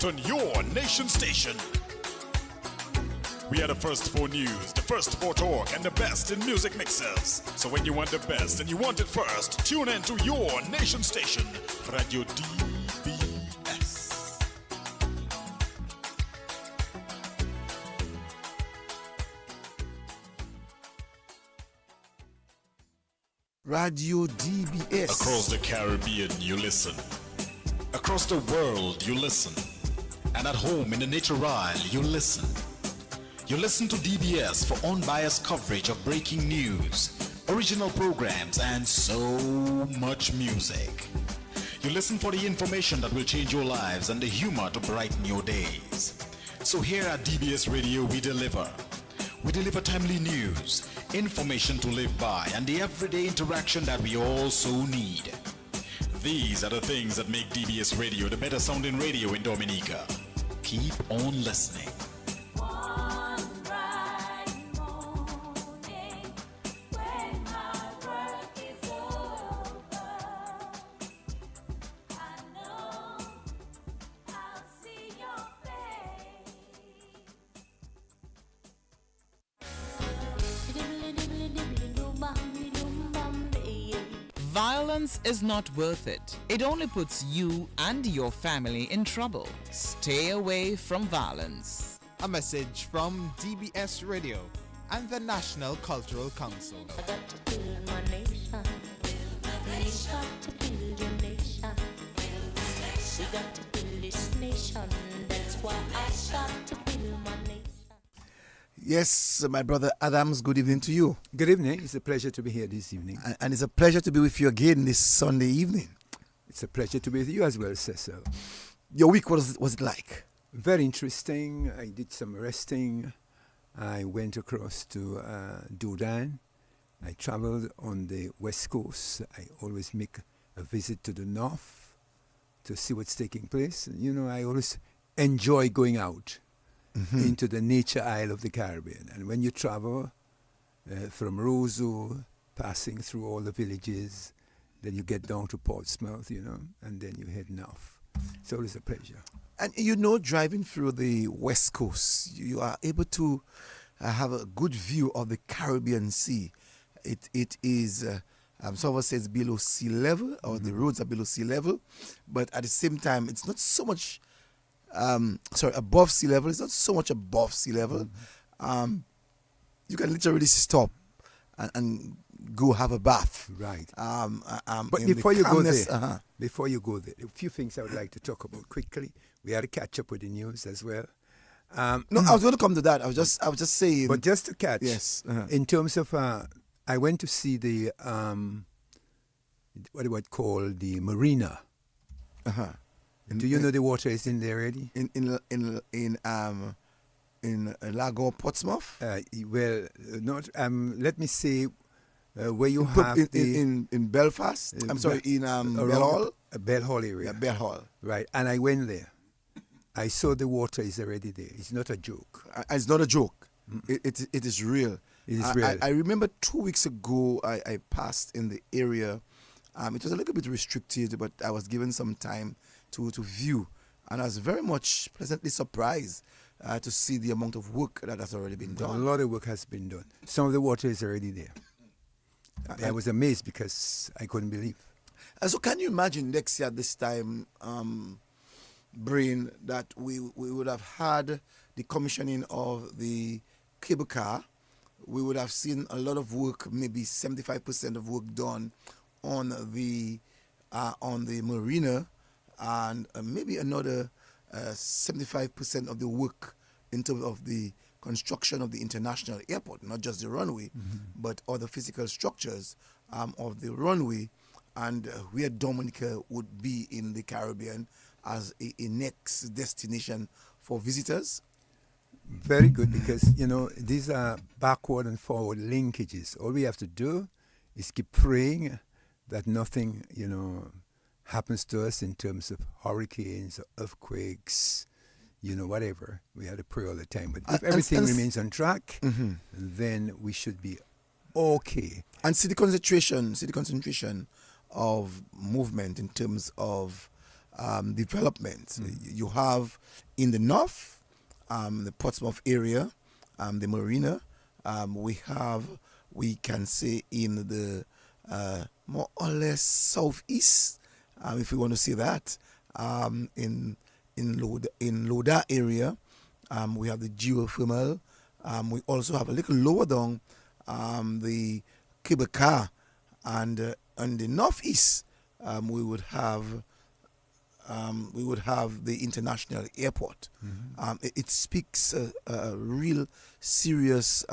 right on your nation station. We are the first for news, the first for talk, and the best in music mixers. So when you want the best and you want it first, tune in to your nation station, Radio DBS. Radio DBS. Across the Caribbean, you listen. Across the world, you listen. And at home in the nature isle, you listen. You listen to DBS for unbiased coverage of breaking news, original programs, and so much music. You listen for the information that will change your lives and the humor to brighten your days. So here at DBS Radio, we deliver. We deliver timely news, information to live by, and the everyday interaction that we all so need. These are the things that make DBS Radio the better sounding radio in Dominica. Keep on listening. Violence is not worth it. It only puts you and your family in trouble. Stay away from violence. A message from DBS Radio and the National Cultural Council. I got to build my nation. You got to build your nation. We got to build this nation. That's why I got to build my nation. Yes, my brother Adams, good evening to you. Good evening. It's a pleasure to be here this evening. And it's a pleasure to be with you again this Sunday evening. It's a pleasure to be with you as well, Cecil. Your week, what was it like? Very interesting. I did some resting. I went across to Dudan. I traveled on the west coast. I always make a visit to the north to see what's taking place. You know, I always enjoy going out into the nature isle of the Caribbean. And when you travel from Roseau, passing through all the villages, then you get down to Portsmouth, you know, and then you head north. It's always a pleasure. And you know, driving through the west coast, you are able to have a good view of the Caribbean Sea. It is, some of us say it's below sea level, or the roads are below sea level, but at the same time, it's not so much above sea level. It's not so much above sea level. You can literally stop and go have a bath. Right. But before you go there, a few things I would like to talk about quickly. We had to catch up with the news as well. No, I was going to come to that. I was just saying. But just to catch. Yes. In terms of, I went to see the what do I call the marina. Do you know the water is in there already? In Lakou Portsmouth? Well, not. Let me say where you have in Belfast. I'm sorry, in Bellhall. Bellhall area. Yeah, Bellhall. Right, and I went there. I saw the water is already there. It's not a joke. It's not a joke. It is real. It is real. I remember 2 weeks ago I passed in the area. It was a little bit restricted, but I was given some time to view, and I was very much pleasantly surprised to see the amount of work that has already been done. A lot of work has been done. Some of the water is already there. I was amazed because I couldn't believe. So can you imagine next year at this time, Brain, that we would have had the commissioning of the cable car? We would have seen a lot of work, maybe 75% of work done on the marina, and maybe another 75% of the work in terms of the construction of the international airport, not just the runway, but other physical structures of the runway, and where Dominica would be in the Caribbean as a next destination for visitors. Very good, because, you know, these are backward and forward linkages. All we have to do is keep praying that nothing, you know, happens to us in terms of hurricanes or earthquakes, you know, whatever. We have to pray all the time. But if everything remains on track, then we should be okay. And see the concentration of movement in terms of developments. You have in the north, the Portsmouth area, the marina. We can say in the more or less southeast, if we want to say that, in Loda area, we have the Geothermal. We also have a little lower down the cable car, and on the northeast, we would have the international airport. It speaks a real serious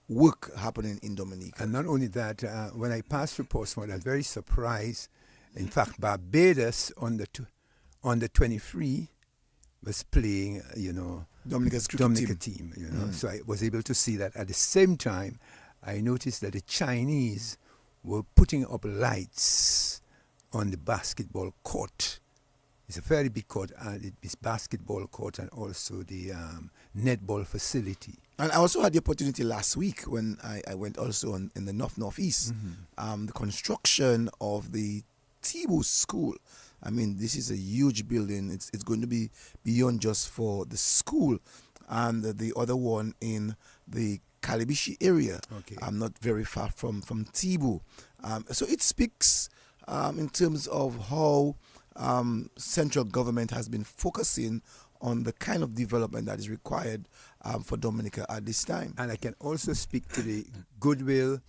work happening in Dominica. And not only that, when I passed through Portsmouth, I was very surprised. In fact, Barbados on the 23 was playing, Dominica's cricket Dominica team. So I was able to see that. At the same time, I noticed that the Chinese were putting up lights on the basketball court. It's a very big court, and it's basketball court and also the netball facility. And I also had the opportunity last week when I went also in the northeast, the construction of the Tibu School. I mean, this is a huge building. It's going to be beyond just for the school, and the other one in the Kalibishi area. Okay. I'm not very far from Tibu. So it speaks in terms of how central government has been focusing on the kind of development that is required for Dominica at this time. And I can also speak to the Goodwill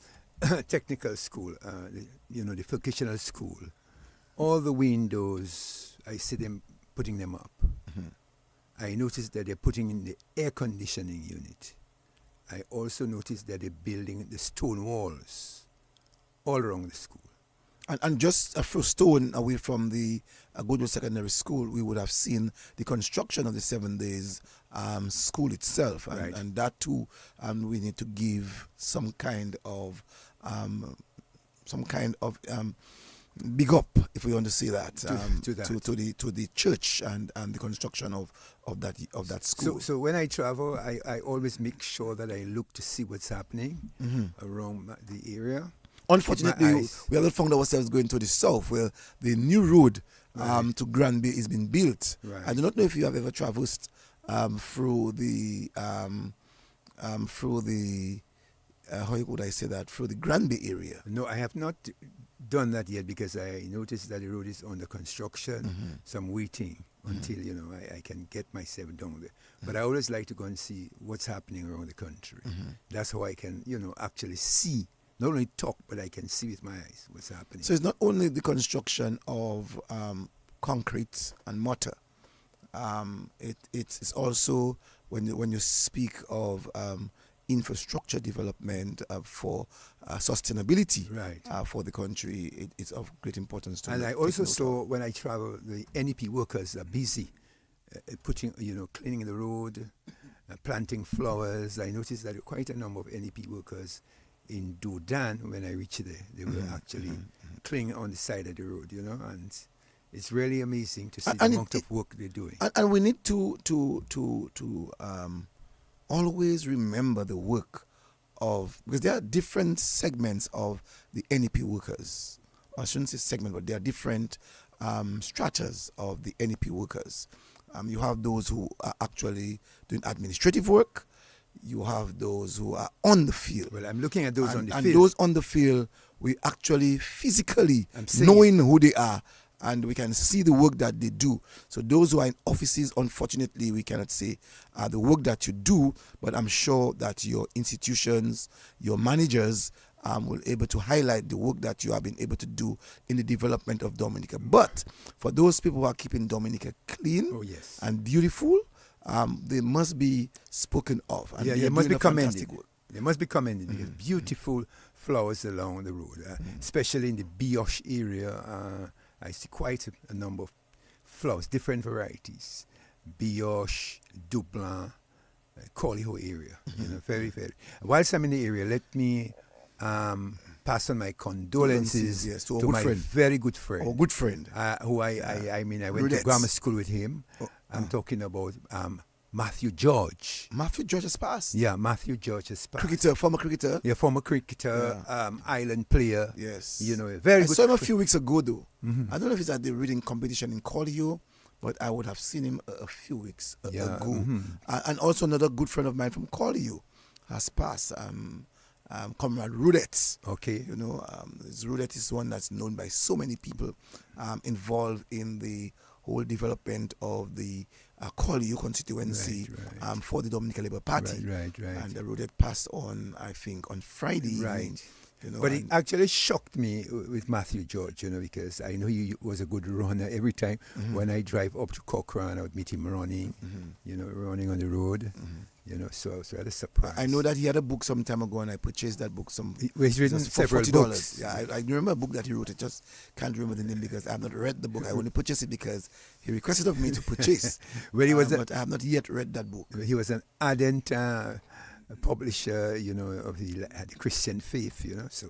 Technical School, the vocational school. All the windows, I see them putting them up. I noticed that they're putting in the air conditioning unit. I also noticed that they're building the stone walls all around the school. And just a few stone away from the Goodwill Secondary School, we would have seen the construction of the 7 days school itself. Right. And that too, we need to give some kind of big up, if we want to say that, to the church and the construction of that school. So when I travel, I always make sure that I look to see what's happening around the area. Unfortunately, we haven't found ourselves going to the south, where the new road to Granby is being built. Right. I do not know if you have ever traversed through the how would I say that, through the Granby area. No, I have not done that yet because I noticed that the road is under construction. So I'm waiting until I can get myself down there. But I always like to go and see what's happening around the country. That's how I can actually see. Not only talk, but I can see with my eyes what's happening. So it's not only the construction of concrete and mortar. It's also when you speak of infrastructure development for sustainability, right, for the country. It's of great importance to. And I also saw when I travel, the NEP workers are busy putting, cleaning the road, planting flowers. I noticed that quite a number of NEP workers in Doudan, when I reached there, they were actually cleaning on the side of the road, and it's really amazing to see the amount of work they're doing. And we need to always remember the work of, because there are different segments of the NEP workers. I shouldn't say segment, but there are different stratas of the NEP workers. You have those who are actually doing administrative work. You have those who are on the field. Well, I'm looking at those on the field. And those on the field, we actually physically knowing who they are, and we can see the work that they do. So those who are in offices, unfortunately, we cannot say the work that you do, but I'm sure that your institutions, your managers will be able to highlight the work that you have been able to do in the development of Dominica. But for those people who are keeping Dominica clean and beautiful, they must be spoken of. And they must be commended. They must be commended because beautiful flowers along the road, especially in the Bioche area. I see quite a number of flowers, different varieties. Bioche, Dublin, Coliho area. Very, very. Whilst I'm in the area, let me pass on my condolences to my very good friend. Our good friend. Who I went to grammar school with him. I'm talking about Matthew George. Matthew George has passed. Yeah, Matthew George has passed. Cricketer, former cricketer. Yeah, former cricketer, island player. Yes. You know, a very I good. saw him a few weeks ago, though. I don't know if it's at the reading competition in Collio, but I would have seen him a few weeks ago. And also another good friend of mine from Collio has passed. Comrade Rudets. Okay. You know, Rudets is one that's known by so many people involved in the whole development of the Collio constituency Right. for the Dominican Labour Party. Right. And Rudets passed on, I think, on Friday evening. You know, But it actually shocked me with Matthew George, you know, because I know he was a good runner. Every time when I drive up to Cochrane, I would meet him running, you know, running on the road, you know, so I was rather surprised. I know that he had a book some time ago, and I purchased that book. He's written just for several $40. books. Yeah, I remember a book that he wrote. I just can't remember the name because I have not read the book. I only purchased it because he requested of me to purchase. Well, he was but I have not yet read that book. He was an ardent publisher, you know, of the Christian faith, you know, so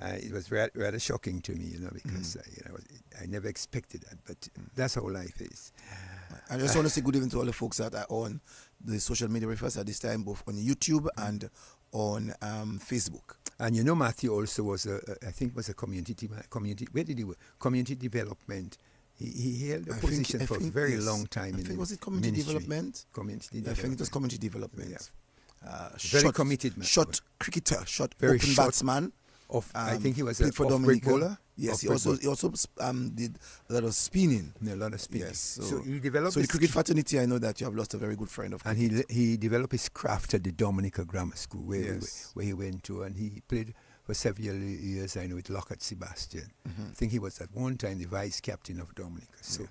it was rather shocking to me, you know, because you know, I never expected that, but that's how life is. I just want to say good evening to all the folks that are on the social media refers at this time, both on YouTube and on Facebook. And you know, Matthew also was I think was a community. Where did he work? Community development. He held a position for a very long time. I think was it community ministry. development? Community I development. think it was community development. Yeah. Very committed man. Short cricketer, Very open short batsman. I think he was played for off-break Dominica. bowler. Yes, he also did a lot of spinning. A lot of spinning. Yes, so he developed. So the cricket fraternity, I know that you have lost a very good friend of. And he developed his craft at the Dominica Grammar School, where he went to, and he played for several years. I know with Lockhart Sebastian. I think he was at one time the vice captain of Dominica. So,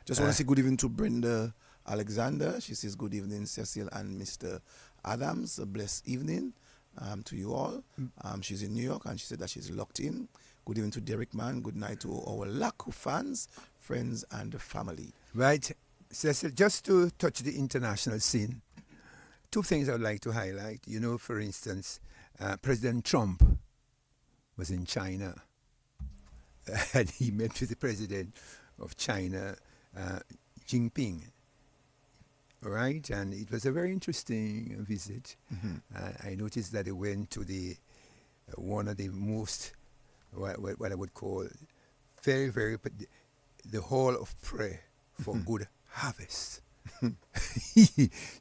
just want to say good evening to Brenda Alexander. She says good evening, Cecil and Mr. Adams. A blessed evening to you all. She's in New York and she said that she's locked in. Good evening to Derek Mann. Good night to our Lakou fans, friends, and family. Right, Cecil, just to touch the international scene, two things I would like to highlight. You know, for instance, President Trump was in China and he met with the president of China, Jinping. All right, and it was a very interesting visit. I noticed that they went to the one of the most, what I would call, very, very, the hall of prayer for good harvest.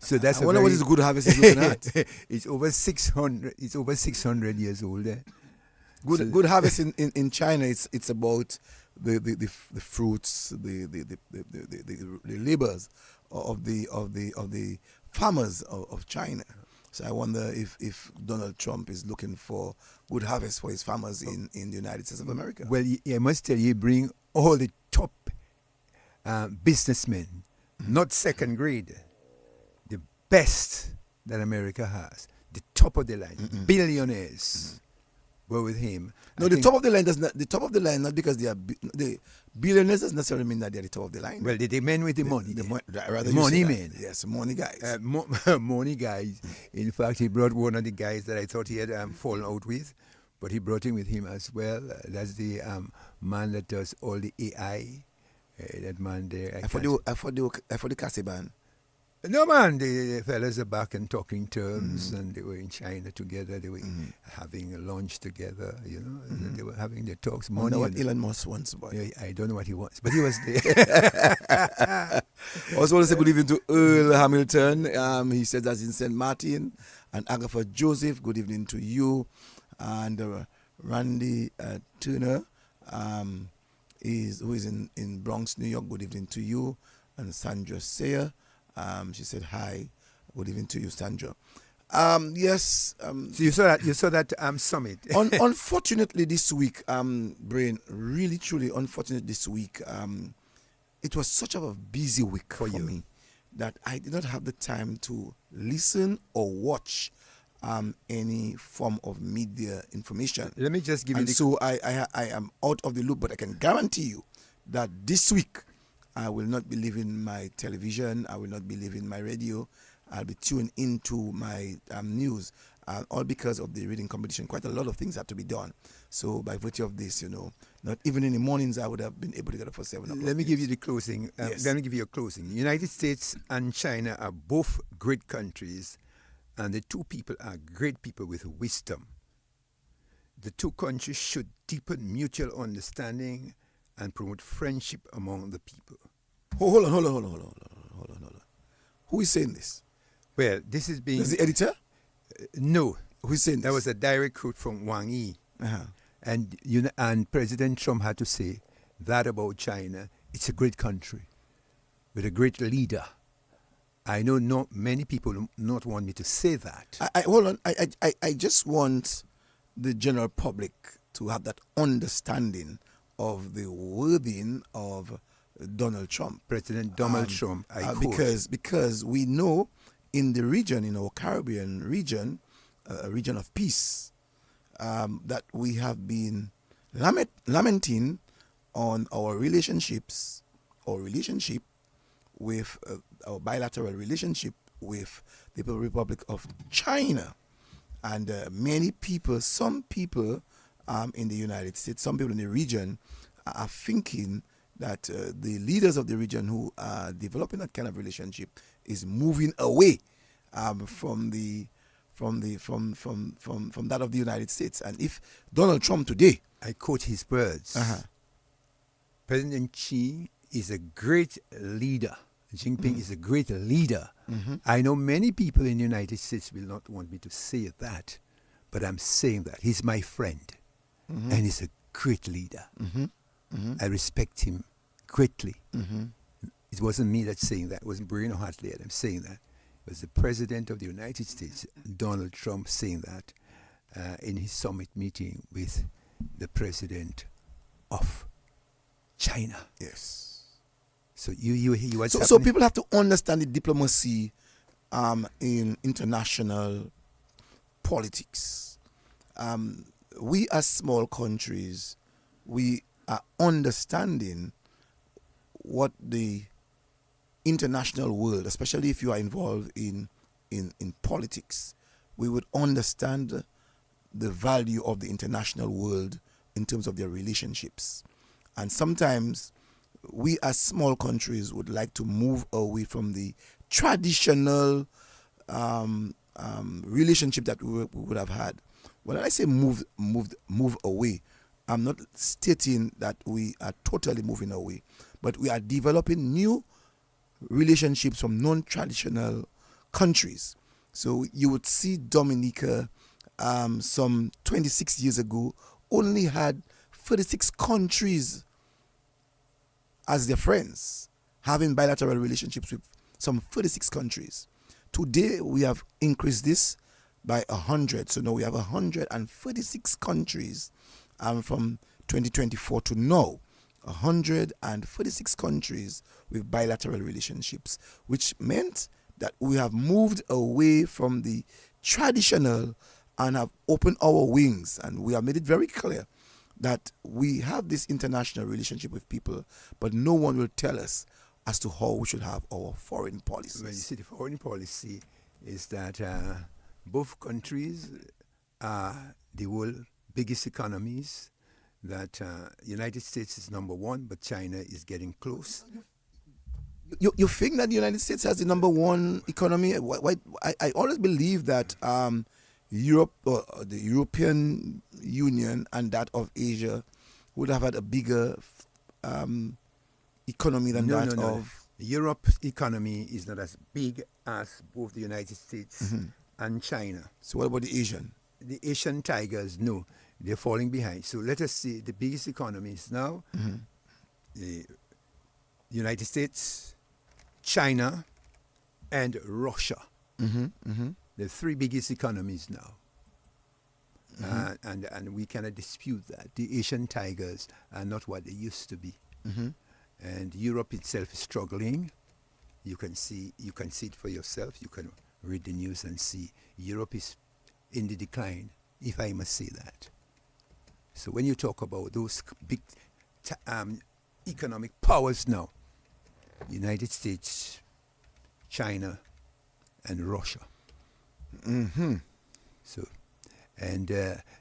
So that's. I wonder what is good harvest is looking at. It's over 600. It's over 600 years old. Good harvest in China. It's about the fruits, the labors of the farmers of China. So I wonder if Donald Trump is looking for good harvest for his farmers in the United States of America. Well, I must tell you, bring all the top businessmen, not second grade, the best that America has, the top of the line, billionaires were with him. No, the top of the line does not. The top of the line not because they are the billionaires doesn't necessarily mean that they are the top of the line. Well, the men with the money, rather money men. Yes, money guys. Money guys. In fact, he brought one of the guys that I thought he had fallen out with, but he brought him with him as well. That's the man that does all the AI. That man there. I for the Casiban. No, man, the fellas are back and talking terms, and they were in China together. They were having lunch together, you know. And they were having their talks. I wonder what Elon Musk wants, boy. Yeah, I don't know what he wants, but he was there. Also want to say good evening to Earl Hamilton. He said that's in St. Martin. And Agatha Joseph, good evening to you. And Randy Turner, who is in Bronx, New York, good evening to you. And Sandra Sayer. She said hi. Good evening to you, Sandra. Yes. So you saw that summit. Unfortunately, this week, Brain, really truly unfortunate this week. It was such a busy week for me that I did not have the time to listen or watch any form of media information. Let me just give you. So I am out of the loop, but I can guarantee you that this week I will not be leaving my television. I will not be leaving my radio. I'll be tuned into my news. all because of the reading competition. Quite a lot of things had to be done. So by virtue of this, not even in the mornings I would have been able to get up for 7 o'clock. Let me give you the closing. Yes. Let me give you a closing. The United States and China are both great countries, and the two people are great people with wisdom. The two countries should deepen mutual understanding and promote friendship among the people. Hold on. Who is saying this? Well, this is being... Is the editor? No. Who is saying this? That was a direct quote from Wang Yi. Uh-huh. And President Trump had to say that about China. It's a great country with a great leader. I know not many people not want me to say that. Hold on. I just want the general public to have that understanding of the wording of Donald Trump. President Donald Trump, I quote. Because we know in the region, in our Caribbean region, a region of peace, that we have been lamenting on our relationship with our bilateral relationship with the People's Republic of China. And many people, some people in the United States, some people in the region are thinking that the leaders of the region who are developing that kind of relationship is moving away from that of the United States. And if Donald Trump today, I quote his words, President Xi is a great leader. Jinping is a great leader. I know many people in the United States will not want me to say that, but I'm saying that. He's my friend, and he's a great leader. I respect him greatly. It wasn't me that's saying that. It wasn't Brian or Hartly Adams saying that. It was the President of the United States, Donald Trump, saying that in his summit meeting with the President of China. yes. So you what's So happening? people have to understand the diplomacy in international politics. We as small countries, we are understanding what the international world, especially if you are involved in politics, we would understand the value of the international world in terms of their relationships. And sometimes we as small countries would like to move away from the traditional relationship that we would have had. When I say move away, I'm not stating that we are totally moving away, but we are developing new relationships from non-traditional countries. So you would see Dominica some 26 years ago only had 36 countries as their friends, having bilateral relationships with some 36 countries. Today, we have increased this by 100. So now we have 136 countries from 2024 to now. 136 countries with bilateral relationships, which meant that we have moved away from the traditional and have opened our wings. And we have made it very clear that we have this international relationship with people, but no one will tell us as to how we should have our foreign policies. Well, you see, the foreign policy is that both countries are the world's biggest economies, that United States is number one, but China is getting close. You think that the United States has the number one economy? I always believe that Europe, or the European Union and that of Asia would have had a bigger economy than that of... Europe's economy is not as big as both the United States and China. So what about the Asian? The Asian tigers, no, they're falling behind. So let us see the biggest economies now. The United States, China, and Russia. The three biggest economies now. And we cannot dispute that. The Asian tigers are not what they used to be. And Europe itself is struggling. You can see it for yourself. You can read the news and see Europe is in the decline, if I must say that. So when you talk about those big economic powers now, United States, China, and Russia. So, and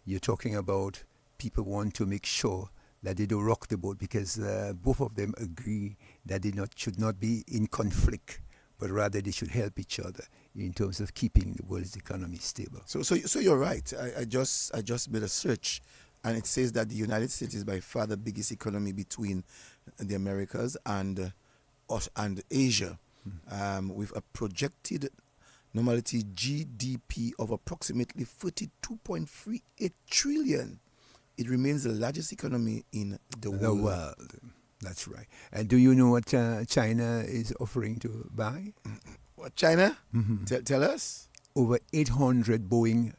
you're talking about people want to make sure that they don't rock the boat, because both of them agree that they should not be in conflict, but rather they should help each other in terms of keeping the world's economy stable. So you're right. I just made a search, and it says that the United States is by far the biggest economy between the Americas and Asia, with a projected nominal GDP of approximately 42.38 trillion. It remains the largest economy in the world. That's right. And do you know what China is offering to buy? What, China? Tell us. Over 800 Boeing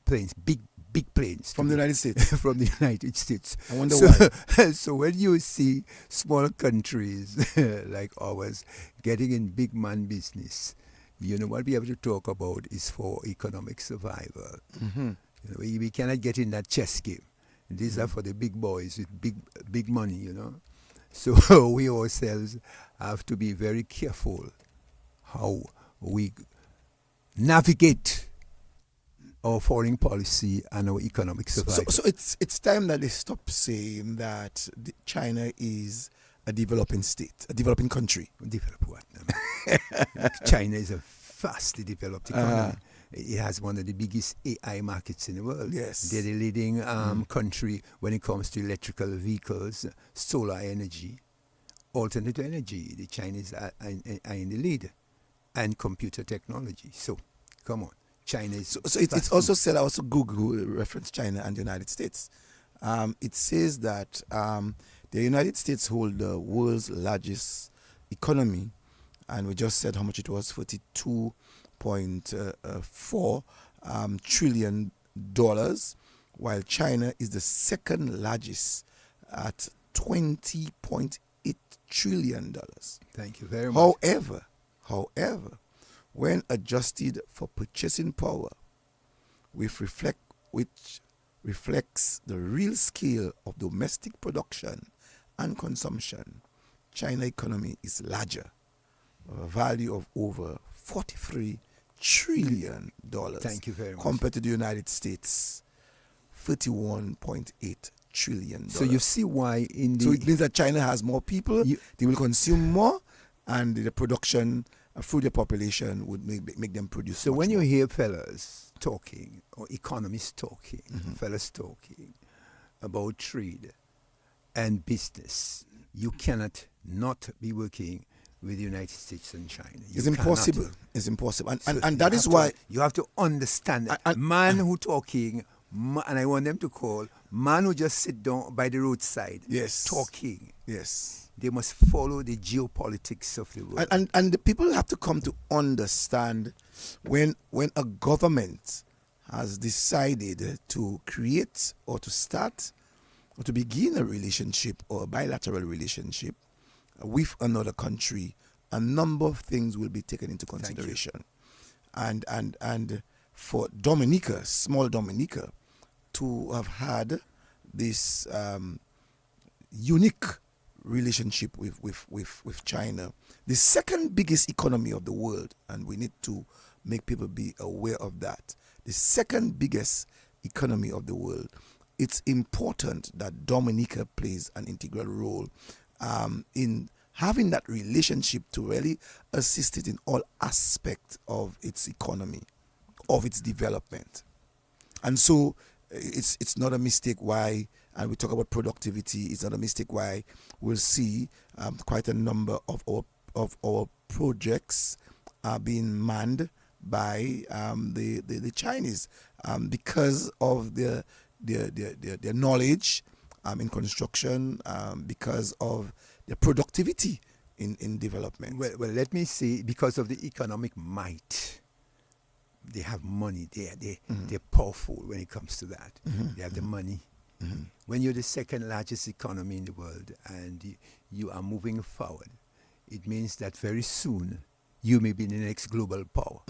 planes, big planes. From the United States? From the United States. I wonder why. So when you see small countries like ours getting in big man business, you know, what we have to talk about is for economic survival. You know, we cannot get in that chess game. These are for the big boys with big money, you know. So we ourselves have to be very careful how we navigate our foreign policy and our economic survival. So it's time that they stop saying that China is a developing state, a developing country. Develop what? China is a vastly developed economy. It has one of the biggest AI markets in the world. Yes. They're the leading country when it comes to electrical vehicles, solar energy, alternative energy. The Chinese are in the lead, and computer technology. So, come on. China is... So it's also said, I also Google reference China and the United States. It says that the United States hold the world's largest economy, and we just said how much it was, $42.4 trillion, while China is the second largest at $20.8 trillion. Thank you very much. However, when adjusted for purchasing power, which reflects the real scale of domestic production and consumption, China economy is larger, a value of over $43 trillion. Thank you very much. Compared to the United States, $31.8 trillion. So you see why So it means that China has more people, they will consume more, and the production through the population would make them produce. So when you more. hear fellas talking, or economists talking, fellas talking about trade and business, you cannot not be working with the United States and China. It's impossible. It's impossible. And that is have why... you have to understand that. Man who talking, and I want them to call, man who just sit down by the roadside, Yes. talking. Yes. They must follow the geopolitics of the world. And the people have to come to understand when a government has decided to create or to start or to begin a relationship or a bilateral relationship with another country, a number of things will be taken into consideration. And for Dominica, small Dominica, to have had this unique relationship with China, the second biggest economy of the world, and we need to make people be aware of that, the second biggest economy of the world, it's important that Dominica plays an integral role in having that relationship to really assist it in all aspects of its economy, of its development. And so it's not a mistake why, and we talk about productivity, it's not a mistake why we'll see quite a number of our projects being manned by the Chinese because of their knowledge in construction, because of their productivity in development. Well, let me say, because of the economic might, they have money. They're powerful when it comes to that. They have the money. When you're the second largest economy in the world and you are moving forward, it means that very soon you may be the next global power.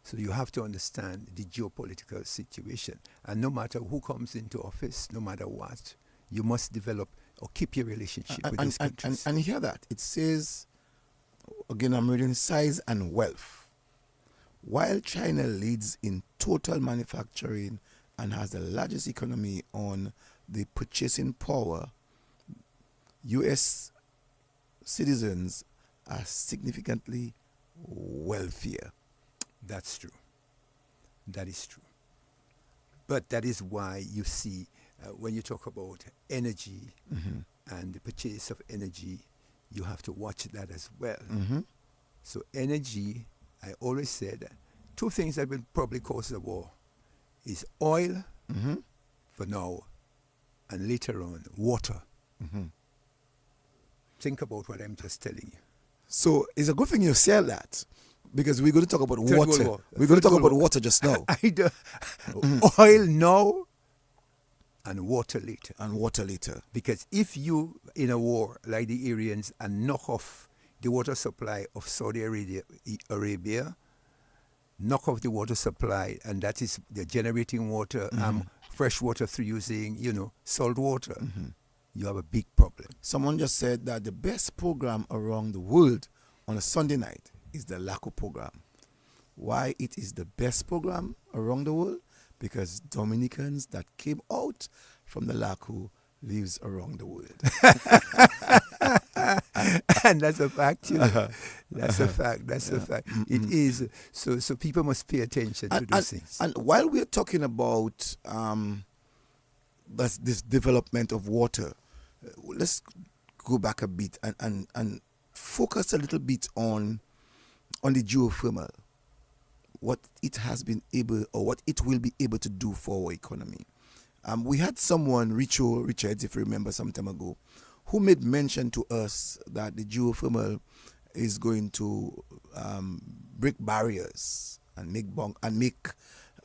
So you have to understand the geopolitical situation. And no matter who comes into office, no matter what, you must develop or keep your relationship with these countries. And hear that. It says, again, I'm reading size and wealth. while China leads in total manufacturing and has the largest economy on the purchasing power, U.S. citizens are significantly wealthier. That's true. That is true. But that is why you see when you talk about energy and the purchase of energy, you have to watch that as well. So energy, I always said, two things that will probably cause the war is oil for now, and later on water. Think about what I'm just telling you. So it's a good thing you said that, because we're going to talk about Third World water. War. We're going to Third talk World about War. water just now. Oil now and water later. And water later. Because if you, in a war like the Iranians, and knock off the water supply of Saudi Arabia, knock off the water supply, and that is the generating water, fresh water through using, salt water, you have a big problem. Someone just said that the best program around the world on a Sunday night is the Lakou program. Why it is the best program around the world? Because Dominicans that came out from the Lakou lives around the world. And that's a fact, That's a fact. That's a fact. It is. So people must pay attention to those things. And while we're talking about this development of water, let's go back a bit and focus a little bit on the geothermal, what it has been able, or what it will be able to do for our economy. We had someone, Richards, if you remember, some time ago, who made mention to us that the geothermal is going to break barriers and make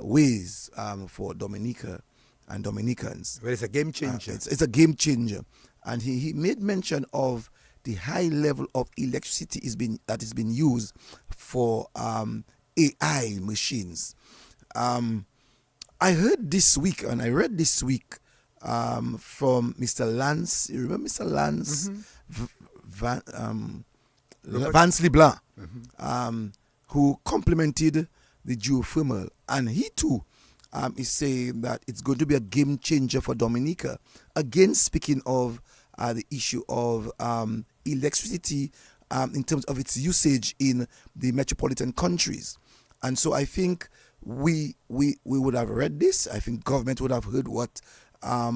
ways for Dominica and Dominicans. Well, it's a game changer. It's a game changer. And he made mention of the high level of electricity that is being used for AI machines. I heard this week, and I read this week from Mr. Lance. You remember Mr. Lance Vance LeBlanc, who complimented the geothermal, and he too is saying that it's going to be a game changer for Dominica. Again, speaking of the issue of electricity in terms of its usage in the metropolitan countries. And so I think we would have read this. I think government would have heard what our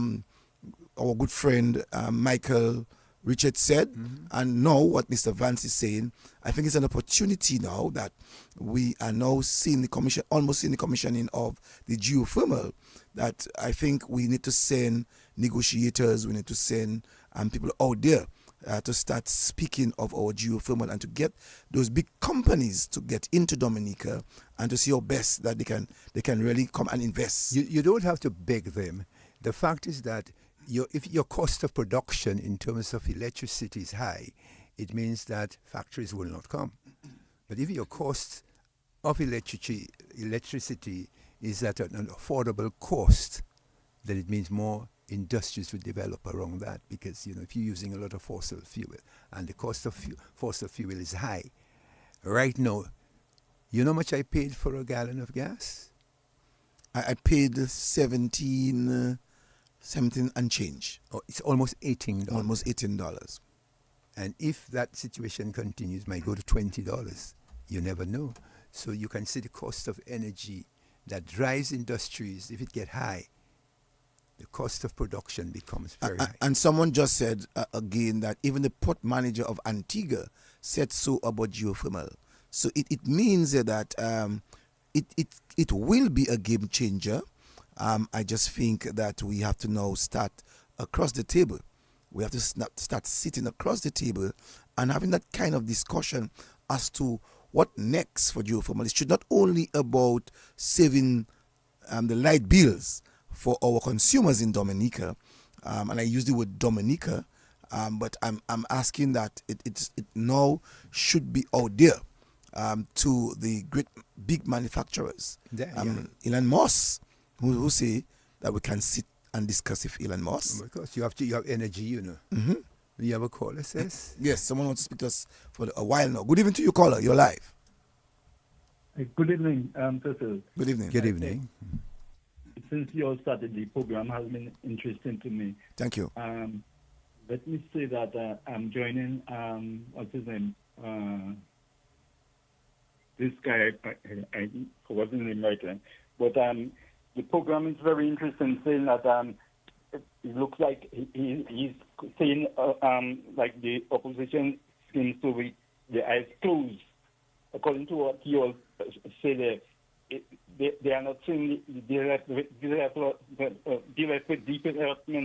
good friend Michael Richard said, and know what Mr. Vance is saying. I think it's an opportunity now that we are now almost seeing the commissioning of the geothermal, that I think we need to send negotiators, we need to send people out there to start speaking of our geothermal and to get those big companies to get into Dominica and to see how best that they can really come and invest. You don't have to beg them. The fact is that if your cost of production in terms of electricity is high, it means that factories will not come. But if your cost of electricity is at an affordable cost, then it means more industries will develop around that, because if you're using a lot of fossil fuel and the cost of fossil fuel is high, right now, you know how much I paid for a gallon of gas? I paid 17 and change. Oh, it's almost $18. Almost $18. And if that situation continues, it might go to $20. You never know. So you can see the cost of energy that drives industries. If it get high, the cost of production becomes very high. And someone just said again that even the port manager of Antigua said so about geothermal. So it means that it will be a game changer. I just think that we have to now start across the table. We have to start sitting across the table and having that kind of discussion as to what next for geothermal. It should not only about saving the light bills for our consumers in Dominica, and I use the word Dominica, but I'm asking that it now should be out there to the great big manufacturers. Elon Musk, who say that we can sit and discuss with Elon Musk. Because you have energy, Mm-hmm. You have a caller, says? Yes, someone wants to speak to us for a while now. Good evening to you, caller. You're live. Good evening, Cecil. Good evening. Good evening. Since you all started the program, has been interesting to me. Thank you. Let me say that I'm joining, what's his name? This guy, I forgot his name right now. But the program is very interesting, saying that it looks like he's saying like the opposition seems to be the eyes closed. According to what he all say there, they are not saying the direct development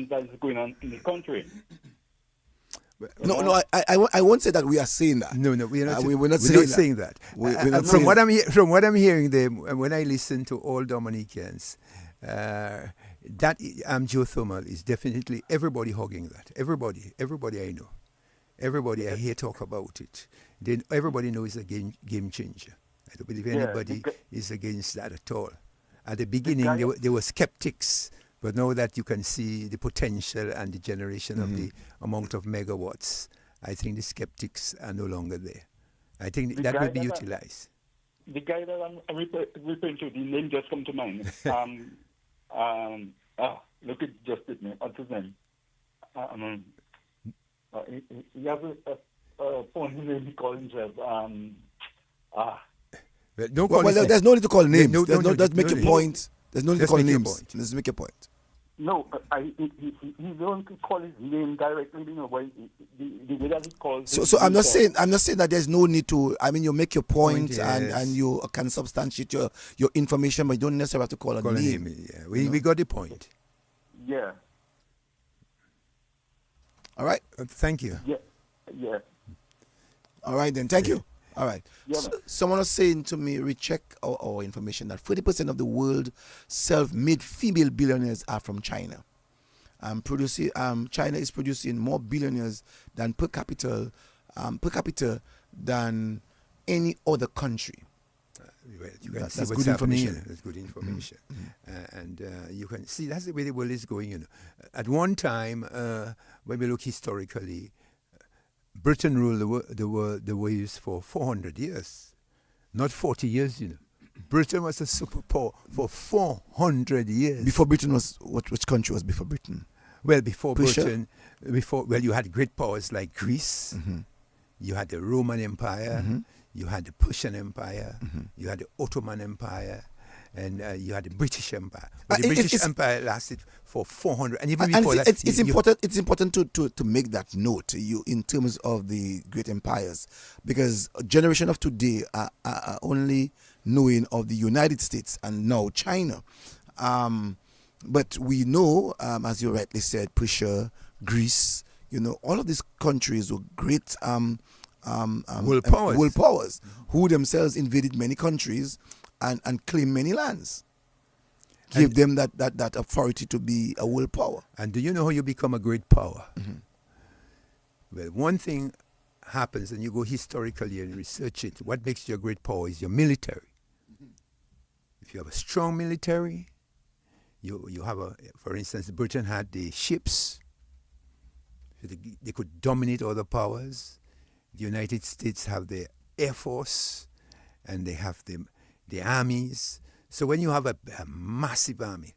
that is going on in the country. No, I won't say that we are saying that. No, we are not. We're not saying that. From what I'm hearing, when I listen to all Dominicans, that geothermal is definitely everybody hugging that. Everybody I know, everybody I hear talk about it. Then everybody knows it's a game changer. I don't believe anybody is against that at all. At the beginning, there were skeptics. But now that you can see the potential and the generation of the amount of megawatts, I think the skeptics are no longer there. I think that will be utilized. The guy that I'm referring to, the name just come to mind. Look at just it, man. What's his name? He has a phone name he calls himself. There's no need to call names. Let's make a point. There's no need to call names. Let's make a point. No, he don't call his name directly, you know, but the way that he calls. So I'm not saying that there's no need to. I mean, you make your point, yes. and you can substantiate your information, but you don't necessarily have to call a name. Yeah. We got the point. Yeah. All right. Thank you. Yeah. All right then. Thank you. All right. Yeah, someone was saying to me, recheck our information that 40% of the world self-made female billionaires are from China. China is producing more billionaires than per capita than any other country. That's good information. That's good information. And you can see that's the way the world is going. You know, at one time, when we look historically, Britain ruled the waves for 400 years, not 40 years, you know. Britain was a superpower for 400 years. Before Britain was, which country was before Britain? Well, before Britain, you had great powers like Greece, you had the Roman Empire, you had the Persian Empire, you had the Ottoman Empire, and you had the British Empire. But the British Empire lasted for 400, and even before that. It's important to make that note in terms of the great empires, because a generation of today are only knowing of the United States and now China. But we know, as you rightly said, Persia, Greece, you know, all of these countries were great world powers who themselves invaded many countries and claim many lands. Give them that authority to be a world power. And do you know how you become a great power? Well, one thing happens, and you go historically and research it. What makes you a great power is your military. If you have a strong military, you have for instance, Britain had the ships. So they could dominate other powers. The United States have the Air Force, and they have the armies. So when you have a massive army,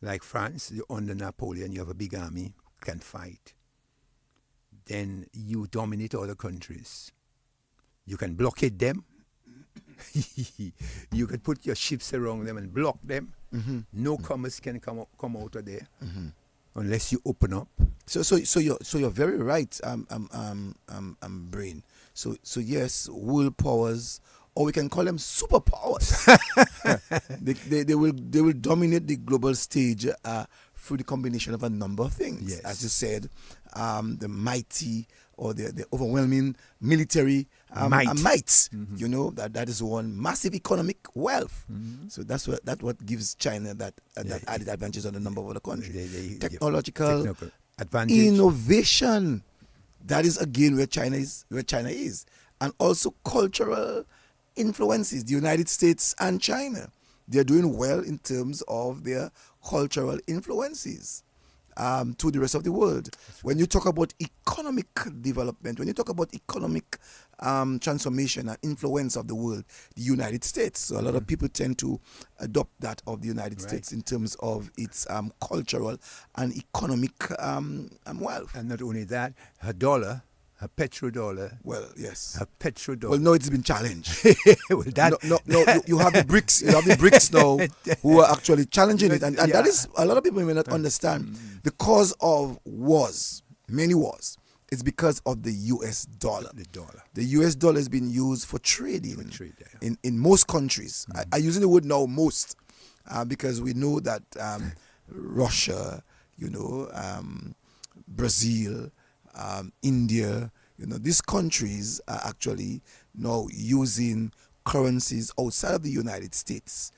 like France, under Napoleon, you have a big army, can fight. Then you dominate other countries. You can blockade them. You can put your ships around them and block them. No commerce can come out of there unless you open up. So you're very right, Brain. So yes, world powers, or we can call them superpowers. they will dominate the global stage through the combination of a number of things. Yes. As you said, the mighty or the overwhelming military might. You know, that is one massive economic wealth. So that's what gives China that added advantage on a number of other countries. Technological advantage, innovation. That is again where China is, and also cultural influences. The United States and China, they're doing well in terms of their cultural influences. to the rest of the world. When you talk about economic development, when you talk about economic transformation and influence of the world, the United States. So a lot of people tend to adopt that of the United States in terms of its cultural and economic wealth. And not only that, her dollar, her petrodollar. Well, yes. Her petrodollar. Well, no, it's been challenged. Well, that, no, you have the BRICS. You have the BRICS now who are actually challenging it, and that is a lot of people may not understand. The cause of wars, many wars, is because of the U.S. dollar. The dollar. The U.S. dollar has been used for trading yeah. in most countries. I using the word now most because we know that Russia, Brazil, India, these countries are actually now using currencies outside of the United States,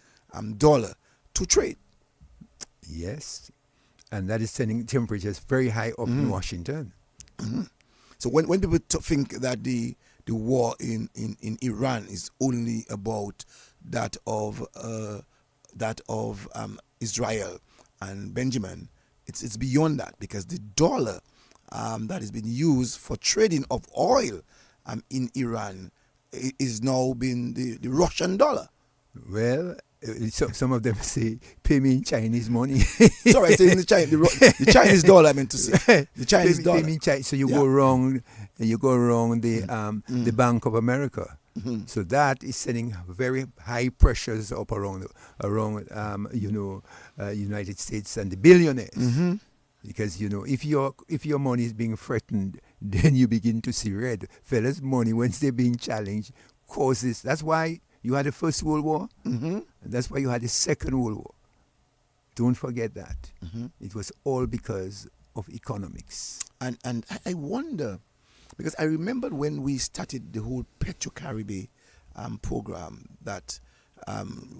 dollar, to trade. Yes, and that is sending temperatures very high up in Washington. So when people think that the war in Iran is only about that of Israel and Benjamin, it's beyond that, because the dollar that has been used for trading of oil in Iran is now been the Russian dollar. Well, some of them say, pay me in Chinese money. Sorry, I say in the Chinese dollar, I meant to say. The Chinese dollar. Pay me in Chinese, so you go wrong the Bank of America. So that is sending very high pressures up around United States and the billionaires. Because if your money is being threatened, then you begin to see red. Fellas, money, once they're being challenged, causes. That's why you had the First World War. And that's why you had the Second World War. Don't forget that. It was all because of economics. And I wonder, because I remember when we started the whole Petro-Caribbean program, that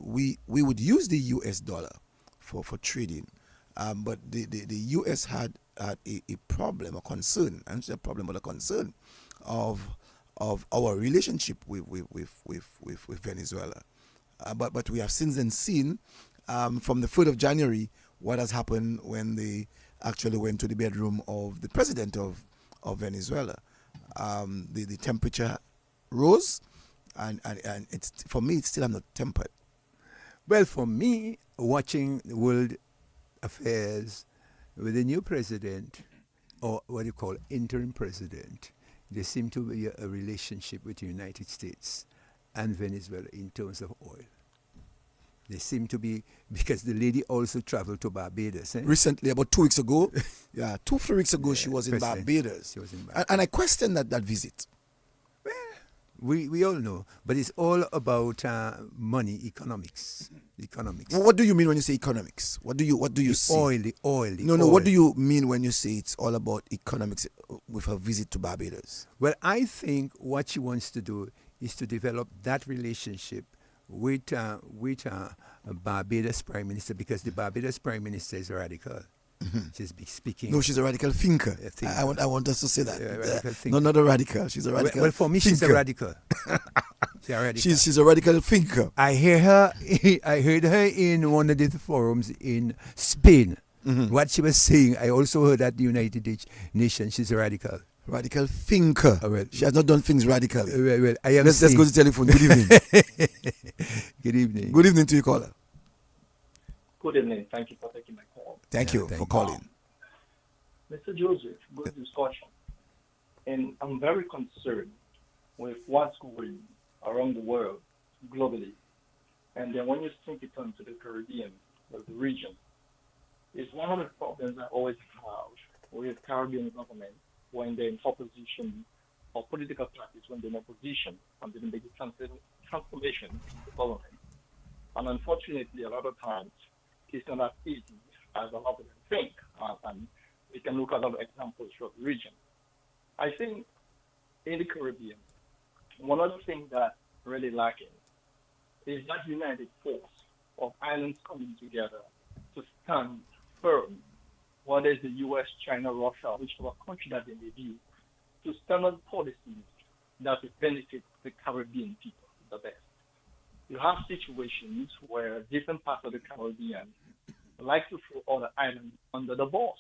we would use the US dollar for trading. But the U.S. had a problem, a concern, I don't say a problem, but a concern of our relationship with Venezuela. But we have since then seen from the 3rd of January what has happened when they actually went to the bedroom of the president of Venezuela. The temperature rose, and it's, for me, it's still I'm not tempered. Well, for me, watching the world affairs with the new president, or what you call interim president, there seems to be a relationship with the United States and Venezuela in terms of oil. They seem to be, because the lady also traveled to Barbados. Recently, about 2 weeks ago, 2-3 weeks ago, she was in Barbados. She was in Barbados. And I question that visit. We all know, but it's all about money, economics. Well, what do you mean when you say economics? What do you say? The oil. No. What do you mean when you say it's all about economics with her visit to Barbados? Well, I think what she wants to do is to develop that relationship with Barbados Prime Minister, because the Barbados Prime Minister is radical. She's speaking. No, she's a radical thinker. I want us to say that. Radical thinker. No, not a radical. She's a radical. Well, for me, thinker. she's a radical. She's a radical thinker. I heard her in one of the forums in Spain. What she was saying, I also heard at the United Nations. She's a radical. Radical thinker. Well, she has not done things radically. Well, I am. Let's go to telephone. Good evening. Good evening. Good evening to you, caller. Good evening. Thank you for taking my call. Thank you for calling. Mr. Joseph, good discussion. And I'm very concerned with what's going around the world globally. And then when you think it onto the Caribbean, or the region, it's one of the problems I always have with Caribbean government when they're in opposition, or political parties when they're in opposition and they make a transformation in the government. And unfortunately, a lot of times, it's not as easy as a lot of them think. And we can look at other examples from the region. I think in the Caribbean, one of the things that's really lacking is that united force of islands coming together to stand firm, whether it's the U.S., China, Russia, whichever country that they may be, to stand on policies that will benefit the Caribbean people the best. You have situations where different parts of the Caribbean like to throw other islands under the bus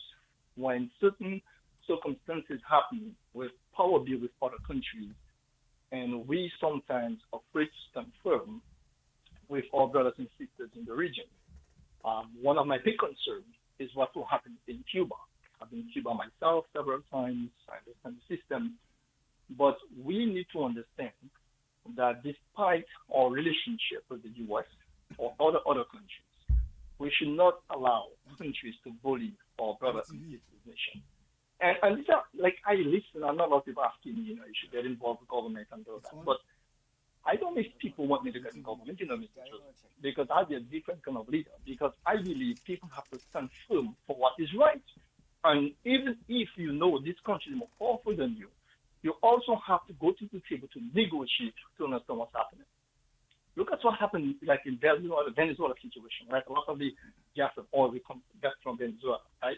when certain circumstances happen with power deal with other countries, and we sometimes are afraid to stand firm with our brothers and sisters in the region. One of my big concerns is what will happen in Cuba. I've been in Cuba myself several times. I understand the system. But we need to understand that despite our relationship with the U.S. or other countries, we should not allow countries to bully our brothers and sisters nation. And these are, like, I listen, and a lot of people asking me, you should get involved with government and all that. But I don't know if people want me to get in government, Mr. Joseph, because I'll be a different kind of leader, because I believe people have to stand firm for what is right. And even if you know this country is more powerful than you, you also have to go to the table to negotiate to understand what's happening. Look at what happened, like in the Venezuela situation, right? A lot of the gas and oil we get from Venezuela, right?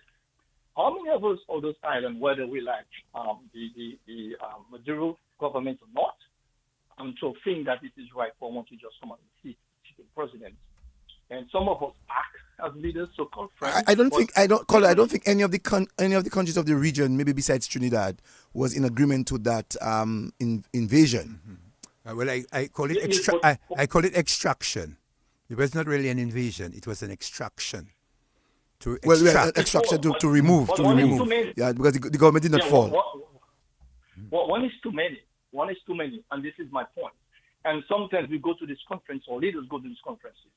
How many of us on those islands, whether we like the Maduro government or not, to think that it is right for one to just come out and seat the president, and some of us act as leaders, so-called friends. I don't think any of the countries of the region, maybe besides Trinidad, was in agreement to that invasion. Well, I call it I call it extraction. It was not really an invasion; it was an extraction. Extraction to remove. Yeah, because the government did not fall. One is too many. One is too many, and this is my point. And sometimes we go to this conference, or leaders go to these conferences.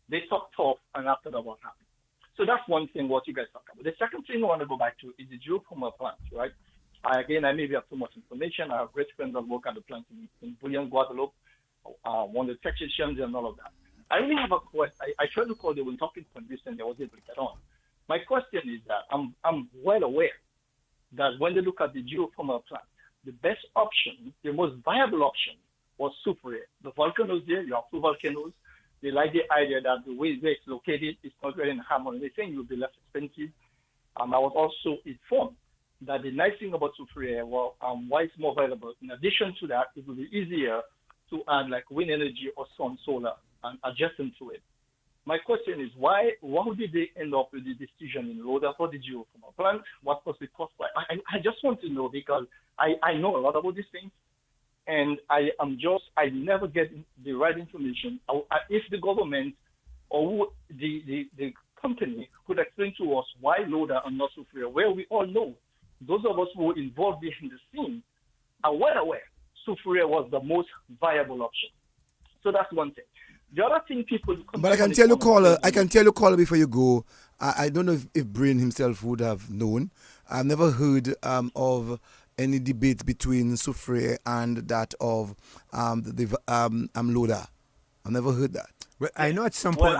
They talk tough, and after that, what happens? So that's one thing what you guys talk about. The second thing I want to go back to is the geothermal plant, right? I maybe have too much information. I have great friends that work at the plant in Bouillon, Guadeloupe, one of the technicians and all of that. I really have a question. I tried to call them when talking to this, and I was able to get on. My question is that I'm well aware that when they look at the geothermal plant, the best option, the most viable option, was Soufriere. The volcanoes there, you have two volcanoes. They like the idea that the way it's located is not really in harmony. They think it will be less expensive. I was also informed that the nice thing about Soufriere, why it's more valuable, in addition to that, it will be easier to add like wind energy or sun, solar, and adjacent to it. My question is, how did they end up with the decision in Loda for the geothermal plant? What was the cost? I just want to know, because I know a lot about these things, and I never get the right information. If the government or the company could explain to us why Loda and not Soufriere, where we all know, those of us who were involved behind the scene are well aware Soufriere was the most viable option. So that's one thing. The other thing people... But I can tell you, caller, before you go, I don't know if Brain himself would have known. I've never heard of any debate between Soufriere and that of Loda. I've never heard that. Well, I know at some point...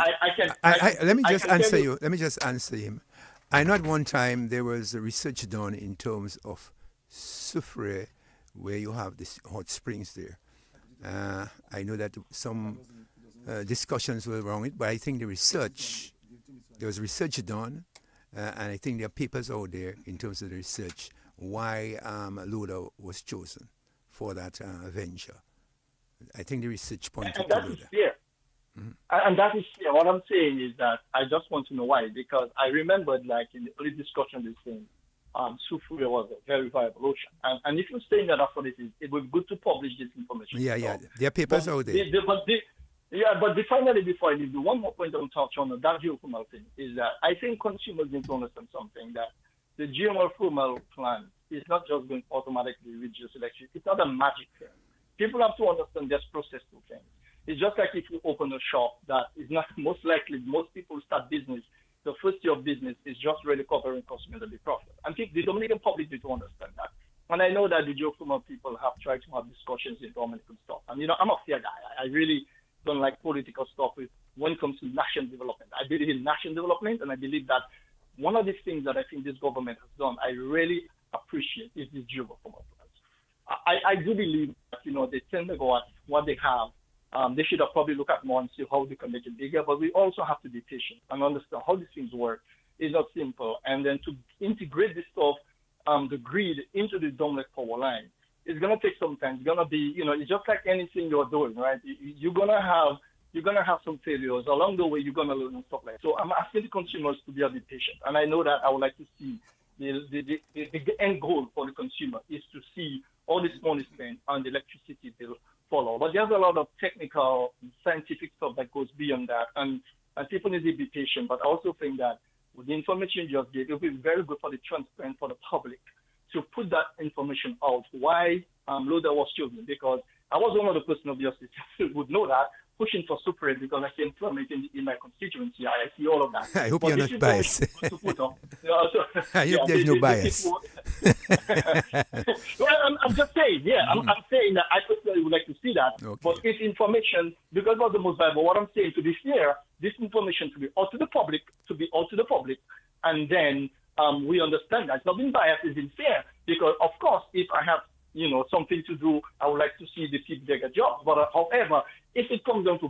Let me just answer you. Let me just answer him. I know at one time there was research done in terms of Soufriere, where you have this hot springs there. I know that some discussions were around it, but I think there was research done, and I think there are papers out there in terms of the research why Loda was chosen for that venture. I think the research pointed to Loda. Mm-hmm. And that is fair. What I'm saying is that I just want to know why, because I remembered, like, in the early discussion of this thing, Soufriere was a very viable option. And if you're saying that after this, it would be good to publish this information. Yeah. There are papers out there. But finally, before I leave, the one more point I want to touch on that geothermal thing is that I think consumers need to understand something, that the geothermal plant is not just going to automatically reduce electricity. It's not a magic thing. People have to understand this process to things. It's just like if you open a shop that is not most likely, most people start business, the first year of business is just really covering customers and the profit. I think the Dominican public need to understand that. And I know that the geothermal people have tried to have discussions in Dominican stuff. And, I'm a fair guy. I really don't like political stuff when it comes to national development. I believe in national development, and I believe that one of the things that I think this government has done, I really appreciate, is this geothermal plants. I do believe that, they tend to go at what they have. They should have probably looked at more and see how they can make it bigger, but we also have to be patient and understand how these things work. It's not simple. And then to integrate this stuff, the grid into the domestic power line, it's going to take some time. It's going to be, it's just like anything you're doing, right? You're going to have some failures. Along the way, you're going to learn and stuff like that. So I'm asking the consumers to be a bit patient. And I know that I would like to see the end goal for the consumer is to see all this money spent on the electricity bill follow. But there's a lot of technical, scientific stuff that goes beyond that, and people need to be patient. But I also think that with the information you just gave, it will be very good for the transparent for the public to put that information out. Why loader was chosen? Because I was one of the person obviously would know that, pushing for super rate because I came from it in my constituency. I see all of that. I hope you're not biased. I hope there's no bias. Well, I'm just saying, I'm saying that I personally would like to see that. Okay. But if information, because of the most valuable, what I'm saying, to be fair, this information to be out to the public, and then we understand that it's not being biased, it's been fair. Because, of course, if I have something to do, I would like to see the people get a job. But however, if it comes down to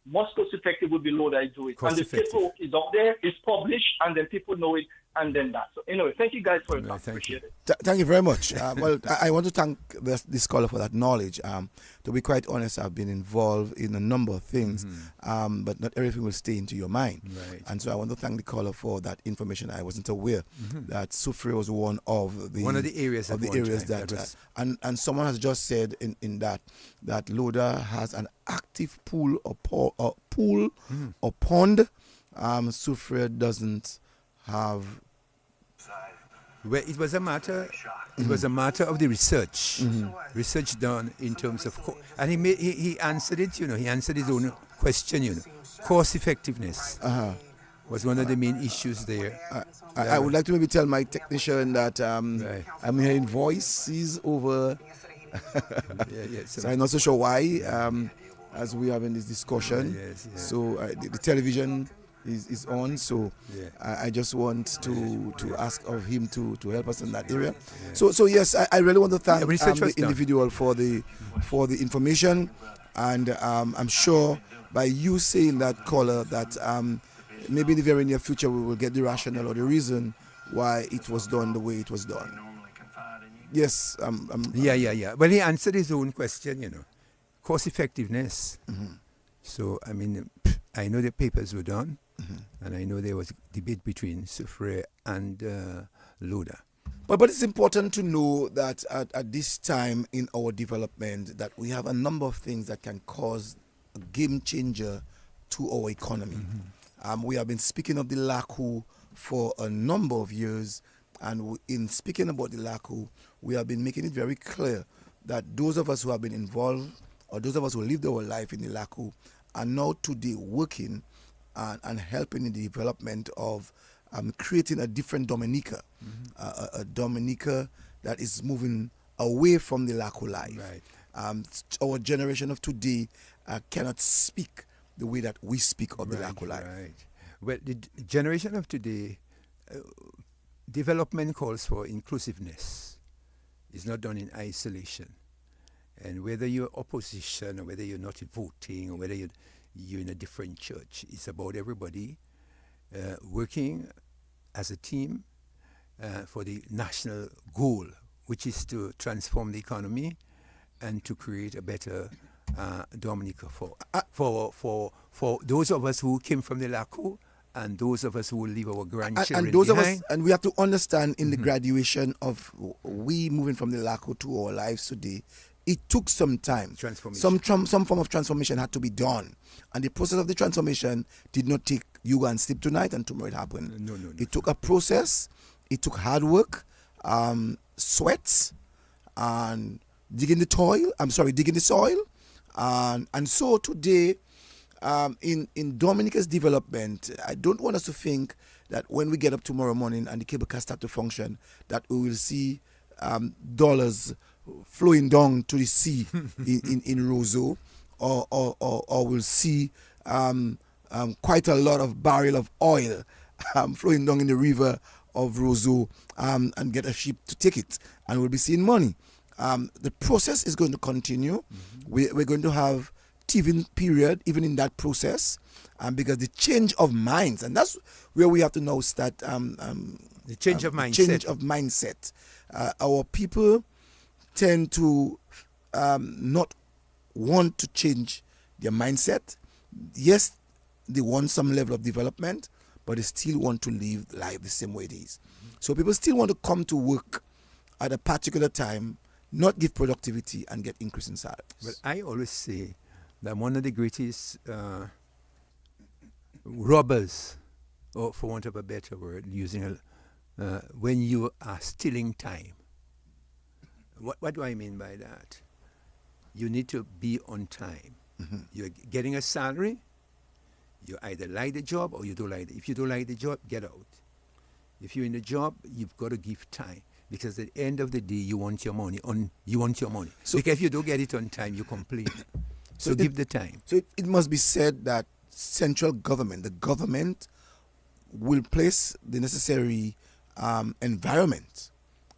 most cost effective would be low that I do it. And the paperwork is up there, it's published, and then people know it, and then that. So anyway, thank you guys for your time. Appreciate it. Thank you very much. Well, I want to thank this caller for that knowledge. To be quite honest, I've been involved in a number of things, but not everything will stay into your mind. Right. And so I want to thank the caller for that information. I wasn't aware that Soufriere was one of the areas that and someone has just said in that Loader has an active pool or pond. Soufriere doesn't have. Well, it was a matter. It was a matter of the research done in terms of, and he answered it. He answered his own question. Cost effectiveness was one of the main issues there. I would like to maybe tell my technician that I'm hearing voices over. So I'm not so sure why. As we have in this discussion, so the television is on, so I just want to ask of him to help us in that area. So yes, I really want to thank the individual for the information, and I'm sure by you saying that, caller, that maybe in the very near future we will get the rationale or the reason why it was done the way it was done. Yes. Well, he answered his own question, cost effectiveness. So, I mean, I know the papers were done, and I know there was debate between Soufriere and Loader. But it's important to know that at this time in our development that we have a number of things that can cause a game changer to our economy. We have been speaking of the Lakou for a number of years, and in speaking about the Lakou, we have been making it very clear that those of us who have been involved, or those of us who lived our life in the Lakou, are now today working and helping in the development of creating a different Dominica, a Dominica that is moving away from the Lakou life. Right. Our generation of today cannot speak the way that we speak of the Lakou life. Right. Well, the generation of today, development calls for inclusiveness. It's not done in isolation. And whether you're opposition or whether you're not voting or whether you're in a different church, it's about everybody working as a team for the national goal, which is to transform the economy and to create a better Dominica for those of us who came from the Lakou and those of us who will leave our grandchildren and those behind. of us, and we have to understand in the graduation of we moving from the Lakou to our lives today, it took some time. Transformation. Some form of transformation had to be done. And the process of the transformation did not take you go and sleep tonight and tomorrow it happened. No. It took a process. It took hard work, sweat, and digging the soil. And so today, in Dominica's development, I don't want us to think that when we get up tomorrow morning and the cable car start to function, that we will see dollars flowing down to the sea in Roseau, or we'll see quite a lot of barrel of oil flowing down in the river of Roseau and get a ship to take it, and we'll be seeing money. The process is going to continue. We're going to have teething period even in that process, because the change of minds, and that's where we have to now start the change of mindset. Change of mindset. Our people tend to not want to change their mindset. Yes, they want some level of development, but they still want to live life the same way it is. So people still want to come to work at a particular time, not give productivity and get increase in salaries. But I always say that one of the greatest robbers, or for want of a better word, when you are stealing time. What do I mean by that? You need to be on time. You're getting a salary, you either like the job or you don't like it. If you don't like the job, get out. If you're in the job, you've got to give time. Because at the end of the day, you want your money. So because if you don't get it on time, you complain. So give the time. So it must be said that central government, the government, will place the necessary environment.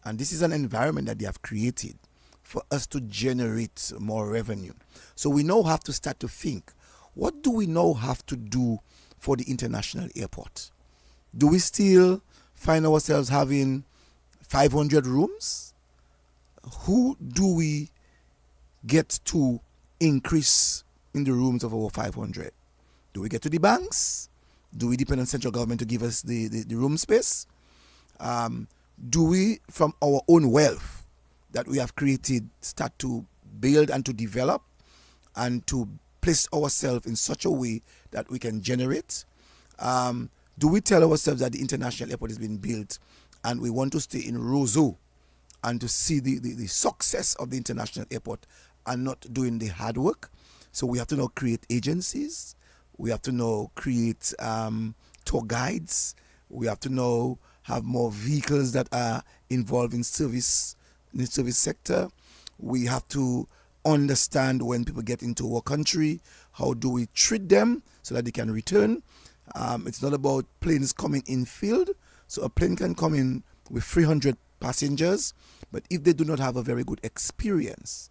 And this is an environment that they have created for us to generate more revenue. So we now have to start to think, what do we now have to do for the international airport? Do we still find ourselves having 500 rooms? Who do we get to increase in the rooms of our 500? Do we get to the banks? Do we depend on central government to give us the room space? Do we, from our own wealth that we have created, start to build and to develop and to place ourselves in such a way that we can generate? Do we tell ourselves that the international airport has been built and we want to stay in Roseau and to see the success of the international airport and not doing the hard work? So we have to now create agencies. We have to now create tour guides. We have to now have more vehicles that are involved in the service sector. We have to understand when people get into our country, how do we treat them so that they can return. It's not about planes coming in field. So a plane can come in with 300 passengers, but if they do not have a very good experience,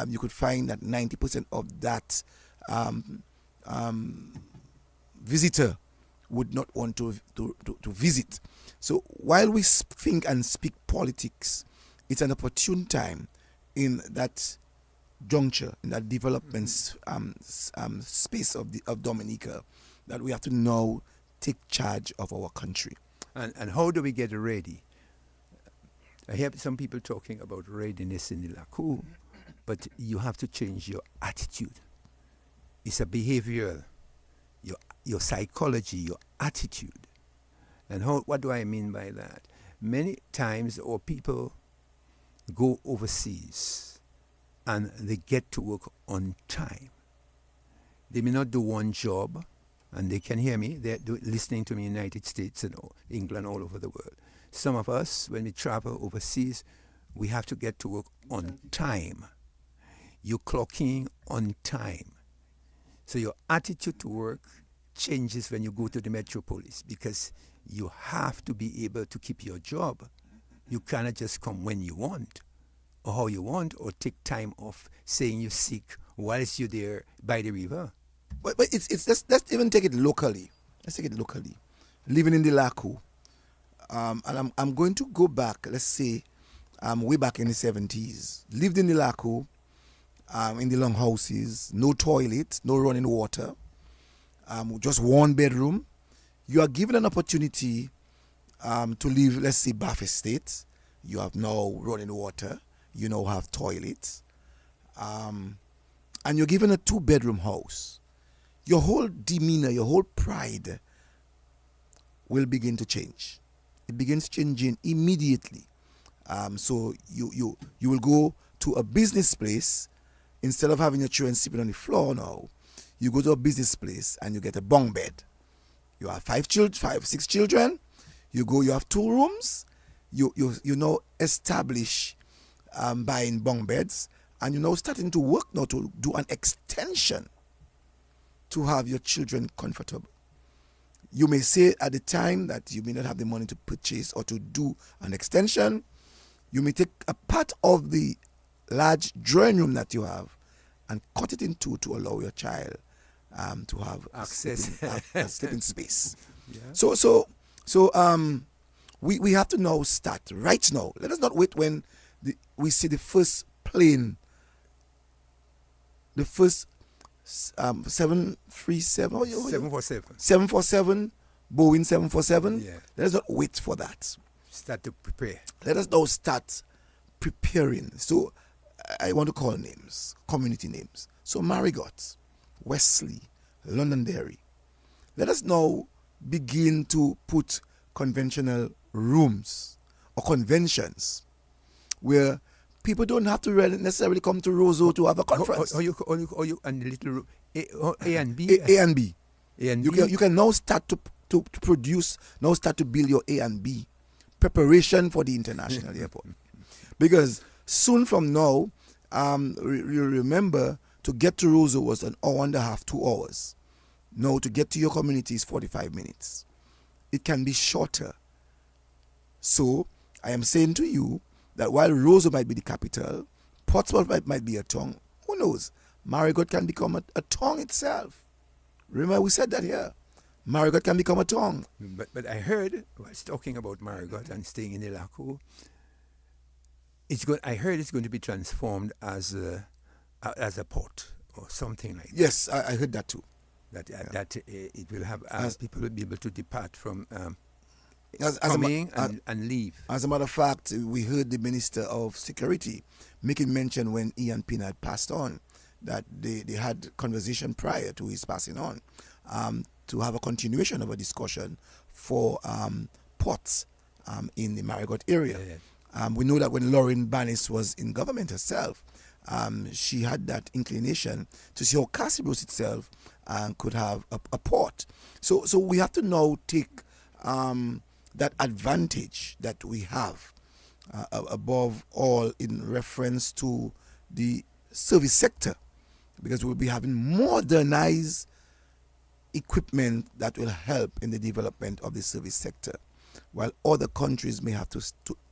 you could find that 90% of that visitor would not want to visit. So while we think and speak politics, it's an opportune time in that juncture, in that development space of Dominica, that we have to now take charge of our country. And how do we get ready? I hear some people talking about readiness in the Lakou, but you have to change your attitude. It's a behavioral, your psychology, your attitude. And what do I mean by that? Many times our people go overseas and they get to work on time. They may not do one job, and they can hear me. They're listening to me in the United States and England, all over the world. Some of us, when we travel overseas, we have to get to work on time. You're clocking on time. So your attitude to work changes when you go to the metropolis, because you have to be able to keep your job. You cannot just come when you want or how you want, or take time off saying you're sick whilst you're there by the river. But let's even take it locally. Let's take it locally. Living in the Lakou, and I'm going to go back. Let's say way back in the 70s. Lived in the Lakou, in the long houses, no toilet, no running water, just one bedroom. You are given an opportunity to live, let's say, Bath Estate. You have now running water. You now have toilets, and you're given a 2-bedroom house. Your whole demeanor, your whole pride will begin to change. It begins changing immediately. So you will go to a business place. Instead of having your children sleeping on the floor now, you go to a business place and you get a bunk bed. You have 6 children. You have 2 rooms. You now establish buying bunk beds, and you're now starting to work now to do an extension to have your children comfortable. You may say at the time that you may not have the money to purchase or to do an extension. You may take a part of the large drawing room that you have and cut it in 2 to allow your child to have access, sleeping space. Yeah. So we have to now start right now. Let us not wait when we see the first plane, the first 747, 747. 747, Boeing 747. Yeah. Let us not wait for that. Start to prepare. Let us now start preparing. So I want to call names, community names. So Marigot, Wesley, Londonderry. Let us now begin to put conventional rooms or conventions where people don't have to really necessarily come to Roseau to have a conference. Or you and the little room, A and B. A and B. A and You B. can now start to produce, now start to build your A and B. Preparation for the international airport. Because soon from now, you remember to get to Roseau was an hour and a half, 2 hours. Now to get to your community is 45 minutes. It can be shorter. So I am saying to you that while Roseau might be the capital, Portsmouth might be a town. Who knows? Marigot can become a town itself. Remember we said that here. Marigot can become a town. But I heard, whilst talking about Marigot and staying in the Lakou, I heard it's going to be transformed as a port or something like that. Yes, I heard that too. That it will have people will be able to depart from and leave. As a matter of fact, we heard the Minister of Security making mention when Ian Pina had passed on that they had conversation prior to his passing on to have a continuation of a discussion for ports in the Marigot area. Yeah. We know that when Lauren Bannis was in government herself, she had that inclination to see how Cassibros itself could have a port. So we have to now take that advantage that we have above all in reference to the service sector, because we'll be having modernized equipment that will help in the development of the service sector, while other countries may have to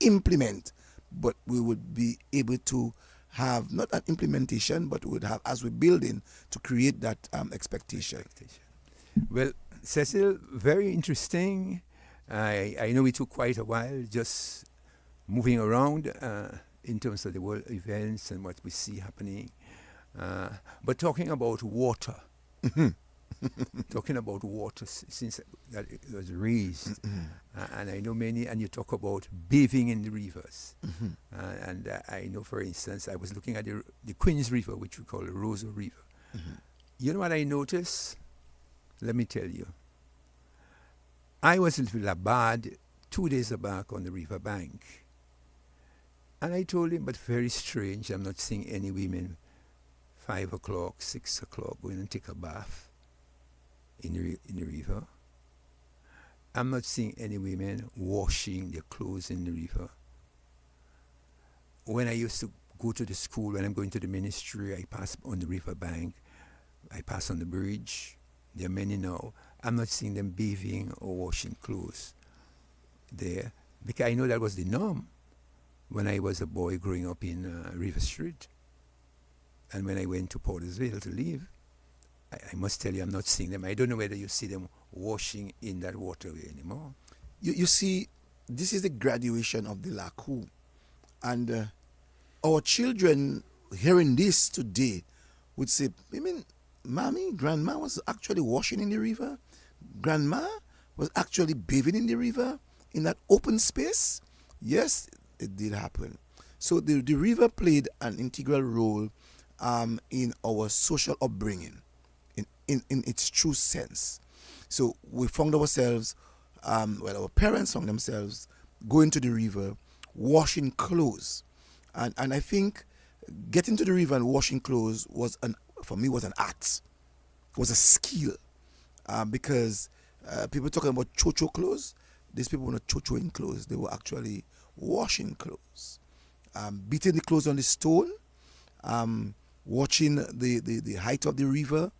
implement, but we would be able to have not an implementation, but we would have, as we're building, to create that expectation. Well, Cecil, very interesting. I know it took quite a while just moving around in terms of the world events and what we see happening. But talking about water, since that it was raised, and I know many, and you talk about bathing in the rivers. And I know, for instance, I was looking at the Queen's River, which we call the Roseau River. You know what I noticed? Let me tell you. I was in Labad 2 days back on the river bank. And I told him, but very strange, I'm not seeing any women 5 o'clock, 6 o'clock going and take a bath in the river. I'm not seeing any women washing their clothes in the river. When I used to go to the school, when I'm going to the ministry, I pass on the river bank, I pass on the bridge. There are many now. I'm not seeing them bathing or washing clothes there, because I know that was the norm when I was a boy growing up in River Street. And when I went to Portersville to live, I must tell you, I'm not seeing them. I don't know whether you see them washing in that waterway anymore. You see, this is the graduation of the Lakou. And our children hearing this today would say, I mean, Mommy, Grandma was actually washing in the river? Grandma was actually bathing in the river in that open space? Yes, it did happen. So the river played an integral role in our social upbringing, in its true sense. So we found ourselves, our parents found themselves going to the river, washing clothes. And I think getting to the river and washing clothes for me was an art, was a skill. Because people talking about chocho clothes, these people were not chochoing clothes, they were actually washing clothes. Beating the clothes on the stone, watching the height of the river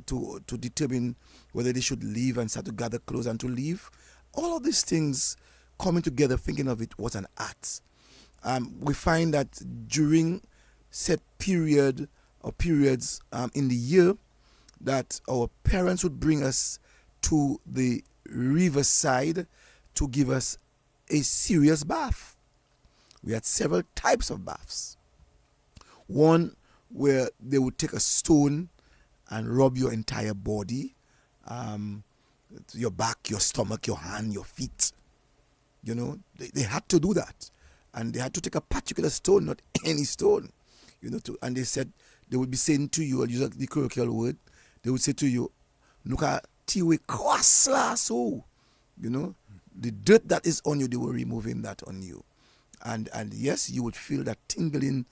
to determine whether they should leave and start to gather clothes and to leave. All of these things coming together, thinking of it, was an art. We find that during set period or periods in the year that our parents would bring us to the riverside to give us a serious bath. We had several types of baths. One where they would take a stone and rub your entire body, your back, your stomach, your hand, your feet. You know, they had to do that. And they had to take a particular stone, not any stone. You know, and they said, they would be saying to you, I'll use the colloquial word, they would say to you, look at Tiwe Kwasla, so, you know, the dirt that is on you, they were removing that on you. And yes, you would feel that tingling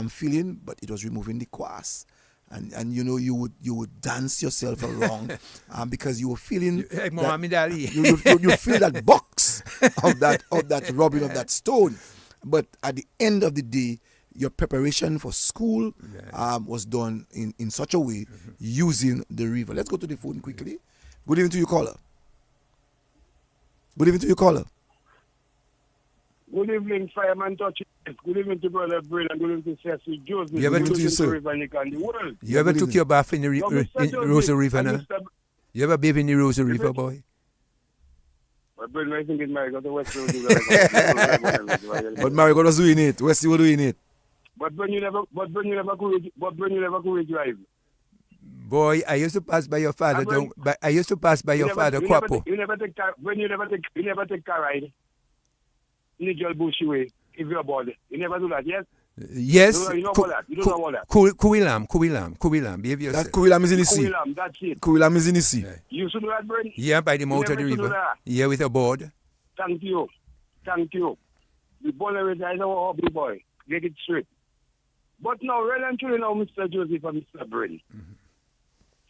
feeling, but it was removing the kwas. And you know, you would dance yourself around because you were feeling you feel that box of that rubbing of that stone. But at the end of the day, your preparation for school was done in such a way using the river. Let's go to the phone quickly. Good evening to you, caller. Good evening to you, caller. Good evening, Fireman Touch. Good evening to Brother Brill and good evening to Cecil Joseph. You ever took You ever took your bath in the Rosa River now? You ever bathe in the Rosa River, boy? But Marigot was doing it. Wesley was doing it. But when you never could drive. Boy, I used to pass by your father. I used to pass by your father, Kwapo. You never take car ride. Nigel Bush way, if you're bored. You never do that, yes? Yes. You don't know about that. You don't know about that. Kuwilam. Behave yourself. That Kuwilam is in the sea. Kuwilam, that's it. Kuwilam is in the sea. You should do that, Brent? Yeah, by the mouth of the river. Yeah, with a board. Thank you. The bowler is our hobby boy. Get it straight. But now, really and truly now, Mr. Joseph and Mr. Brent.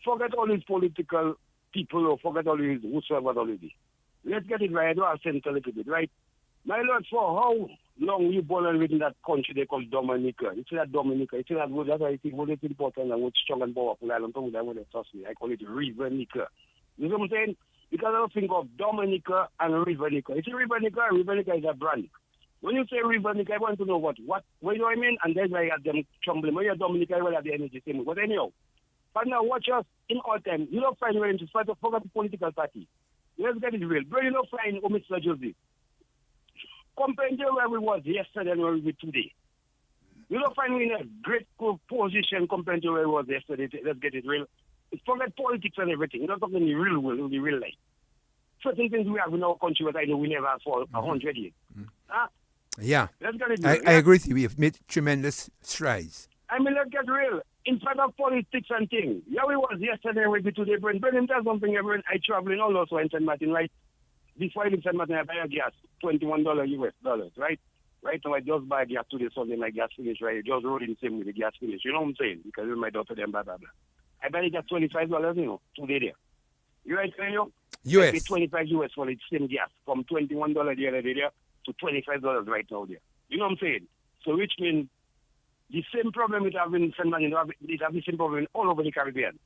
Forget all these political people or forget all these whosoever already. Let's get it right. I don't have sense a little bit, right? My Lord, for how long you born and within that country they call Dominica? It's that Dominica. It's that good. That's why I think what is important and what's strong and powerful. I don't know that when they trust me. I call it Rivernica. You know what I'm saying? Because I don't think of Dominica and Rivernica. It's Rivernica. Rivernica is a brand. When you say Rivernica, I want to know what you know what I mean? And then I have them trembling. When you're Dominica, I will have the energy same. But anyhow, but now watch us in all time. You don't find where to fight to forget the political party. Let's get it real. But you don't find Mr. Joseph. Compared to where we was yesterday and where we today. You don't find me in a great position compared to where we was yesterday. Let's get it real. Forget politics and everything. You're not talking the real world, the real life. Certain things we have in our country that I know we never have for 100 years. Huh? Yeah. Let's get it real. I agree with you. We have made tremendous strides. I mean, let's get real. In front of politics and things. Yeah, we was yesterday and we be today. But in terms of something, everyone, I travel in all also in St. Martin, right? Before I leave St. Martin, I buy a gas, $21 US dollars, right? Right now, I just buy gas today, Sunday, my gas finish, right? I just rode in the same with the gas finish. You know what I'm saying? Because my daughter, them, blah, blah, blah. I buy the gas $25, you know, today there. You right, you know? US. I pay 25 US for the same gas, from $21 the other day there to $25 right now there. You know what I'm saying? So which means the same problem it have in St. Martin, it have the same problem all over the Caribbean.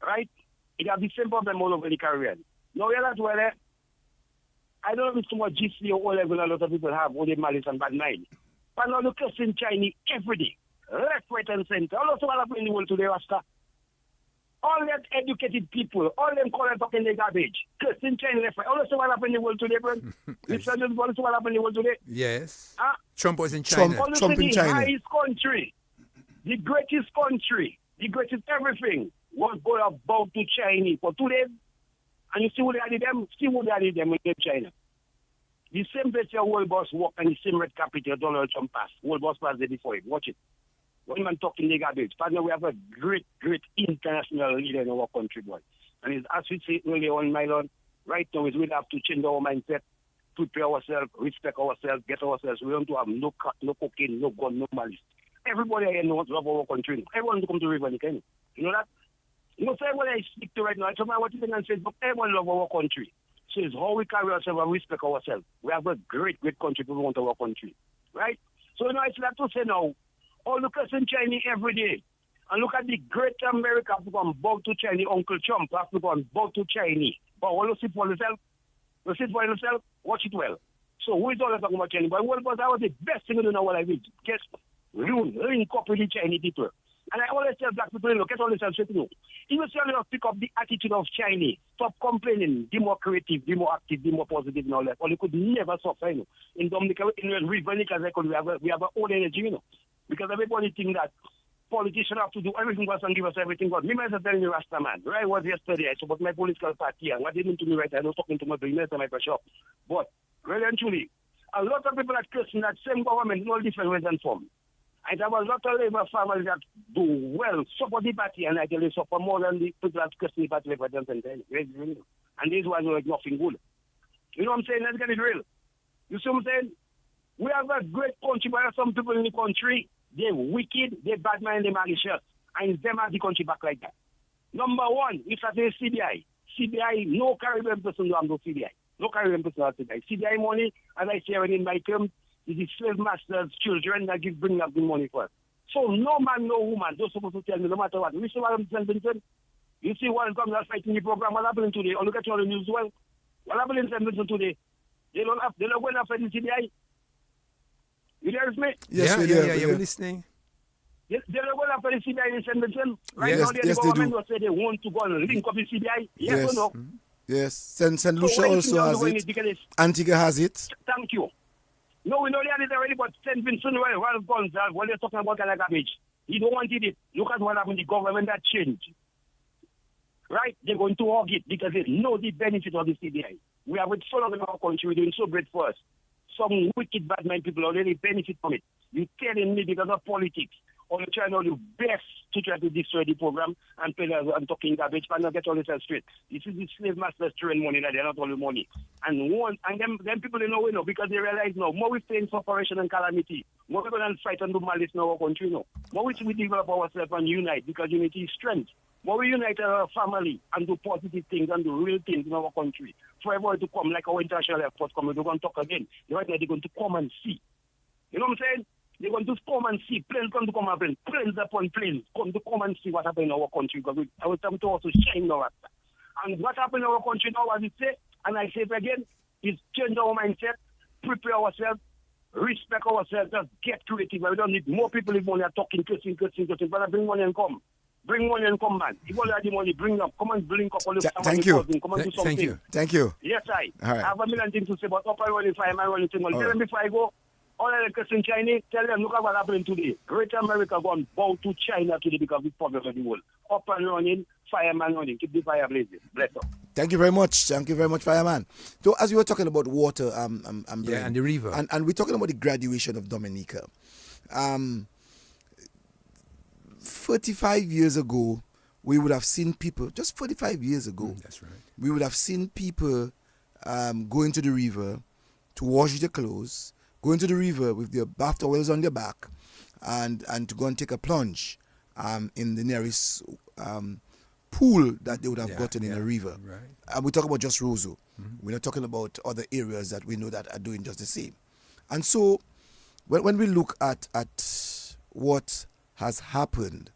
Right? It have the same problem all over the Caribbean. Now, that's where I don't know if it's too much GC or O-level a lot of people have, all the malice and bad mind. But now look at Chinese every day, left, right, and center. All of them in the world today, Rasta. All that educated people, all them calling talking the garbage. Cursing China left, right. All of them in the world today, bro. It's just what in the world today. Yes. Huh? Trump was in China. Trump in China. The highest country, the greatest country, the greatest everything was going about to China for 2 days. And you see what they added them? See what they added them in China. The same place your world boss walk and the same red capital Donald Trump passed. World boss passed there before him. Watch it. One man talking the garbage. But now we have a great international leader in our country, boy. And it's, as we say earlier on, my Lord, right now is we have to change our mindset, prepare ourselves, respect ourselves, get ourselves. We want to have no cocaine, no gun, no malice. Everybody here knows love our country. Everyone wants to come to River Nickel. You know that? You know, so everyone I speak to right now, I don't know what you think and say, but everyone love our country. So it's how we carry ourselves and respect ourselves. We have a great country, people want our country. Right? So, you know, it's like to say now, look at China every day. And look at the great America African bow to China, Uncle Trump African bow to China. But what you see for yourself? You see for yourself? Watch it well. So who is all talking about China? But what was the best thing to know what I did? Just link up with the Chinese people. And I always tell black people, look at all this and say, no. If you pick up the attitude of China, stop complaining, be more creative, be more active, be more positive and all that. Or you could never suffer, you know. In Dominica, in Rivernica, we have our own energy, you know. Because everybody think that politicians have to do everything for us and give us everything. But me myself telling you, Rasta man, where I was yesterday, I support my political party, and what they mean to me right now, I was talking to my business and my shop. But really and truly, a lot of people are cursing that same government in all different ways and forms. And there was a lot of Labour families that do well, support the party, and I tell you, support more than the people that cursing the party for them. And these ones were nothing good. You know what I'm saying? Let's get it real. You see what I'm saying? We have a great country, but there are some people in the country, they're wicked, they're bad mind, they're malicious. And them have the country back like that. Number one, if I say CBI. CBI, no Caribbean person do have no CBI. No Caribbean person has CBI. CBI money, as I say in my term, is the slave master's children that bring up the money for us. So no man, no woman, they're supposed to tell me no matter what. You see what I'm saying? You see what comes out fighting the program, what happened today? Or look at all the news well. What happened in St. Vincent today? They're not going after the CBI. You hear me? Yes, we're listening. They're not going after the CBI in St. Vincent. Right Yes, now, the yes, they government do. will say they want to go and link up the CBI. Yes or no? Yes. St. Lucia So when also you has go in it. because Antigua has it. thank you. No, we know they had it already, but St. Vincent, well, guns, what they're talking about like garbage. He don't want it. Look at what happened. The government that changed. Right? They're going to hug it because they know the benefit of the CBI. We are with full of in our country. We're doing so great for us. Some wicked bad mind people already benefit from it. You're telling me because of politics, or you're trying all your best to try to destroy the program and play and talking garbage, but not get all this straight. This is the slave masters throwing money that they're not all the money. And them people they know we know because they realize now more we stay in separation and calamity, more we're going to fight and do malice in our country now. More we develop ourselves and unite because unity is strength. More we unite our family and do positive things and do real things in our country. For everyone to come, like our international airport coming, they're going to talk again. Right now they're going to come and see. You know what I'm saying? They're going to come and see. Planes come to come and planes upon planes come and see what happened in our country because I was time to also shine now. And what happened in our country now, as it say, and I say it again, is change our mindset, prepare ourselves, respect ourselves, just get creative. We don't need more people with money are talking, cursing. But bring money and come. Bring money and come, man. If you have the money, bring up. Come and bring up all the Thank you. Come and do something. Thank you. Yes, I. All right. I have a million things to say, but up and running, fireman running thing. Tell them before I go, all the Christian Chinese, tell them, look at what happened today. Great America gone bow to China today because of the problem of the world. Up and running, fireman running. Keep the fire blazing. Bless up. Thank you very much. Thank you very much, Fireman. So as we were talking about water, and the river. And we're talking about the graduation of Dominica. 45 years ago, we would have seen people, just 45 years ago, That's right. we would have seen people going to the river to wash their clothes, going to the river with their bath towels on their back, and to go and take a plunge in the nearest pool that they would have gotten in a river. Right. And we talk about just Roseau. We're not talking about other areas that we know that are doing just the same. And so when we look at what has happened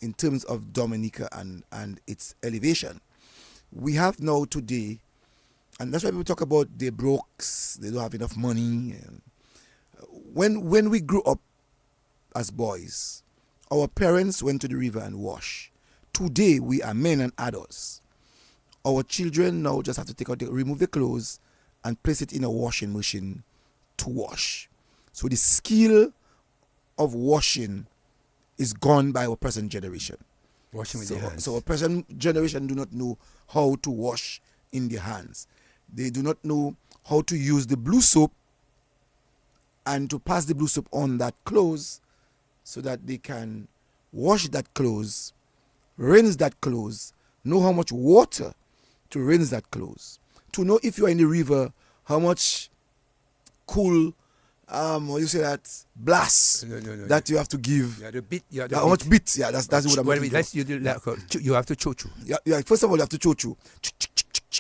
in terms of Dominica and its elevation, we have now today, and that's why people talk about they broke, they don't have enough money. When we grew up as boys, our parents went to the river and wash. Today we are men and adults. Our children now just have to remove the clothes and place it in a washing machine to wash. So the skill of washing is gone by our present generation. Washing with the hands. So our present generation do not know how to wash in their hands. They do not know how to use the blue soap and to pass the blue soap on that clothes so that they can wash that clothes, rinse that clothes, know how much water to rinse that clothes, to know if you are in the river, how much cool, what you say that, blast that you have to give. Yeah, the bit. Yeah, how much bit? Yeah, that's what I'm looking let's for. You have to chochu. Yeah, first of all, you have to chochu.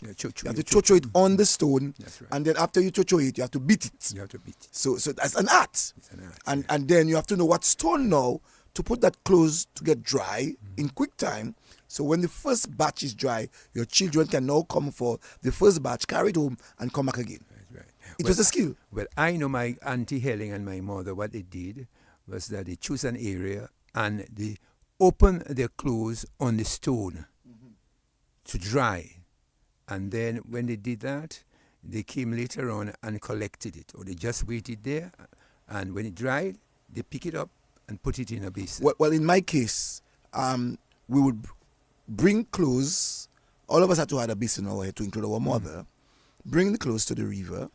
Yeah, chochu. You have to chocho it on the stone, That's right. and then after you chocho it, you have to beat it. You have to beat it. So that's an art. It's an art, And then you have to know what stone now to put that clothes to get dry in quick time. So when the first batch is dry, your children can now come for the first batch, carry it home, and come back again. Right. It was a skill. Well, I know my Auntie Helen and my mother, what they did was that they choose an area and they open their clothes on the stone to dry. And then when they did that, they came later on and collected it. Or they just waited there, and when it dried, they pick it up and put it in a basin. Well, in my case, we would bring clothes. All of us had to have a basin in our head to include our mother. Bring the clothes to the river.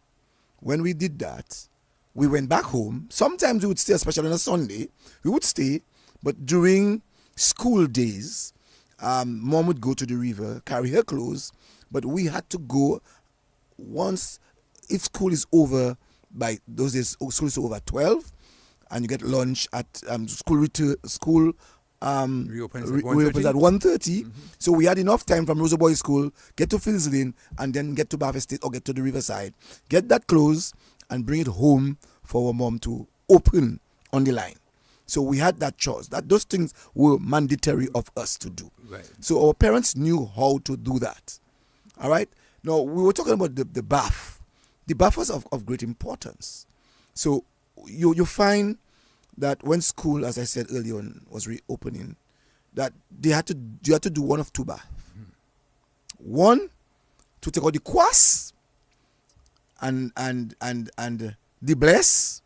When we did that, we went back home. Sometimes we would stay, especially on a Sunday. We would stay, but during school days, Mom would go to the river, carry her clothes, but we had to go once, if school is over by those days, school is over 12, and you get lunch at school reopens at 1:30. So we had enough time from Rosa Boys School, get to Fields Lane, and then get to Bath Estate or get to the riverside, get that clothes and bring it home for our mom to open on the line. So we had that choice. Those things were mandatory of us to do. Right. So our parents knew how to do that. All right. Now we were talking about the bath. The bath was of great importance. So you find that when school, as I said earlier on, was reopening, that you had to do one of two baths. One, to take out the kwas and the bless,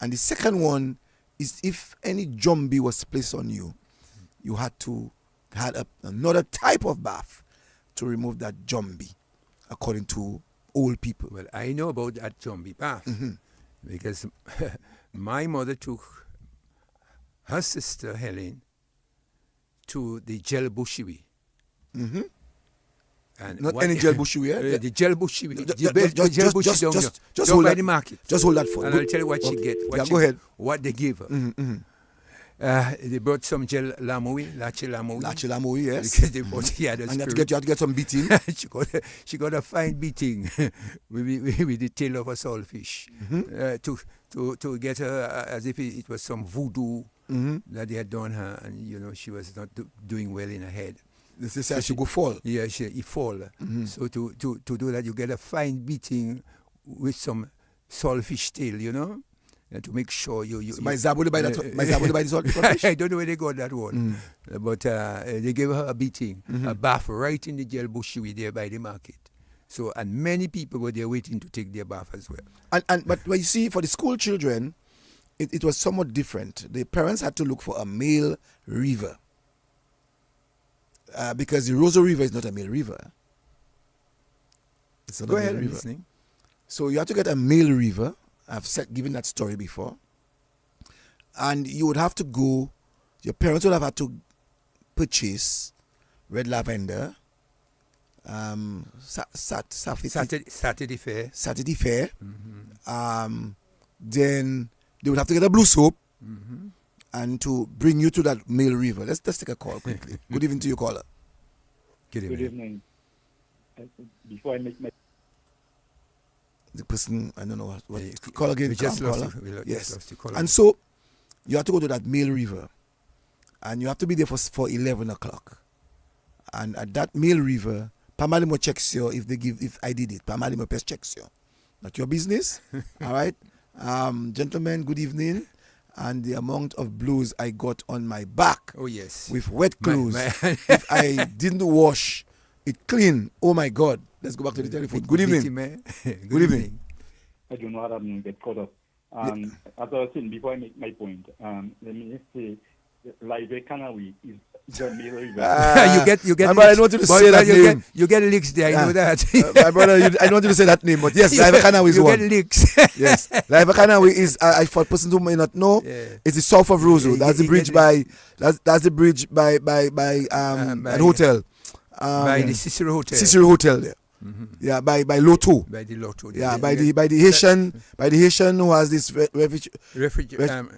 and the second one is if any zombie was placed on you, you had to had another type of bath to remove that zombie, according to old people. Well, I know about that zombie bath because my mother took her sister Helen to the gel bushiwi. And not any gel bushiwi, yeah? The gel bushiwi. Just down hold by that. the market. Just hold that for. And I'll tell you what she get. Go ahead. What they gave her. They brought some gel lamoui, lache lamoui, yes. Because they thought he had a and spirit. you had to get some beating. she got a fine beating with the tail of a saltfish to get her as if it was some voodoo that they had done her, and she was not doing well in her head. This is how she go fall. Yeah, he fall. So to do that, you get a fine beating with some saltfish tail, and to make sure you so my Zabudi by the saltfish. I don't know where they got that one, but they gave her a beating, a bath right in the gel bushiwi there by the market. So, and many people were there waiting to take their bath as well. But you see, for the school children, it was somewhat different. The parents had to look for a male river. Because the Rosa River is not a male river. It's not Go a male ahead, I'm river. listening. So you have to get a male river. I've given that story before. And you would have to go, your parents would have had to purchase red lavender, Saturday Fair. Then they would have to get a blue soap and to bring you to that male river. Let's take a call quickly. Good evening to you, caller. Good evening. Before I make my... The person, I don't know what call again. We just lost Yes. the caller. And so you have to go to that male river, and you have to be there for 11 o'clock. And at that male river, Pamalimo checks you if I did it. Pamalimo Pest checks you. Not your business. All right. Gentlemen, good evening. And the amount of blows I got on my back. Oh yes. With wet clothes. If I didn't wash it clean. Oh my God. Let's go back to the telephone. Good evening. Good evening. I don't know how I'm going to get caught up. As I was saying, before I make my point, let me just say, Live Canawi is the male river. you get. My brother, I don't want you to say that name. You get licks there. I know that. My brother, I don't want you to say that name, but yes, Live Canawi is one. You get licks. Yes, Live Canawi is. For persons who may not know, it's the south of Roseau. That's the bridge by. That's the bridge by an hotel. By the Cecil Hotel. Cecil Hotel there. Yeah, by Lotto. By the Lotto. Yeah, by the Haitian who has this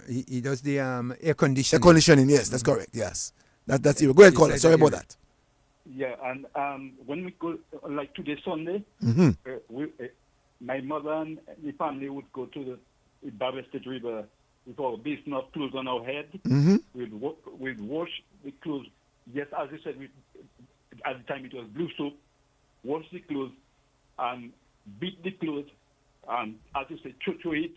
he does the air conditioning. Air conditioning, yes, that's correct. Yes, that's it. Go ahead, caller. Sorry about that. Yeah, and when we go like today Sunday, my mother and the family would go to the Bath Estate River with our basin of clothes on our head. We'd wash the clothes. Yes, as you said, at the time it was blue soap. Wash the clothes and beat the clothes and, as you say, chew it.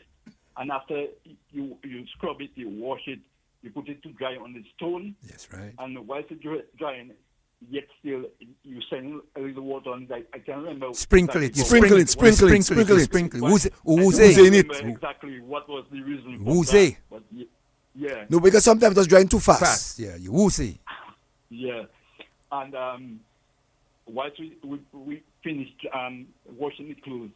And after you scrub it, you wash it, you put it to dry on the stone. Yes, right. And whilst it's drying, yet still you send a little water on it. I can't remember. Sprinkle it. Sprinkle it. Who's in it? Exactly what was the reason for Who's that. But Yeah. No, because sometimes it was drying too fast. Fast, yeah, you woozy. Yeah. And once we finished washing the clothes,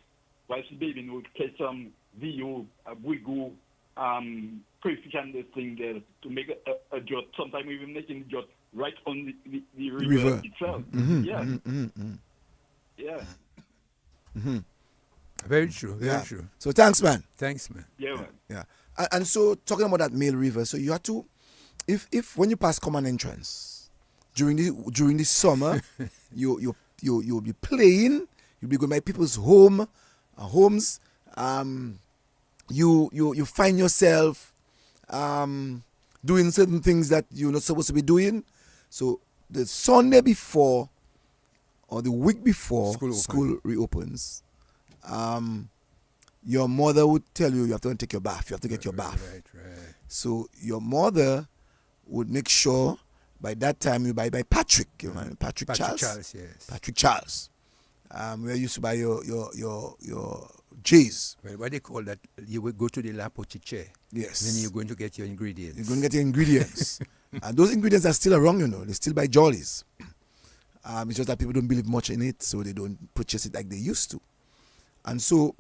whilst the baby would catch some VO, wiggle, crayfish and this thing there to make a jot. Sometimes we even making jot right on the river itself. Yeah. Yeah. Very true, very true. So thanks, man. Thanks, man. Yeah, man. Yeah. And so talking about that male river, so you have to, if when you pass common entrance during the summer, you'll be playing, you'll be going by people's homes. You find yourself doing certain things that you're not supposed to be doing. So the Sunday before or the week before school reopens, your mother would tell you have to take your bath. You have to get your bath. Right. So your mother would make sure by that time you buy Patrick. You know, Patrick Charles. Yes. Patrick Charles. Where you used to buy your J's. Well, what they call that? You will go to the Lakou Chiche. Yes. Then you're going to get your ingredients. You're going to get your ingredients. And those ingredients are still around, you know. They still buy Jollies. It's just that people don't believe much in it, so they don't purchase it like they used to. And so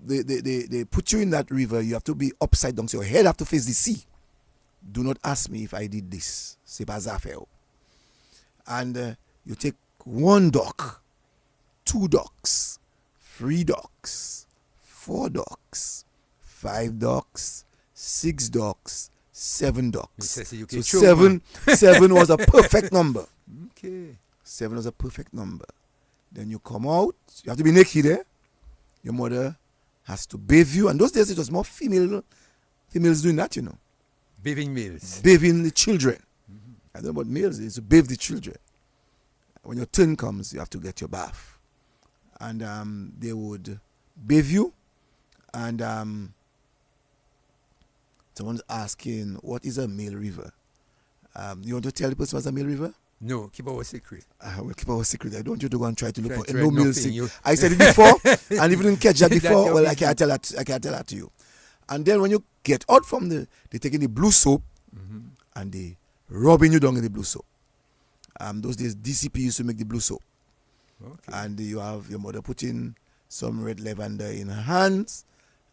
they put you in that river. You have to be upside down, so your head have to face the sea. Do not ask me if I did this. C'est pas ça faire. And you take 1 duck, 2 ducks, 3 ducks, 4 ducks, 5 ducks, 6 ducks, 7 ducks. So 7 was a perfect number. Okay. 7 was a perfect number. Then you come out. You have to be naked, eh? Your mother has to bathe you. And those days it was more females doing that, you know. Bathing males. Bathing the children. I don't know about males. It's to bathe the children. When your turn comes, you have to get your bath. And they would bathe you. And someone's asking, what is a male river? You want to tell the person what's a male river? No, keep our secret. I will keep our secret. I don't want you to go and try to look for Try no male nothing, secret. I said it before, and if you didn't catch that before, well, I can't tell that to you. And then when you get out from they taking the blue soap and they rubbing you down in the blue soap. Those days DCP used to make the blue soap. Okay. And you have your mother putting some red lavender in her hands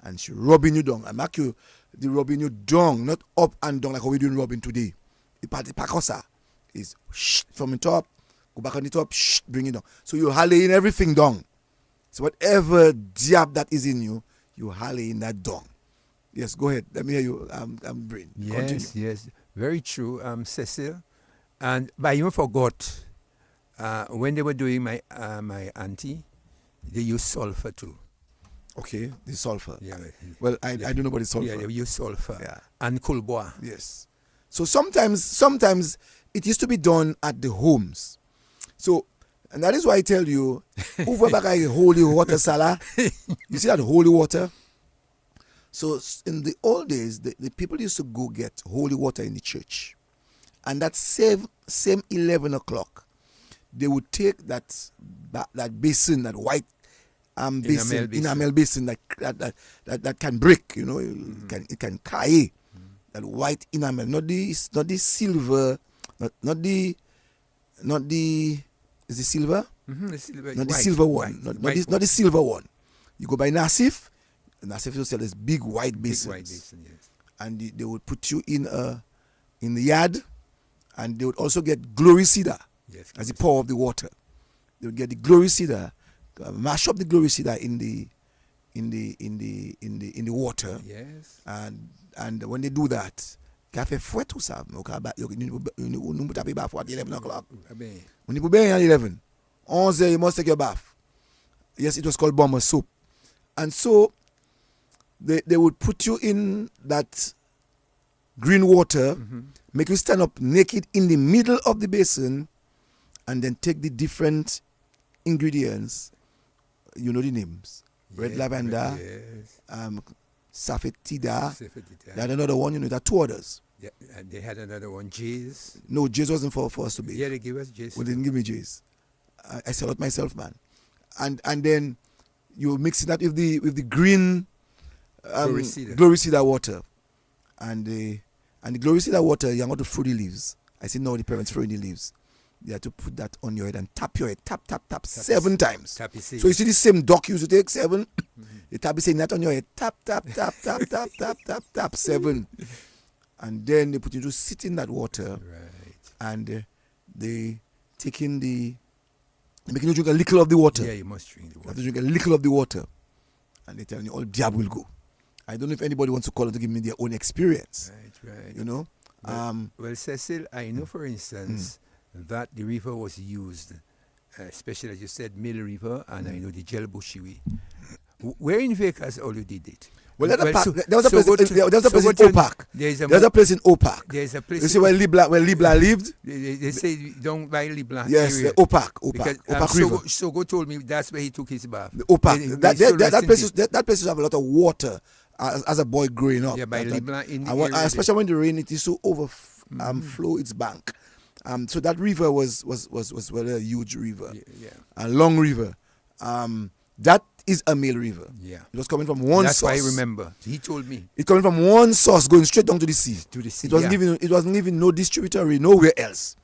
and she rubbing you down. I mark you, the rubbing you down, not up and down like how we're doing rubbing today. The pakosa is from the top, go back on the top, bring it down. So you're hurling everything down. So whatever jab that is in you, you hurling that down. Yes, go ahead. Let me hear you. Brain. Yes, very true, Cecil. And but I even forgot when they were doing my auntie, they used sulfur too. Okay, the sulfur. Yeah. Well, I don't know about the sulfur. Yeah, they use sulfur. Yeah. And kulbois. Yes. So sometimes it used to be done at the homes. So, and that is why I tell you, over back at holy water sala, you see that holy water? So in the old days, the people used to go get holy water in the church. And that same 11 o'clock, they would take that basin, that white basin, enamel basin that can break, you know, it can carry that white enamel, not the silver, not the is it silver? The silver, not the white, silver one, white, not the silver one. You go by Nassif. Nassif will sell this big white basin. Big white basin, yes. And they would put you in the yard, and they would also get glory cedar as the pour of the water. They would get the glory cedar, mash up the glory cedar in the water. Yes. And when they do that, cafe fouet tout ça. You put up your bath at 11 o'clock. When you put at 11, 11 you must take your bath. Yes, it was called bomber soap. And so they would put you in that green water, make you stand up naked in the middle of the basin, and then take the different ingredients. You know the names. Red lavender, Safetida. They had another one, you know, there are 2 others. Yeah, and they had another one, J's. No, J's wasn't for us to be. Yeah, they gave us J's. Well, they didn't give me J's. I sell out myself, man. And then you mix it up with the green glory cedar water, and And the glory see that water, you are going to throw the leaves. I see now the parents throwing the leaves. You have to put that on your head and tap your head. Tap, 7 times. Tap it, So you see the same duck you used to take 7. You tap it, saying that on your head. Tap, 7. And then they put you to sit in that water. Right. And they making you drink a little of the water. Yeah, you must drink the You water. have to drink a little of the water. And they tell you all diab will go. I don't know if anybody wants to call to give me their own experience. Right. You know? Well, Cecil, I know, for instance, that the river was used, especially as you said, Mill River, and I know the Jelbushiwi. Where in Vegas all you did it? Well, there was a place in Opak. There's a place in Opak. There's a place. You see where Libla lived? They say don't buy Libla. Yes, area. the Opak River. Sogo told me that's where he took his bath. The Opak. That place have a lot of water as a boy growing up. Yeah, by Libla in the area. Especially when the rain, it is so overflow its bank. So that river was well, a huge river, a long river. That is a male river. Yeah, it was coming from one That's source. That's why I remember. He told me it coming from one source, going straight down to the sea. It wasn't even no distributary nowhere else.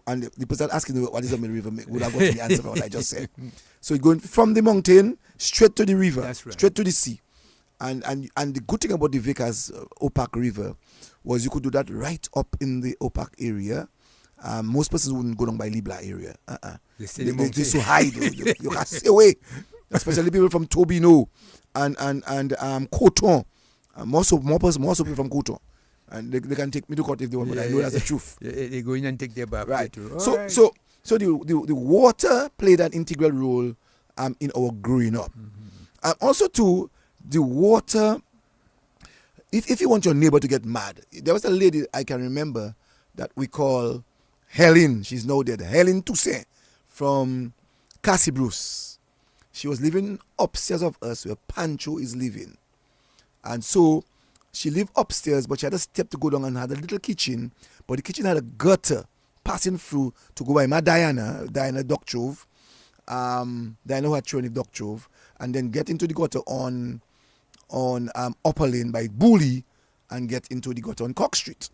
And the person asking what is a male river would have got the answer for what I just said. So it going from the mountain straight to the river, straight to the sea. And the good thing about the Vickers Opak River was you could do that right up in the Opak area. Most persons wouldn't go down by Libla area. They're so high. You can't stay away. Especially people from Tobino and Coton. More people from Coton. And they can take me to court if they want, but I know that's the truth. They go in and take their bath. Right. Too. So the water played an integral role in our growing up. Also too, the water, if you want your neighbor to get mad, there was a lady I can remember that we call Helen. She's now dead. Helen Toussaint from Cassie Bruce. She was living upstairs of us where Pancho is living. And so she lived upstairs, but she had a step to go down and had a little kitchen. But the kitchen had a gutter passing through to go by my Diana Doctrove. Diana who had Trinity Doctrove. And then get into the gutter on Upper Lane by Bully and get into the gutter on Cock Street.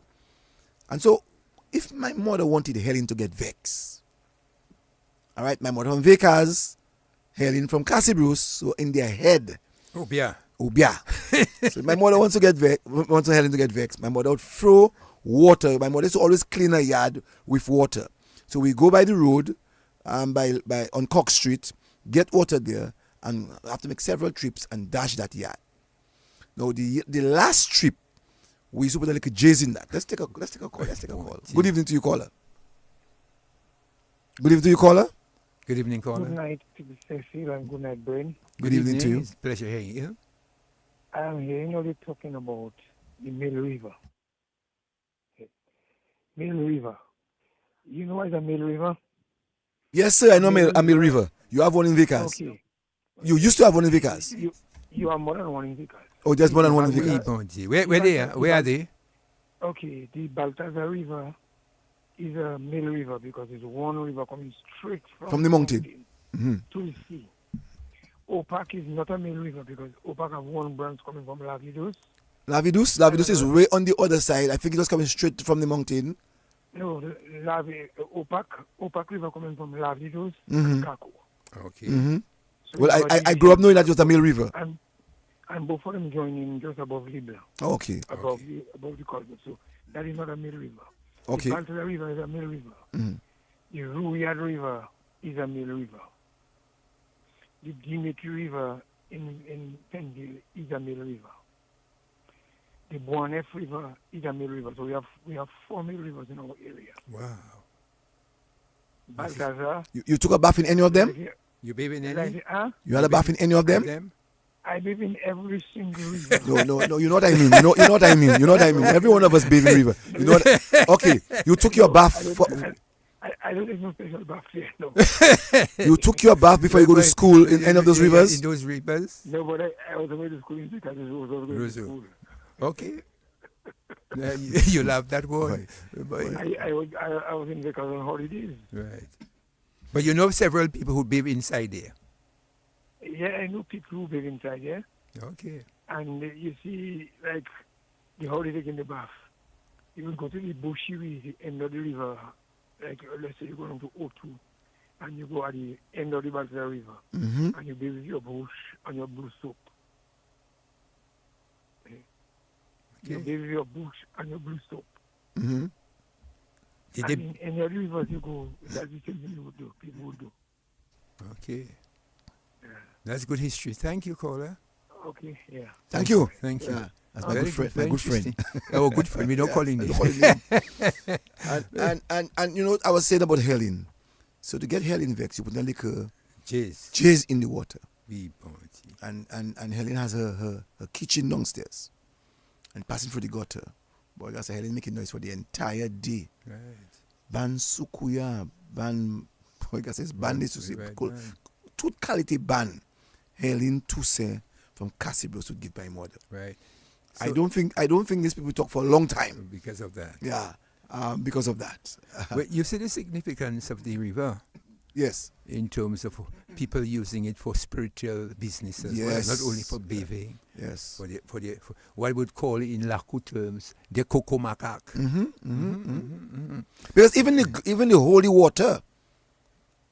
And so if my mother wanted Helen to get vexed, all right, my mother from Vickers, Helen from Cassie Bruce, so in their head. Obia. So my mother wants Helen to get vexed. My mother would throw water. My mother used to always clean her yard with water. So we go by the road, by on Cock Street, get water there, and have to make several trips and dash that yard. Now the last trip, we used to put a little J's in that. Let's take a call. Good evening to you, caller. Good evening, caller. Good night to Cecil and good night, Brain. Good evening to you. It's a pleasure hearing you. I'm hearing you talking about the Mill River. Mill River. You know what is a Mill River? Yes, sir, I know a Mill River. You have one in Vickers. Okay. You used to have one in Vickers. You have more than one in Vickers. Oh, there's more than one in Vickers. Where are they? Okay, the Baltazar River is a mill river because it's one river coming straight from the mountain to the sea. Opak is not a mill river because Opak have one branch coming from Lavidus. Lavidus is way on the other side. I think it was coming straight from the mountain. No, Opak River coming from Lavidus and Kako. Okay. So well, I grew up knowing that was a mill river. And both of them joining just above Libla. Okay. Above the Colbert. So that is not a mill river. Okay. The Baltazar River is a mill river. The Ruyad River is a mill river. The Dimitri River in Pendle is a mill river. The Boanef River is a mill river. So we have 4 mill rivers in our area. Wow. Baltazar. You took a bath in any of them? You bathe in any? You had a bath in any of them? I bathe in every single river. No. You know what I mean. You know what I mean. Every one of us bathe in river. You know what? Okay. You took your bath. I don't have no special bath here. No. You took your bath before you go to school in any of those rivers? In those rivers? No, but I was going to school in because it was going to school. Okay. You love that word. I was in Vickers on holidays. Right. But you know several people who bathe inside there. Yeah, I know people who bathe inside, Okay. And you see, like, the holiday in the bath. You will go to the bushy way, the end of the river, like let's say you're going to O2, and you go at the end of the bank of the river, and you bathe with your bush and your blue soap. Okay. You bathe with your bush and your blue soap. Mm-hmm. In any other rivers you go, that's the same thing you would do, people would do. Okay. Yeah. That's good history. Thank you, caller. Okay, yeah. Thank you. Thank you. Yeah. That's my good friend. My good friend. Our good friend. We don't call him name. And you know, I was saying about Helen. So to get Helen vexed, you put a little jizz in the water. And Helen has her kitchen downstairs. And passing through the gutter. Boy, that's Helen making noise for the entire day. Right. Ban sukuya, ban, boy, says ban this to say, tooth quality ban. Helen Toussaint from Cassibros would give my mother. Right. So, I don't think these people talk for a long time. Because of that. Yeah. Because of that. Well, you see the significance of the river. Yes. In terms of people using it for spiritual business as well, not only for bathing. Yes. For what I would call in Lakou terms, the cocoa macaque. Because even the holy water,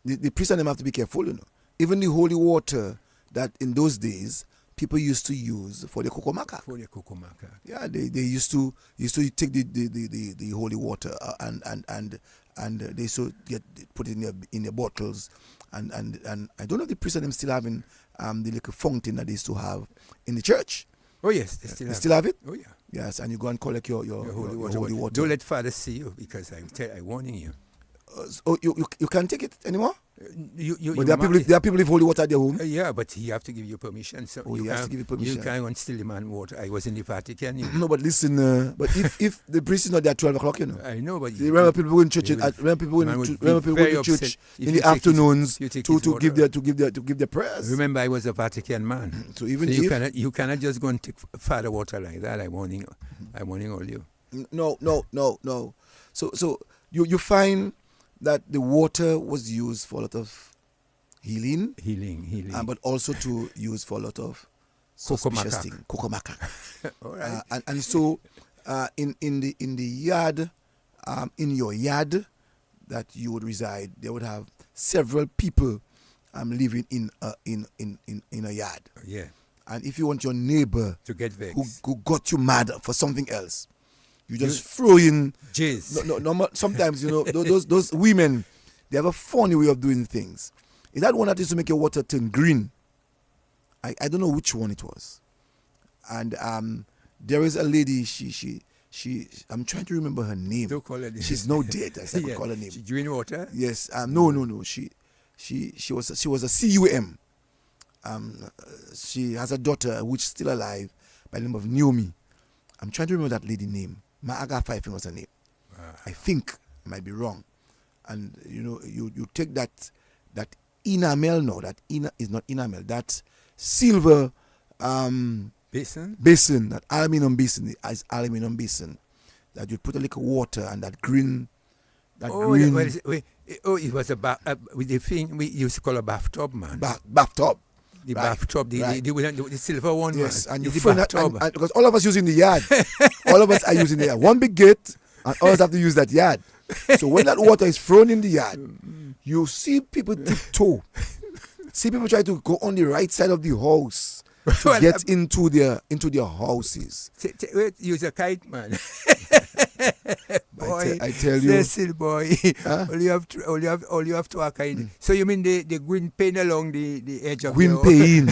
the priests and them have to be careful, you know. Even the holy water that in those days people used to use for the cocoa macaque. For the cocoa macaque. Yeah, they used to take the holy water and they so get put it in their bottles and I don't know if the priests and them still having the little fountain that they used to have in the church. Oh yes, they still have it. Oh yeah. Yes, and you go and collect your holy water. Don't let Father see you because I'm warning you. You can't take it anymore. But there are people with holy water at their home. Yeah, but he have to give you permission. So he has to give you permission. You can't steal the man water. I was in the Vatican. No, but listen. But if the priest is not there at 12 o'clock, you know. I know, but remember people going to church. Remember people going to church in the afternoons to give their prayers. Remember, I was a Vatican man. So even you cannot just go and take Father water like that. I'm warning all you. No. So you find that the water was used for a lot of healing, but also to use for a lot of suspicious things. Cocoa macaque. All right. And so in the yard, in your yard that you would reside, they would have several people living in a yard. Yeah. And if you want your neighbor to get vexed, who got you mad for something else, you just throw in jizz. No, sometimes, you know, those women, they have a funny way of doing things. Is that one that used to make your water turn green? I don't know which one it was. And there is a lady, she I'm trying to remember her name. Don't call her name. She's no dead, I said, call her name. She drink water? Yes. No. She was a CUM. She has a daughter which is still alive by the name of Naomi. I'm trying to remember that lady's name. Maaga Fife was her name. I think I might be wrong. And you know, you take that enamel, no, that is not enamel, that silver basin, that aluminum basin, that you put a little water and that green. It was with the thing we used to call a bathtub, man. Bathtub. The bathtub, the silver one. Yes, man. and you find that, because all of us using the yard. All of us are using the yard. One big gate, and all of us have to use that yard. So when that water is thrown in the yard, you see people tiptoe. See people try to go on the right side of the house to get into their houses. Use a kite, man. Boy, I tell you, Cecil, boy, all you have to work in. So you mean the green paint along the edge of green paint,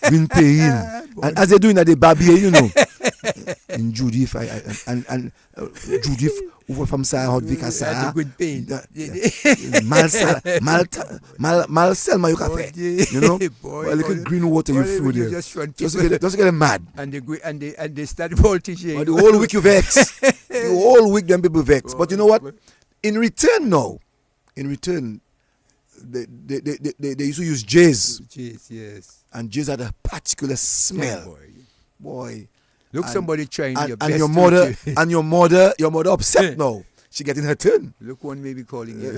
green paint, and as they're doing that, they barbier, you know. And Judith, and Judith over from Sarah Hodvika Sarah. Green paint. Mal Selma you cafe, you know. Boy, look at green water you threw there. Just get them mad. And they start voltage. But the whole week you vex. The whole week them people vex. But you know what? In return, they used to use jizz. Jizz, yes. And jizz had a particular smell. Yeah, boy. Look, somebody trying your best. And your mother upset now. She getting her turn. Look, one may be calling you.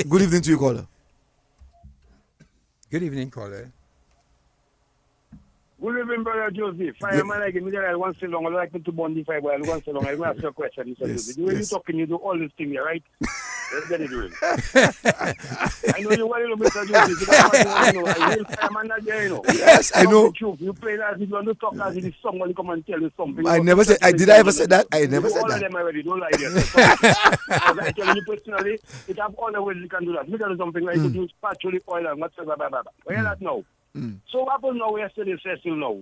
Good evening to you, caller. Good evening, caller. Good evening, Brother Joseph. Fireman, I give me that once so long. I like to bond the fire, but once so long. I will ask you a question, Mr. Joseph. When you talking, you do all this thing here, right? Let's get it real. I know you want to know, Mr. Joseph. I will fireman that there, you know. Yes, I know. You play as if you want to talk as if someone come and tell you something. I never said. Did I ever say that? I never said all that. All of them already. Don't lie there. Because I tell you personally, it have all the ways you can do that. You can do something like to use petrol, oil, and whatever. Well, you that now. So what happened now yesterday, Cecil now?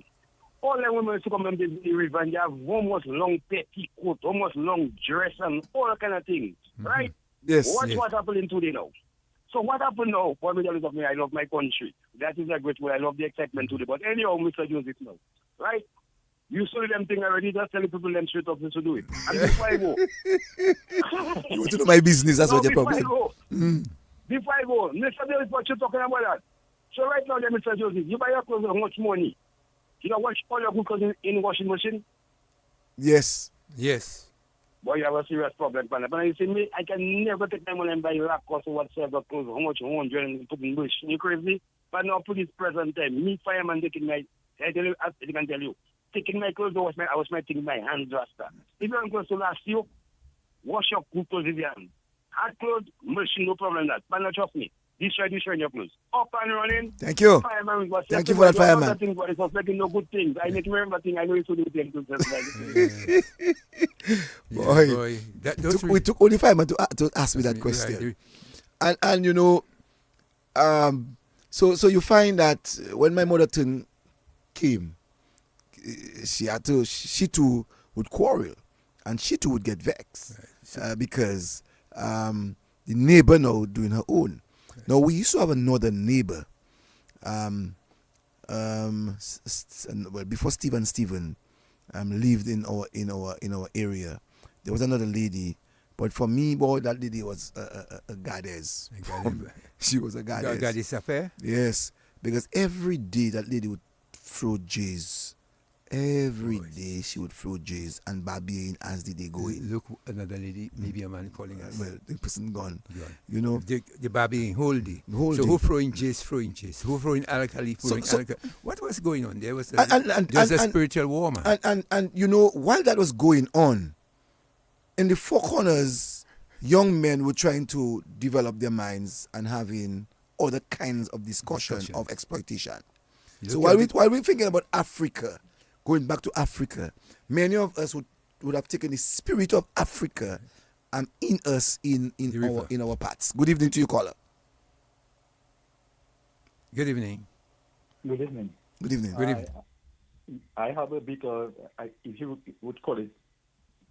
All the women used to come and visit the river and they have almost long petticoat, almost long dress and all kind of things, right? Yes. What's happening today now? So what happened now? For me, of me, I love my country. That is a great way. I love the excitement today. But anyhow, Mr. Joseph now, right? You saw them thing already, just tell the people them straight up to do it. And before I go. You want to know my business, that's what your problem. Before I go, Mr. Joseph, what you talking about that? So right now, Mr. Joseph, you buy your clothes for how much money? You know, wash all your clothes in washing machine? Yes. Boy, you have a serious problem, man. But you see me, I can never take my money and buy Lakou or whatsoever clothes, how much 100 and put in bush. You crazy? But now, put this present time, me, fireman, taking my, I can tell you, taking my clothes, I was taking my hand duster. If you want clothes to last you, wash your clothes with your hand. Hard clothes, machine, no problem with that. But not trust me. Destroy your clothes. Up and running. Thank you. Fireman, Thank you for that, fireman. It was making no good things. I make remember things. I know it's do things. Boy. We took only fireman to ask me that question. Right. And you know, so you find that when my mother came, she too would quarrel, and she too would get vexed, because the neighbor now doing her own. Now we used to have another neighbor, before Stephen lived in our area. There was another lady, but for me, boy, that lady was a goddess. She was a goddess. Goddess affair? Yes, because every day that lady would throw J's. Every day she would throw J's and babying as the day going. Look, another lady, maybe a man calling us. Well, the person gone. You know, the babying whole day. So who throwing J's? Who throwing alkali? Alkali. What was going on? There was a spiritual war, man. And you know, while that was going on, in the four corners, young men were trying to develop their minds and having other kinds of discussion of exploitation. So while we're thinking about Africa, going back to Africa, many of us would have taken the spirit of Africa and in us in our parts. Good evening to you, caller. Good evening. Good evening. Good evening. Good evening. I have a bit of, if you would call it,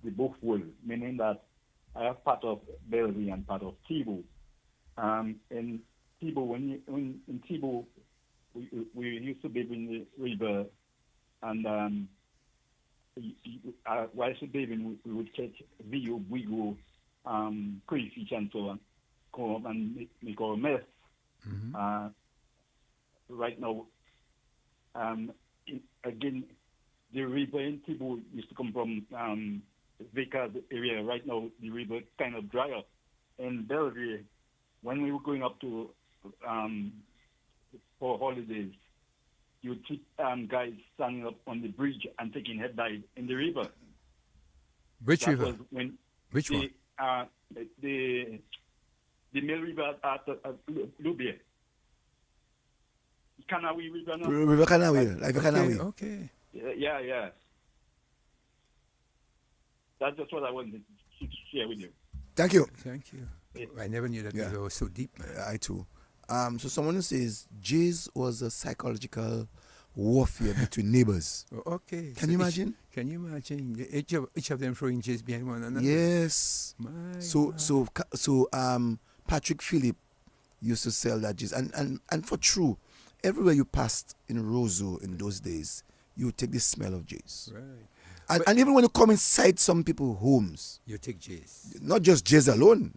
the both worlds, meaning that I have part of Bellevue and part of Thibault. In Thibault, in Thibault, we used to live in the river, and while bathing, we would catch Vio, Wigo, crayfish, and so on, come up and make our mess. Right now, again, the river in Thibault used to come from Vickers area. Right now, the river kind of dry up. In Bellevue, when we were going up to for holidays, you would see guys standing up on the bridge and taking head dive in the river. Which that river? Was when Which one? The Mill River at Lubia. Kanawi River now. River Kanawi, like Kanawi. Okay. Yeah. That's just what I wanted to share with you. Thank you. I never knew that river was so deep, man. I too. So someone says J's was a psychological warfare between neighbors. Okay. Can you imagine? Can you imagine each of them throwing J's behind one another? Yes. So Patrick Phillip used to sell that J's, and for true, everywhere you passed in Roseau in those days, you would take the smell of J's. Right. And even when you come inside some people's homes, you take J's. Not just J's alone.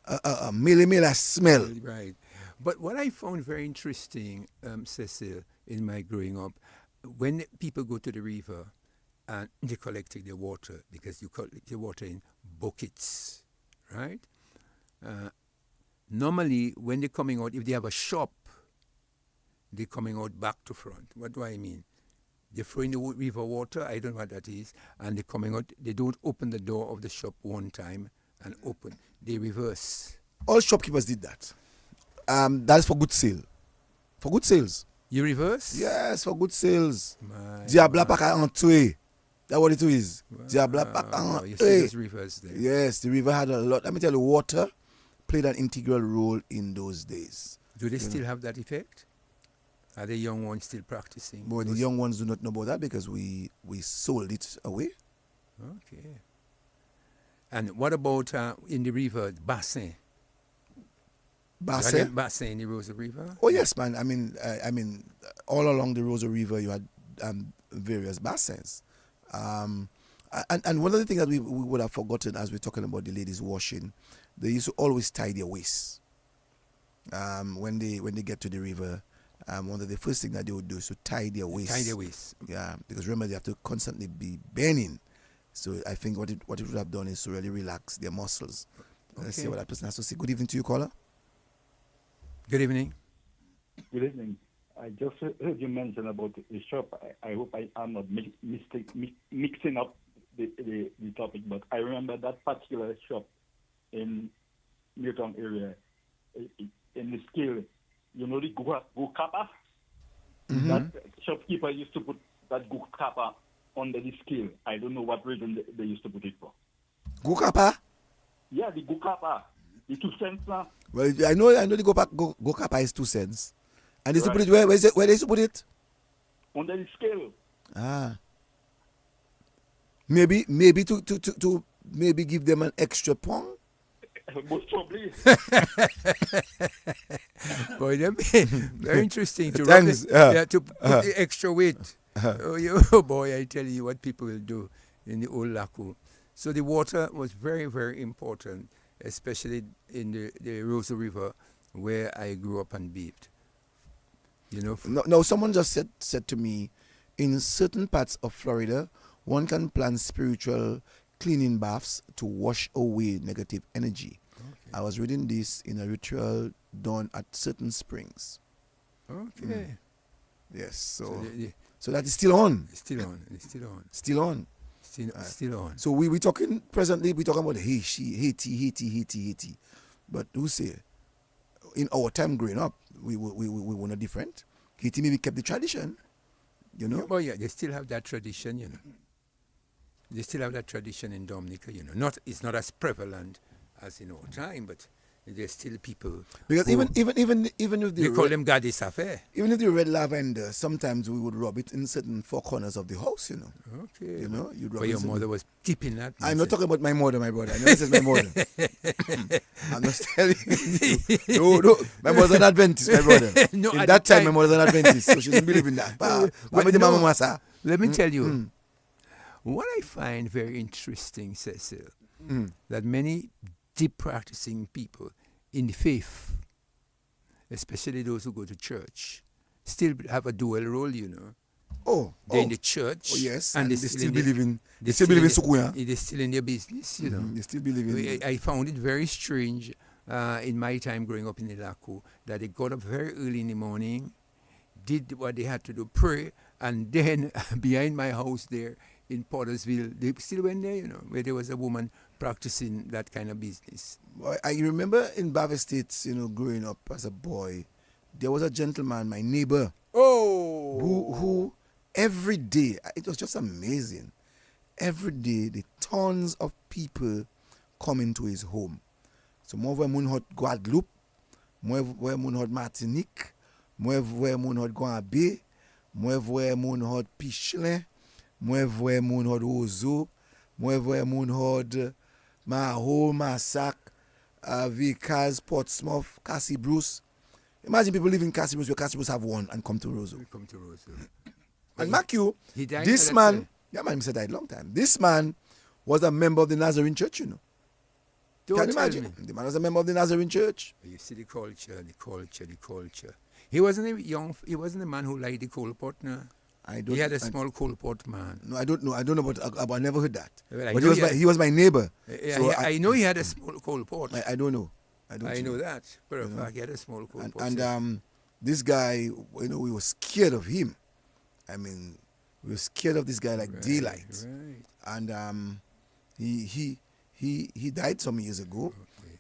A mele smell. Right. But what I found very interesting, Cecil, in my growing up, when people go to the river and they collect their water, because you collect the water in buckets, right? Normally, when they're coming out, if they have a shop, they're coming out back to front. What do I mean? They throw in the river water, I don't know what that is, and they're coming out. They don't open the door of the shop one time and open. They reverse. All shopkeepers did that. That's for good sale. For good sales. You reverse? Yes, for good sales. My Diabla pak a entwe. That's what it is. Diabla pak a you see this reverse there. Yes, the river had a lot. Let me tell you, water played an integral role in those days. Do they still have that effect? Are the young ones still practicing? But the young ones do not know about that because we sold it away. Okay. And what about in the river, bassin? Bassin? Bassin in the Rosa River? Oh yes, man. I mean, all along the Rosa River, you had various bassins. And one of the things that we would have forgotten as we're talking about the ladies washing, they used to always tie their waists. When they get to the river, one of the first things that they would do is to tie their waists. Tie their waists. Yeah, because remember they have to constantly be bending. So I think what it would have done is to really relax their muscles. Let's see what that person has to say. Good evening to you, caller. Good evening. Good evening. I just heard you mention about the shop. I hope I am not mixing up the topic, but I remember that particular shop in Newtown area, in the scale, you know the gukapa? Mm-hmm. That shopkeeper used to put that gukapa under the scale. I don't know what reason they used to put it for. Gukapa? Yeah, the gukapa. The 2 cents now. Well, I know the gukapa is 2 cents. And they used to put it where they used to put it? Under the scale. Ah. Maybe to maybe give them an extra pound? Most probably. Boy, very interesting to Thanks. to put the extra weight. Oh boy, I tell you what people will do in the old Lakou. So the water was very, very important, especially in the Rosa River where I grew up and bathed. You know. No, someone just said to me, in certain parts of Florida, one can plan spiritual cleaning baths to wash away negative energy. Okay. I was reading this in a ritual done at certain springs. Okay. Yes, so that is still on. It's still on. It's still on. Still on. Still on. So we talking presently. We talking about Haiti. But who say in our time growing up, we were not different. Haiti maybe kept the tradition, you know. Yeah, they still have that tradition, you know. They still have that tradition in Dominica, you know. It's not as prevalent as in our time, but there's still people. Because even if they call them Gadis Affair. Even if the red lavender, sometimes we would rub it in certain 4 corners of the house, you know. Okay. You know, you'd rub but your mother was tipping that. I'm not talking about my mother, my brother. I know this is my mother. I'm just telling you. No, my mother's an Adventist, my brother. No, in that time, my mother's an Adventist, so she didn't believe in that. Let me tell you, what I find very interesting, Cecil, that many deep practicing people in the faith, especially those who go to church, still have a dual role, you know. They're in the church. Oh, yes. And they still believe in Sukuya. They're still in their business, you know. They still believe in I found it very strange in my time growing up in the Lakou that they got up very early in the morning, did what they had to do, pray, and then behind my house there in Pottersville, they still went there, you know, where there was a woman practicing that kind of business. I remember in Bava States, you know, growing up as a boy, there was a gentleman, my neighbor, who every day, it was just amazing. Every day, the tons of people come into his home. So, more of moun hot Guadeloupe, more of moun hot Martinique, more of moun hot Guabe, more of moun hot Pichelin, moi voir moun hod Ozo, moi voir moun hod Maho, Massac, Vickers, Portsmouth, Cassie Bruce. Imagine people live in Cassie Bruce where Cassie Bruce have one and come to Roseau. And mark you, this man, he died long time. This man was a member of the Nazarene Church, you know. Can you imagine? The man was a member of the Nazarene Church. You see the culture. He wasn't a man who liked the coal pot, no? He had a small coal pot, man. No, I don't know. I never heard that. Well, but he was my neighbor. So I know he had a small coal pot. I don't know. I know that. For a fact, he had a small coal pot. And this guy, you know, we were scared of him. I mean, We were scared of this guy like daylight. Right. And he died some years ago.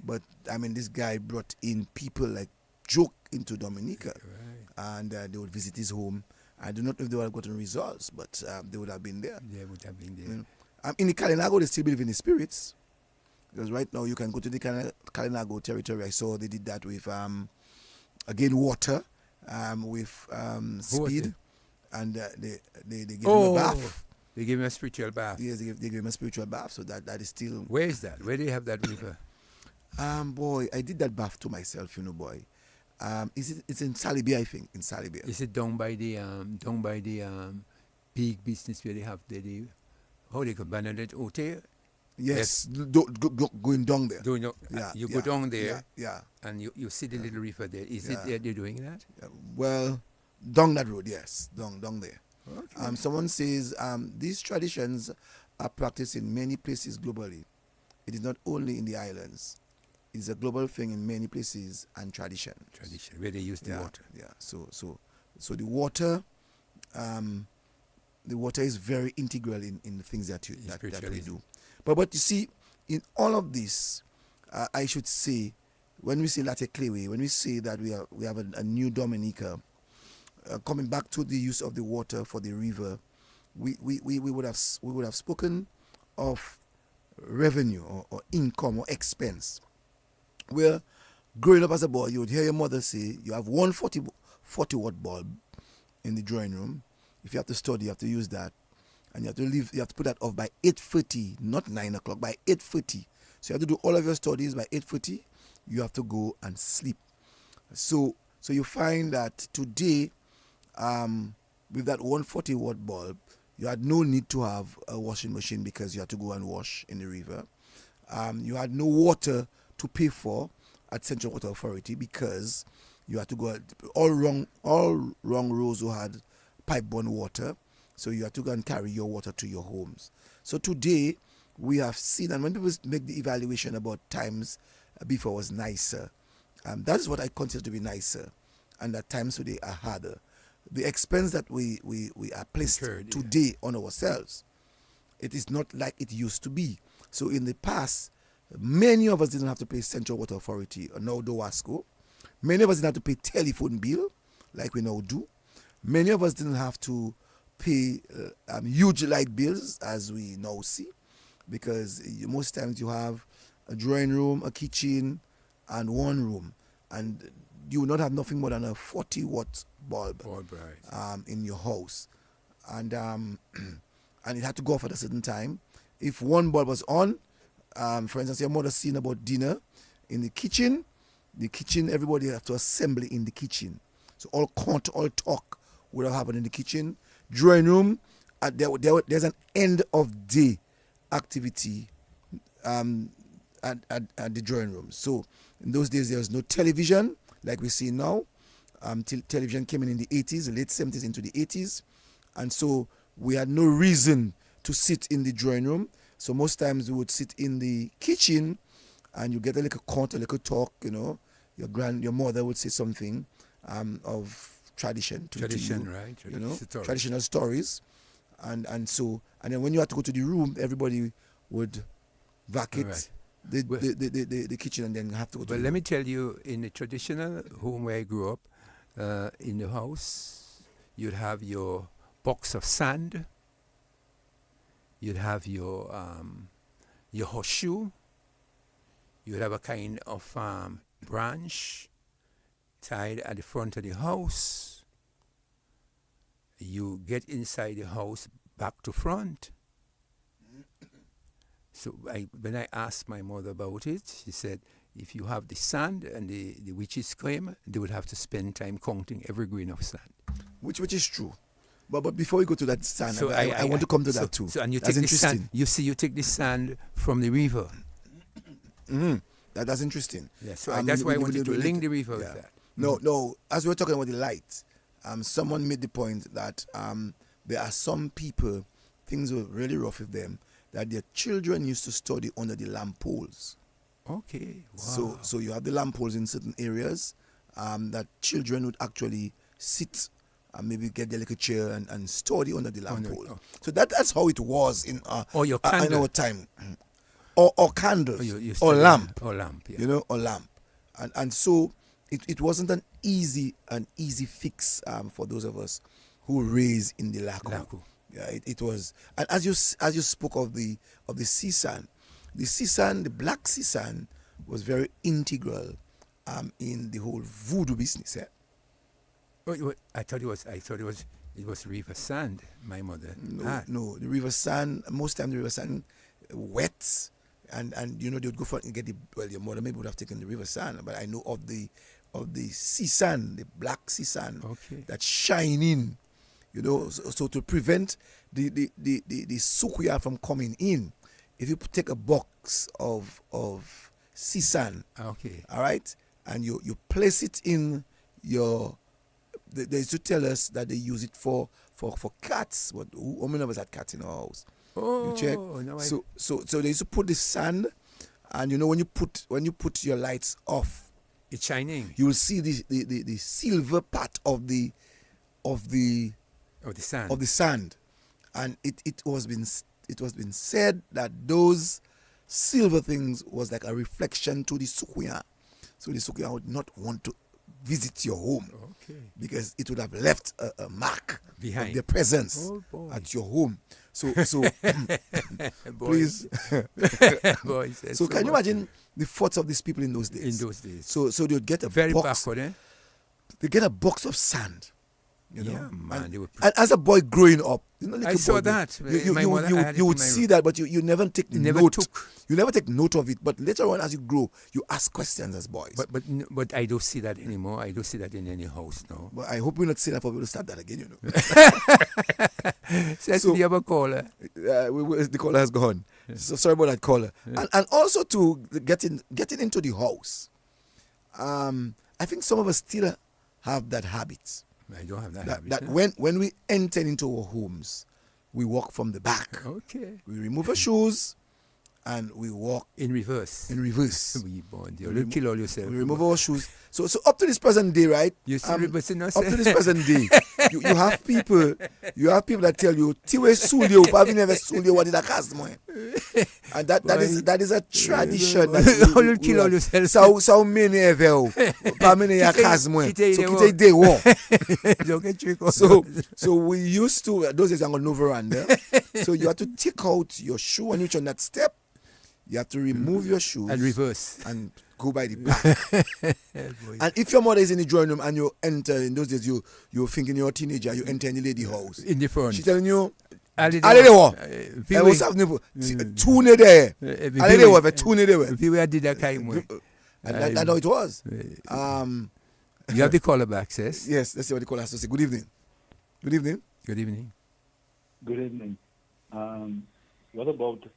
But I mean, this guy brought in people like joke into Dominica, and they would visit his home. I do not know if they would have gotten results, but they would have been there. They would have been there. In the Kalinago, they still believe in the spirits, because right now you can go to the Kalinago territory. I saw they did that with again water, with speed, and they give him a bath. They give him a spiritual bath. Yes, they give him a spiritual bath. So that is still. Where is that? Where do you have that river? Boy, I did that bath to myself, boy. It's in Salibi, I think, in Salibi. Is it down by the big business where they have how they call Bernadette Hotel? Yes, going down there. You go down there, yeah, and you see the little river there. Is it there they're doing that? Well, down that road, yes, down there. Okay. Someone says these traditions are practiced in many places globally. It is not only in the islands. It is a global thing in many places and tradition where they use the water. Yeah. So the water, is very integral in the things that we do. But you see, in all of this, I should say, when we say Latte Clewe, when we say that we have a new Dominica, coming back to the use of the water for the river, we would have spoken of revenue or income or expense. Where growing up as a boy, you would hear your mother say you have 140 watt bulb in the drawing room. If you have to study, you have to use that, and you have to put that off by 8:30, not 9 o'clock, by 8:30. So you have to do all of your studies by 8:30. You have to go and sleep. So you find that today, with that 140 watt bulb, you had no need to have a washing machine because you had to go and wash in the river. You had no water to pay for at Central Water Authority because you had to go all wrong rows who had pipe-borne water, so you had to go and carry your water to your homes. So today we have seen, and when people make the evaluation about times before was nicer, that is what I consider to be nicer, and at times today are harder. The expense that we are placed today on ourselves, it is not like it used to be. So in the past, many of us didn't have to pay Central Water Authority or now DOWASCO. Many of us didn't have to pay telephone bill like we now do. Many of us didn't have to pay huge light bills as we now see, because most times you have a drawing room, a kitchen, and one room, and you will not have nothing more than a 40 watt bulb in your house, and it had to go off at a certain time. If one bulb was on, for instance, your mother seen about dinner in the kitchen, everybody have to assemble in the kitchen. So all talk would have happened in the kitchen. Drawing room, there's an end of day activity at the drawing room. So in those days there was no television like we see now. Television came in the 80s, the late 70s into the 80s, and so we had no reason to sit in the drawing room. So most times we would sit in the kitchen, and you get a little a little talk. Your mother would say something of tradition to you, right? Traditional stories, and then when you had to go to the room, everybody would vacate the kitchen and then have to go to. But let me tell you, in the traditional home where I grew up, in the house, you'd have your box of sand. You'd have your horseshoe. You'd have a kind of branch tied at the front of the house. You get inside the house back to front. So when I asked my mother about it, she said, if you have the sand and the witches came, they would have to spend time counting every grain of sand. Which is true. But before we go to that sand, so I want to come to that too. So and you take the sand. You take the sand from the river. That's interesting. Yeah, so that's why I wanted to link the river with that. No. As we were talking about the light, someone made the point that there are some people, things were really rough with them, that their children used to study under the lamp poles. Okay. Wow. So you have the lamp poles in certain areas that children would actually sit and maybe get the little chair and study under the lamp pole. So that's how it was in your in our time. Or candles, or lamp. Or lamp, yeah. You know, or lamp. And so it wasn't an easy fix for those of us who raised in the Lakou. Yeah, it was. And as you spoke of the CSAN, the black CSAN was very integral in the whole voodoo business. Yeah? I thought it was river sand. My mother. No, the river sand. Most time the river sand wet, and they would go for it and get your mother maybe would have taken the river sand, but I know of the sea sand, the black sea sand that's shining. So to prevent the sukuya from coming in, if you take a box of sea sand, all right, and you place it in your. They used to tell us that they use it for cats. But how many of us had cats in our house? You check. No, so they used to put the sand, and when you put your lights off, it's shining. You will see the silver part of the sand, and it was been said that those silver things was like a reflection to the sukuya, so the sukuya would not want to visit your home because it would have left a mark behind of their presence at your home. So please. So can you imagine the thoughts of these people in those days? So they would get a very box. Backward, eh? They get a box of sand. Yeah, man. And as a boy growing up, I saw that. You would see that, but you never take note. You never take note of it. But later on, as you grow, you ask questions as boys. But I don't see that anymore. I don't see that in any house now. But I hope we're not seeing that for people to start that again. So you have a caller. The caller has gone. So sorry about that caller. And also to getting into the house. I think some of us still have that habit. I don't have that habit. That when we enter into our homes, we walk from the back. Okay. We remove our shoes and we walk in reverse. We you'll kill all yourself. We remove our shoes. So up to this present day, right? You see reversing us? Up to this present day, you have people that tell you, "Tiwe sulio, pavi never sulio what did I cast mo?" And that is a tradition that you'll kill all yourself. So many ever, pavi ya cast mo. So kite day one. So we used to those days on no veranda. So you have to take out your shoe when you on that step. You have to remove your shoes and reverse and go by the back. And if your mother is in the drawing room and you enter, in those days you're thinking you're a teenager, you enter in the lady house. In the front. She telling you, Aledewo. I was having tune there. Aledewo, tune there. And that's how it was. You have the caller back, sis? Yes, let's see what the caller has to say. Good evening. Good evening. Good evening. Good evening. What about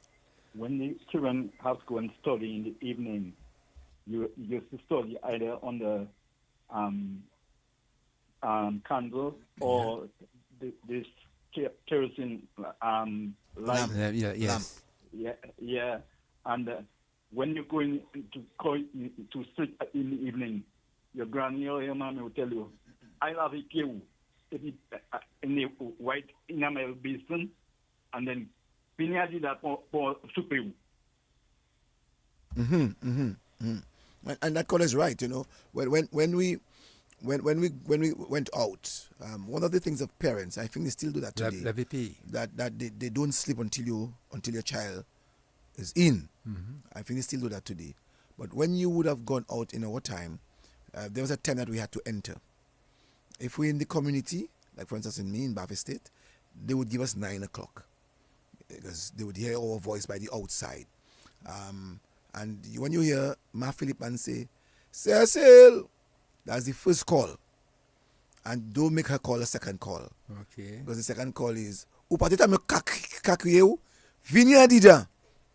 when the children have to go and study in the evening? You used to study either on the candle or this kerosene light. Yes. Yeah. And when you're going to sleep in the evening, your granny or your mommy will tell you, "I love you," in the white enamel basin, and then Pinya did that for super. And that caller is right. When we went out, one of the things of parents, I think they still do that today. That they don't sleep until your child is in. I think they still do that today. But when you would have gone out in our time, there was a time that we had to enter. If we're in the community, like for instance in Bath Estate, they would give us 9 o'clock because they would hear our voice by the outside. And when you hear Ma Philip and say, "Cecil," that's the first call. And don't make her call a second call. Okay. Because the second call is, "Upateta me kakuyeu, vinya dida."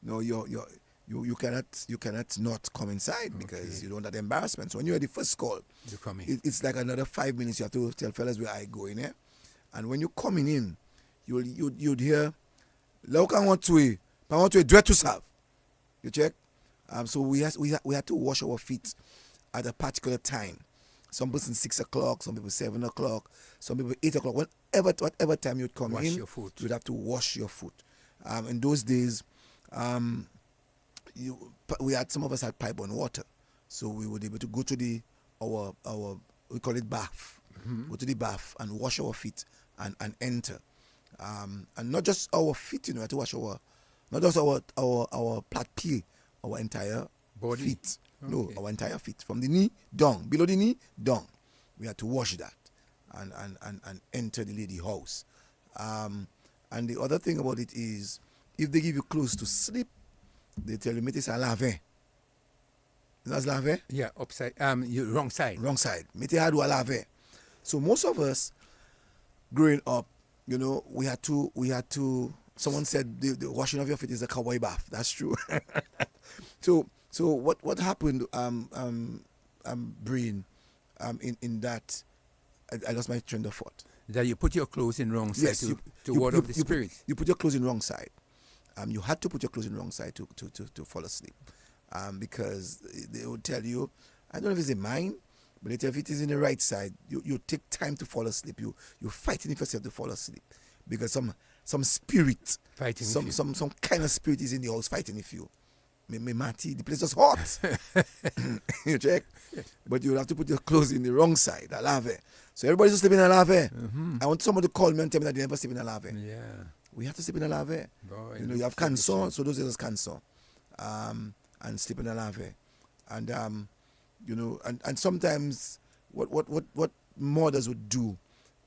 No, you cannot not come inside because you don't have embarrassment. So when you hear the first call, it's like another 5 minutes. You have to tell fellas where I go in here. And when you're coming in, you'd hear, "Lauka want to dread to serve." You check. So we had to wash our feet at a particular time. Some person 6 o'clock, some people 7 o'clock, some people 8 o'clock. Whatever time you'd come Wash in, your foot. you'd have to wash your foot. In those days, we had, some of us had pipe-borne water, so we would be able to go to our we call it bath. Go to the bath and wash our feet and enter. And not just our feet, we have to wash not just our plat pied, our entire body feet. Okay. No, our entire feet. From the knee down, below the knee down. We had to wash that and enter the lady house. And the other thing about it is, if they give you clothes to sleep, they tell you, mettez ça à laver. That's laver? Yeah, upside. You wrong side. Wrong side. Mettez à laver. So most of us, growing up, we had to. Someone said the washing of your feet is a cowboy bath. That's true. So what happened, Brain, in that, I lost my train of thought. That you put your clothes in wrong side Yes, to ward off the spirit. You put your clothes in wrong side. You had to put your clothes in wrong side to fall asleep, because they would tell you, I don't know if it's in mine, but they tell you if it is in the right side, you take time to fall asleep. You're fighting for yourself to fall asleep, because some spirit, Fighting some kind of spirit is in the house fighting with you. Me Matty, the place is hot. You check, but you have to put your clothes in the wrong side, a lave. So everybody's sleeping in a lave. I want somebody to call me and tell me that they never sleep in a lave. Yeah. We have to sleep in a lave. Boy, You have cancer, so those is cancer, and sleep in a lave, and and sometimes what mothers would do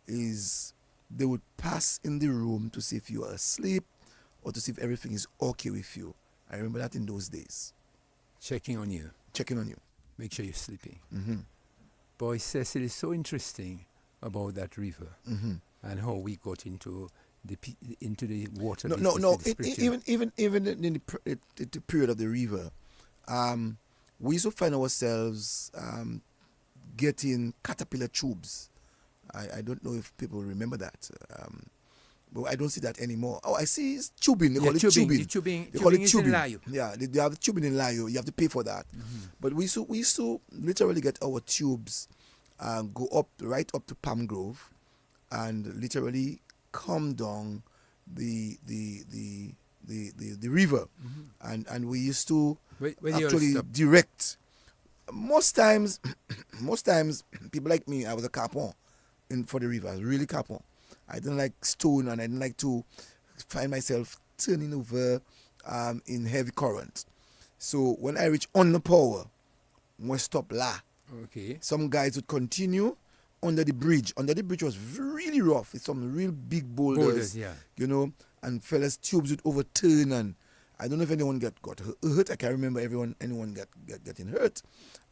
is they would pass in the room to see if you are asleep or to see if everything is okay with you. I remember that in those days. Checking on you. Make sure you're sleeping. Boy, Cecil, is so interesting about that river and how we got into the water. No. Even in the period of the river, we used to find ourselves getting caterpillar tubes. I don't know if people remember that. But I don't see that anymore. Oh, I see it's tubing. They call it tubing. They call it tubing. Yeah, they have the tubing in Layo. You have to pay for that. But we used to literally get our tubes, go right up to Palm Grove, and literally come down the river, and we used to actually direct. Most times, people like me, I was a capon for the river. I was really capon. I didn't like stone, and I didn't like to find myself turning over in heavy current. So when I reach on the power, we stop la. Okay. Some guys would continue under the bridge. Under the bridge was really rough. It's some real big boulders, yeah. And fellas tubes would overturn, and I don't know if anyone got hurt. I can't remember anyone getting hurt.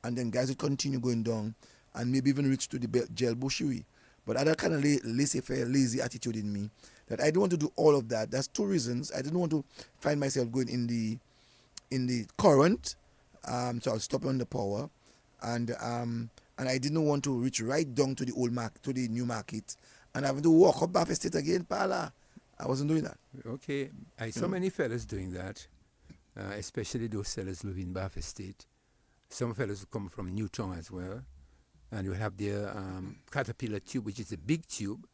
And then guys would continue going down and maybe even reach to the gel bushery. But I had a kind of laissez-faire, lazy attitude in me that I didn't want to do all of that. That's two reasons. I didn't want to find myself going in the current, so I'll stop on the power, and I didn't want to reach right down to the new market, and having to walk up Bath Estate again, Pala. I wasn't doing that. Okay, I saw many fellas doing that, especially those sellers living in Bath Estate. Some fellas come from Newtown as well. And you have their caterpillar tube, which is a big tube,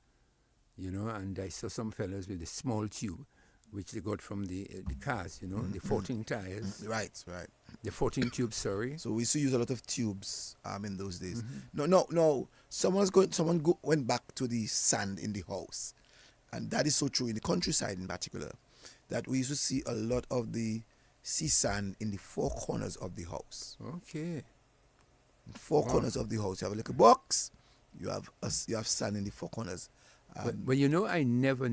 and I saw some fellas with a small tube, which they got from the cars, the 14 tires. Right. The 14 tubes, sorry. So we used to use a lot of tubes in those days. No. Someone went back to the sand in the house. And that is so true in the countryside in particular, that we used to see a lot of the sea sand in the four corners of the house. Okay. Four corners of the house. You have a little box. You have sand in the four corners. But I never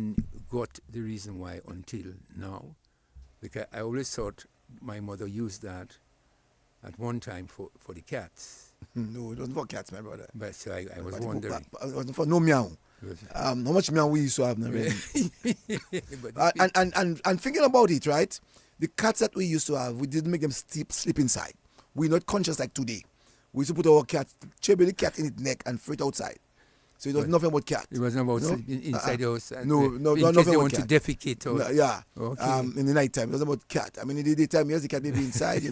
got the reason why until now, because I always thought my mother used that at one time for the cats. No, it wasn't for cats, my brother. But so I was wondering. It wasn't for no meow. How much meow we used to have now? And thinking about it, right? The cats that we used to have, we didn't make them sleep inside. We're not conscious like today. We used to put our cat, chebe the cat in its neck and throw it outside. So it was nothing about cat. It wasn't about sleeping inside the house. No, nothing about want cat. to defecate. Or... Yeah. Okay. In the night time, it wasn't about cat. I mean, in the daytime, yes, the cat may be inside,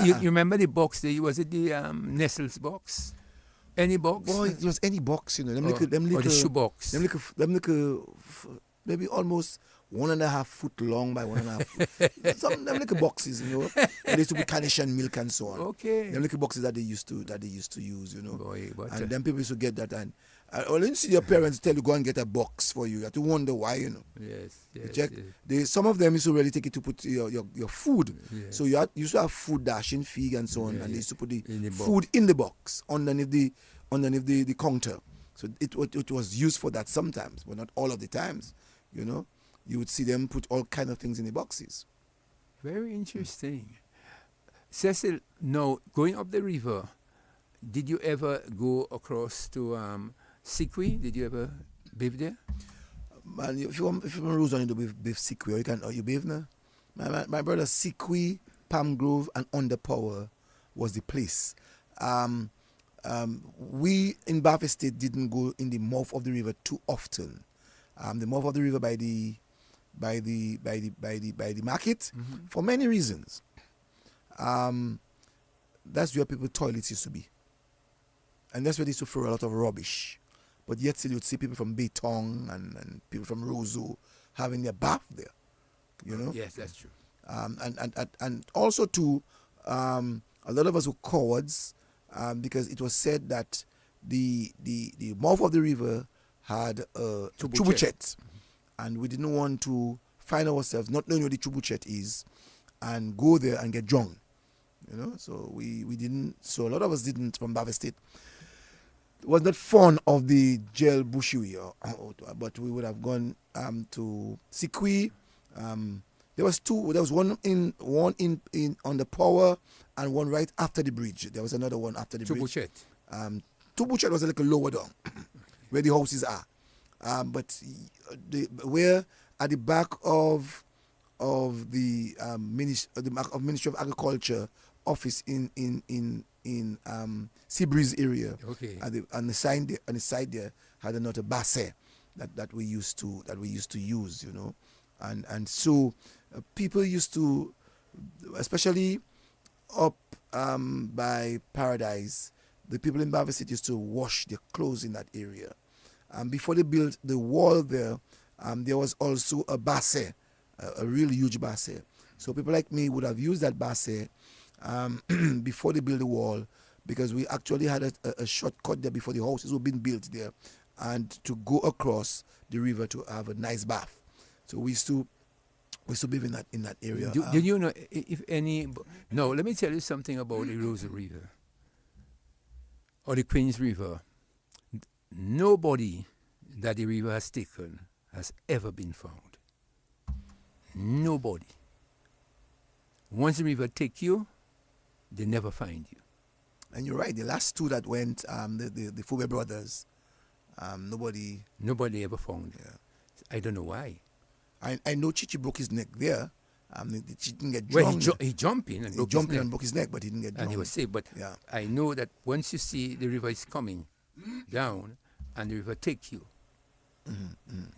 You remember the box? Was it the Nestle's box? Any box? Boy, it was any box, you know. Them or the shoe box. Them little, maybe almost 1.5 foot long by 1.5 foot. Some them little boxes, you know. And they used to be carnation milk and so on. Okay. Them little boxes that they used to use, you know. Boy, and then people used to get that, and when you see your parents tell you go and get a box for you, you have to wonder why, you know. Yes. You check. Some of them used to really take it to put your food. Yes. So you used to have food dashing fig and so on, and they used to put the food box. in the box underneath the counter. So it was used for that sometimes, but not all of the times. You know, you would see them put all kind of things in the boxes. Very interesting. Cecil, now going up the river, did you ever go across to Sikwi? Did you ever bathe there? Man, if you from Roseau, you do bathe Sikwi, or you bathe now. My brother, Sikwi, Palm Grove, and Underpower was the place. We in Bath State didn't go in the mouth of the river too often. The mouth of the river by the market, for many reasons. That's where people's toilets used to be, and that's where they used to throw a lot of rubbish. But yet still you'd see people from Baytong and people from Roseau having their bath there. You know. Yes, that's true. And also too, a lot of us were cowards. Because it was said that the mouth of the river had a chubuchet, and we didn't want to find ourselves not knowing where the chubuchet is and go there and get drunk, you know. So we didn't. So a lot of us didn't from Bath State. It was not fond of the gel bushui, but we would have gone to Sikwi. There was two. There was one in on the power, and one right after the bridge. There was another one after the bridge. Tubuchet was a little lower down, where the houses are. But where at the back of the Ministry of Agriculture office in Seabreeze area. Okay. On the side there had another basse that we used to use, you know, and so people used to, especially up by Paradise, the people in Bath City used to wash their clothes in that area. Before they built the wall there was also a basse, a really huge basse. So people like me would have used that basse before they built the wall, because we actually had a shortcut there before the houses were being built there, and to go across the river to have a nice bath. So we used to live in that area. Do you know if any? No, let me tell you something about the Roseau River or the Queens River. Nobody that the river has taken has ever been found. Nobody. Once the river take you, they never find you. And you're right. The last two that went, the Fube brothers, nobody ever found them. Yeah. I don't know why. I know Chichi broke his neck there. He didn't get drowned. Well, he jumped in and broke his neck, but he didn't get drowned. And he was safe. But yeah. I know that once you see the river is coming down and the river take you,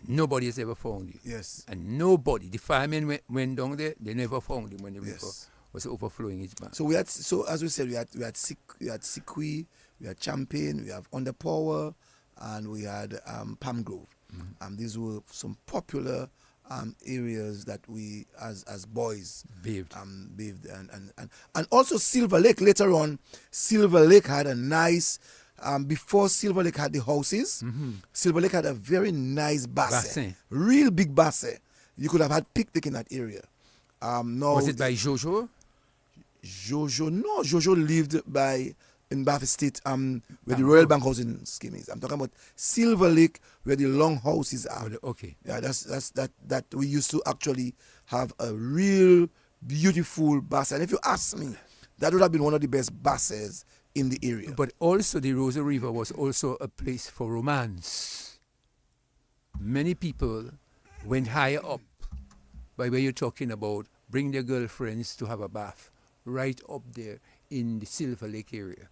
nobody has ever found you. Yes. And nobody, the firemen went down there, they never found him when the river was overflowing its bank. So as we said, we had Sikwi, we had Champagne, we have Underpower, and we had Palm Grove. These were some popular areas that we as boys bathed. And also Silver Lake. Later on, Silver Lake had a nice. Before Silver Lake had the houses, Silver Lake had a very nice bassin, real big bassin. You could have had picnic in that area. Was it by Jojo? Jojo lived in Bath State, where the Royal Bank housing scheme is. I'm talking about Silver Lake, where the long houses are. Okay. Yeah, that we used to actually have a real beautiful bassin. And if you ask me, that would have been one of the best bassins in the area. But also the Roseau River was also a place for romance. Many people went higher up, by where you're talking about, bring their girlfriends to have a bath, right up there in the Silver Lake area.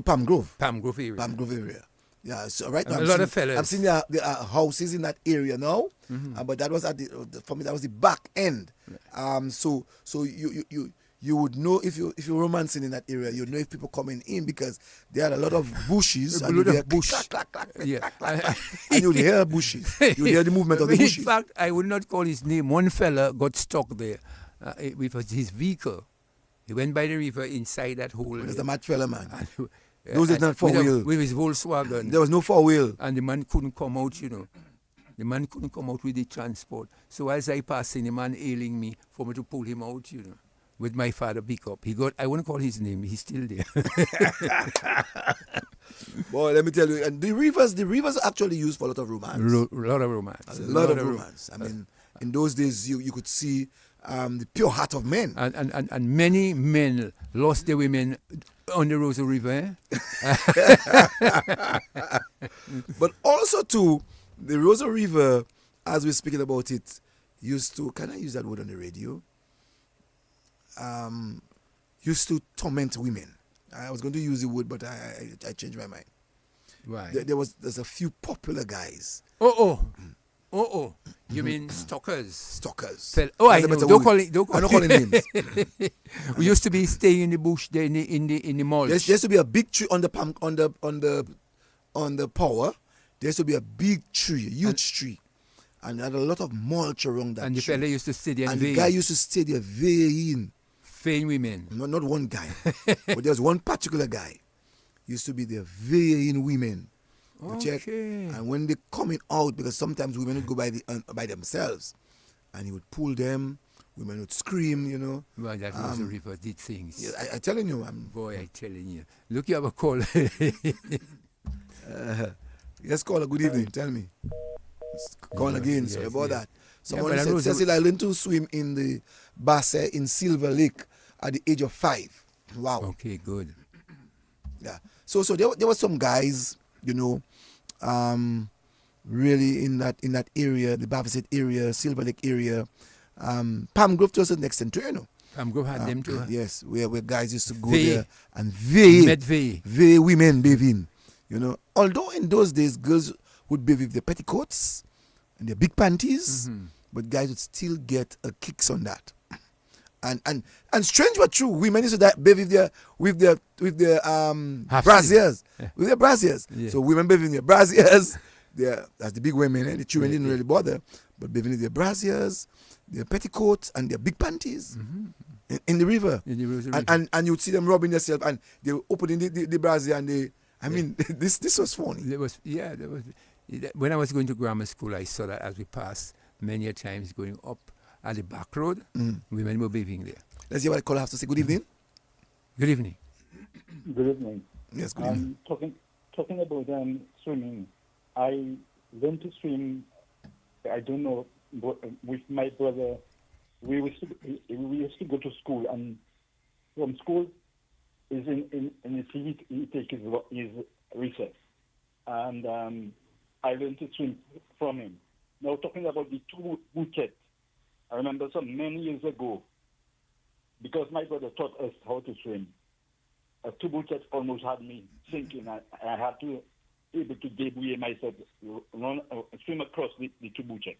Palm Grove. Palm Grove area. Yeah, so right now a lot of fellas. I'm seeing there are houses in that area now, but that was for me that was the back end. So you would know if you're romancing in that area. You'd know if people coming in because there are a lot of bushes. A and lot you'd of hear bush. clack, clack, clack, clack, Yeah. clack, clack, clack. And you'd hear bushes. You'd hear the movement of the bushes. In fact, I would not call his name. One fella got stuck there with his vehicle. He went by the river inside that hole. There's a mad fella, man. And, Those is not four-wheel. With his Volkswagen. There was no four-wheel. And the man couldn't come out, you know. The man couldn't come out with the transport. So as I passed in, the man ailing me for me to pull him out, you know, with my father pick up. He got, I won't call his name, he's still there. Boy, let me tell you, and the rivers are actually used for a lot of romance. A lot of romance. A lot of romance. I mean, in those days, you could see the pure heart of men. And many men lost their women on the Rosa River. But also, too, the Rosa River, as we're speaking about it, used to, can I use that word on the radio? Used to torment women. I was going to use the word, but I changed my mind. Right. There's a few popular guys. You mean stalkers? Stalkers. I know. Don't call it. I'm not calling names. We used to be staying in the bush there in the mulch. There used to be a big tree on the power. There used to be a big tree, a huge tree, and had a lot of mulch around that. And the tree. fella used to stay there. And the guy used to stay there veiling. Feign women. Not one guy, but there was one particular guy. Used to be there veiling women. Check. And when they coming out, because sometimes women would go by themselves, and he would pull them. Women would scream, you know. Well, that was the river did things. Yeah, I telling you, boy, I telling you. Look, you have a call. Yes, caller. Good evening. Tell me. Call again. Sorry about that. Someone said, Cecil, I learned to swim in the Basse in Silver Lake at the age of 5. Wow. Okay, good. Yeah. So there were some guys, you know, really in that area, the Basse area, Silver Lake area, Palm Grove to a certain extent, too, you know. Palm Grove had them too. Yes, where guys used to go there and veil women bathing, you know. Although in those days, girls would bathe with their petticoats and their big panties, but guys would still get a kicks on that. And strange but true, women used to bathe with their brassiers. Yeah. With their brassiers. Yeah. So women bathe in their brassiers. That's the big women, and the children didn't really bother. But bathing with their brassiers, their petticoats, and their big panties in the river. And you would see them rubbing themselves, and they were opening the brassiere, and this was funny. There was. When I was going to grammar school, I saw that as we passed many a times going up at the back road, women were bathing there. Let's hear what the caller has to say. Good evening. Good evening. Good evening. Yes, good evening. Talking about swimming, I learned to swim, I don't know, with my brother. We used to go to school, and from school is in the city, he take his recess. And I learned to swim from him. Now, talking about the two buckets, I remember many years ago, because my brother taught us how to swim, a two buckets almost had me sinking. I had to able to debouiller myself, swim across the two buckets.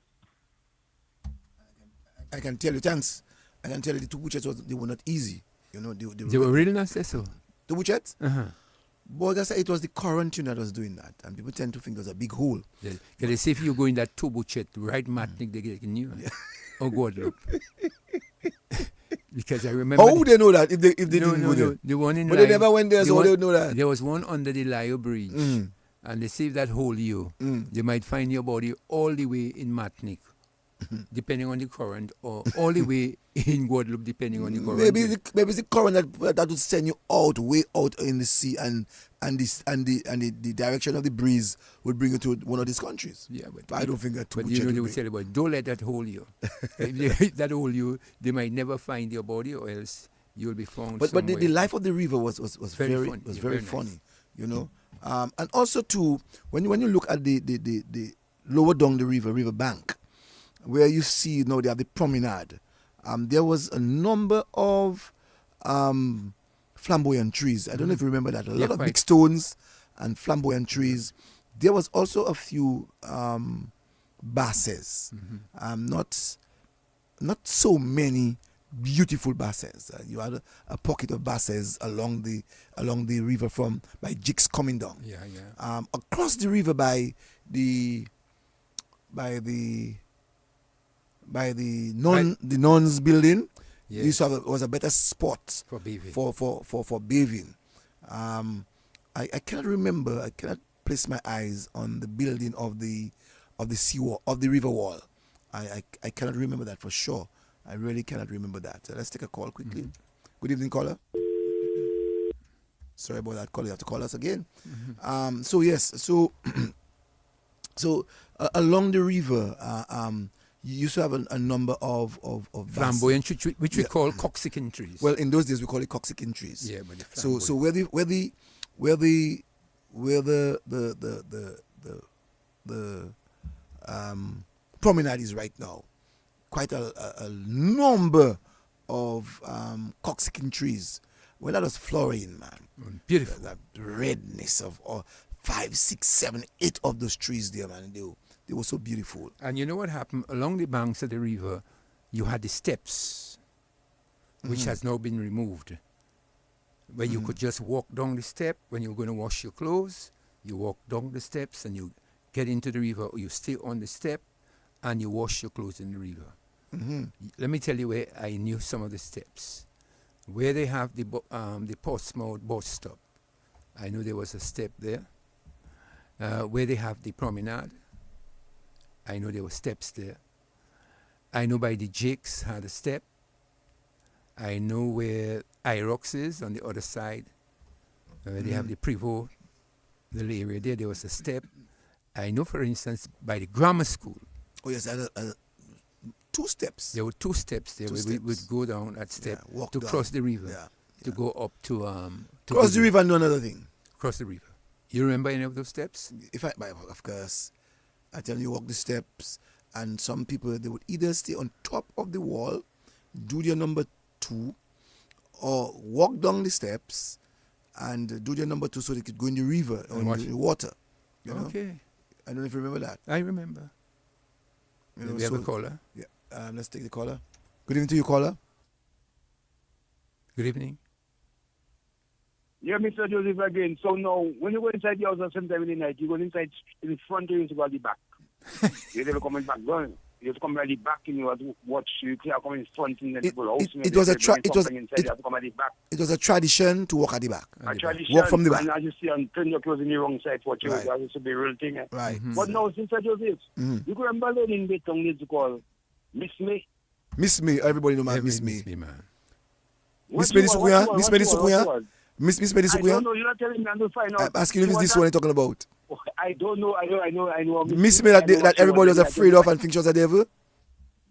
I can tell you, thanks. I can tell you the two buckets they were not easy. You know, they were really not so. Two buckets? But I said it was the current that was doing that, and people tend to think there's a big hole. Can they say if you go in that two bucket, right, Matnik, they get new? Oh God, look. Because I remember. How would they know that if they didn't go there? The one in but they never went there, so they would know that. There was one under the Layo Bridge, and they say if that hole they might find your body all the way in Matnik, depending on the current, or all the way in Guadeloupe, depending on the current. Maybe it's the current that would send you way out in the sea, and the direction of the breeze would bring you to one of these countries. Yeah, but I don't think that. But you know they would tell you about, don't let that hold you. If that hold you, they might never find your body, or else you'll be found. But the life of the river was very funny, you know. And also too, when you look at the lower down the river bank, where you see they have the promenade. There was a number of flamboyant trees. I don't know if you remember that. A lot of big stones and flamboyant trees. There was also a few basses. Not so many beautiful basses. You had a pocket of basses along the river from by jigs coming down. Across the river by the nuns building. This was a better spot for bathing. For bathing. I cannot remember. I cannot place my eyes on the building of the seawall of the river wall. I cannot remember that for sure. I really cannot remember that. Let's take a call quickly. Good evening, caller. Sorry about that, caller. You have to call us again. So along the river, you used to have a number of flamboyant trees, which we call coxsackie trees. Well, in those days we call it coxsackie trees. Yeah, but so where the promenade is right now, quite a number of coxsackie trees. Well, that was flowering, man. Beautiful. That redness of 5, 6, 7, 8 of those trees there, man. They were so beautiful. And you know what happened? Along the banks of the river, you had the steps, which has now been removed, where you could just walk down the step when you're going to wash your clothes. You walk down the steps and you get into the river, or you stay on the step and you wash your clothes in the river. Let me tell you where I knew some of the steps. Where they have the Portsmouth bus stop, I knew there was a step there. Where they have the promenade, I know there were steps there. I know by the Jakes had a step. I know where Irox is on the other side. They have the Privo, the area there was a step. I know, for instance, by the grammar school. Oh, yes, 2 steps. There were 2 steps there. We would go down that step to cross the river, to go up to cross the river and do another thing. Cross the river. You remember any of those steps? Of course. I tell you, walk the steps, and some people, they would either stay on top of the wall, do their number 2, or walk down the steps and do their number 2 so they could go in the river or in the water. You know? Okay. I don't know if you remember that. I remember. We have a caller. Yeah. Let's take the caller. Good evening to you, caller. Good evening. Yeah, Mr. Joseph again. So now, when you go inside the house at some time in the night, you go inside in the front or you go at the back. You're never coming back down. You have to come at the back and you have to watch. You can't come in front and then people house. It was a tradition to walk at the back. A tradition. Walk from the back. And as you see, and turn your clothes in the wrong side for you. That used to be a real thing. Right. But now, Mr. Joseph, you can remember learning the tongue is called Miss Me. Miss Me. Everybody know, man. Miss Me. Man. Miss Me Disukuya. Miss Me Disukuya. Miss Me Disukuya. I don't know. You're not telling me. I'm going to find out. I'm asking you if it's this one you're talking about. I don't know. I know. Miss Me that everybody was afraid of and think she was a devil.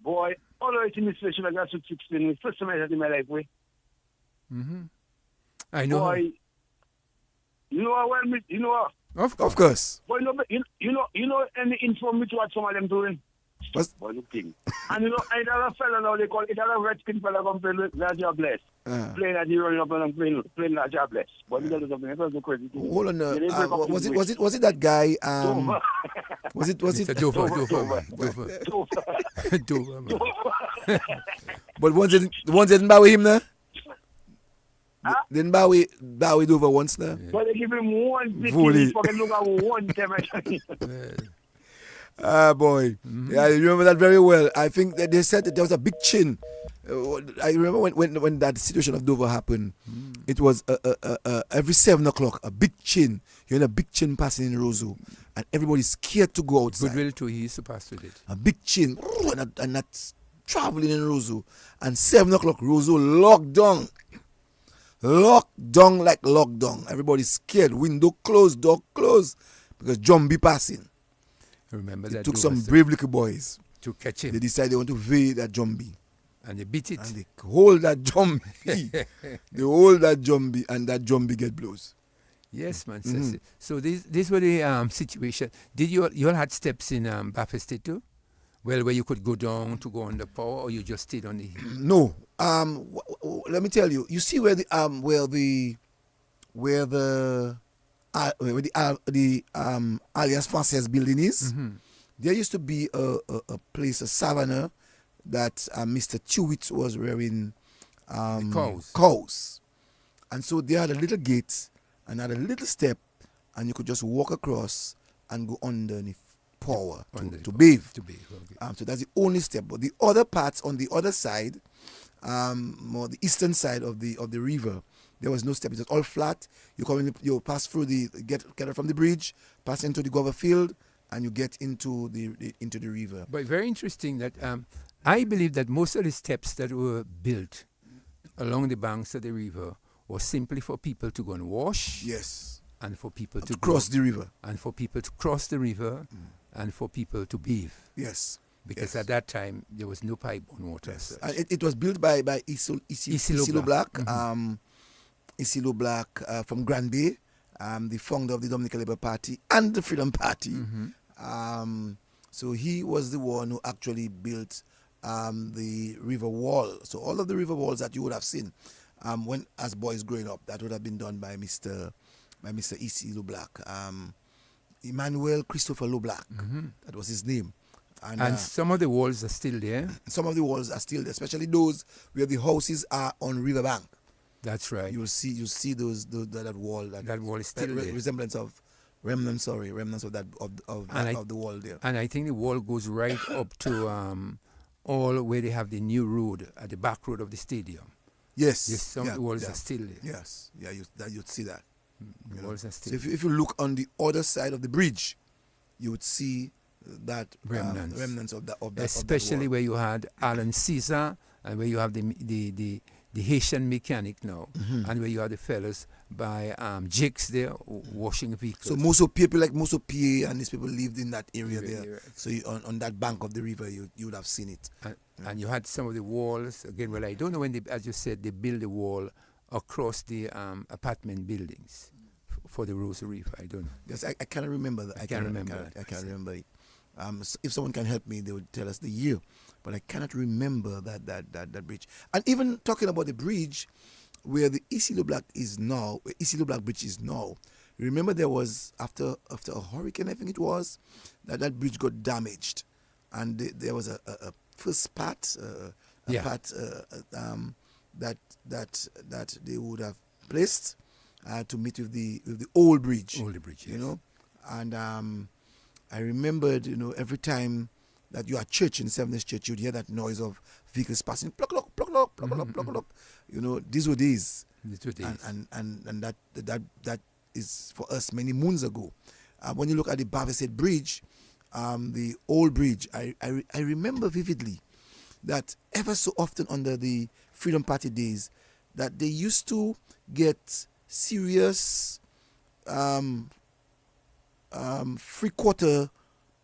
Boy, all the way to Miss Me, she was got to 16. First time I had in my life, boy. I know. Boy, you know what? You know what? Of course. Boy, you know any info me to what some of them doing? Boy, looking. And you know, I had a fella now, they call it a red skin fella come play that job bless. Playing at the running up and playing that job bless. But it was so crazy. Hold on, was it that guy? Was it Dover? But the ones didn't bow him now. Didn't bow Dover once now. But they give him one big fucking look at one time. Boy. Yeah, I remember that very well. I think that they said that there was a big chin. I remember when that situation of Dover happened. It was every 7 o'clock, a big chin. You had a big chin passing in Roseau, and everybody's scared to go outside. Goodwill too, he used to pass with it. A big chin, and that's traveling in Roseau. And 7 o'clock, Roseau locked down. Locked down like lockdown. Everybody's scared. Window closed, door closed, because Jumbie passing. Remember it that took some brave little boys to catch him. They decided they want to evade that Jumbie. And they beat it. And they hold that Jumbie. They hold that Jumbie, and that Jumbie get blows. Yes, man. So these were the situation. Did you all had steps in Baffin State too? Well, where you could go down to go on the power, or you just stayed on the hill? No. Let me tell you. You see where the Alliance Française building is? There used to be a place, a savannah, that Mr. Chewitt was rearing cows. And so they had a little gate and had a little step, and you could just walk across and go underneath power to bathe. Okay. So that's the only step. But the other parts on the other side, more the eastern side of the river, there was no step. It was all flat. You come in, you pass through get it from the bridge, pass into the Gover field, and you get into the river. But very interesting that I believe that most of the steps that were built along the banks of the river was simply for people to go and wash. Yes. And for people to cross the river. And for people to cross the river, and for people to bathe. Yes. Because at that time there was no pipe-borne water. Yes. It was built by Isilo Black. Isilo Black from Grand Bay, the founder of the Dominican Labour Party and the Freedom Party. So he was the one who actually built the river wall. So all of the river walls that you would have seen when as boys growing up, that would have been done by Mr. Isilo Black. Emmanuel Christopher Loblack, that was his name. And some of the walls are still there. Some of the walls are still there, especially those where the houses are on riverbank. That's right. You'll see that wall. That wall is still there. Remnants of that of the wall there. And I think the wall goes right up to all where they have the new road at the back road of the stadium. Yes. Some of the walls are still there. Yes. Yeah, you'd see that. The walls are still so if you look on the other side of the bridge, you would see that remnants of that. Especially where you had Alan Caesar and where you have the Haitian mechanic now, and where you have the fellas by jigs there washing vehicles. So people like Moso Pierre and these people lived in that area there. Right. So on that bank of the river, you would have seen it. And you had some of the walls again. Well, I don't know when as you said, they built the wall across the apartment buildings for the Rose River. I don't know. Yes, I can't remember that. I can't remember it. So if someone can help me, they would tell us the year, but I cannot remember that bridge. And even talking about the bridge where the Isilo Black Bridge is now. Remember, there was after a hurricane, I think it was, that bridge got damaged, and there was a first part, that they would have placed to meet with the old bridge. You know, and I remembered, every time that you are at church in Seventh Church, you'd hear that noise of vehicles passing, pluck, pluck, pluck, pluck, pluck, pluck, pluck, pluck. These were days. And that is for us many moons ago. When you look at the Baveset Bridge, the old bridge, I remember vividly that ever so often under the Freedom Party days, that they used to get serious three-quarter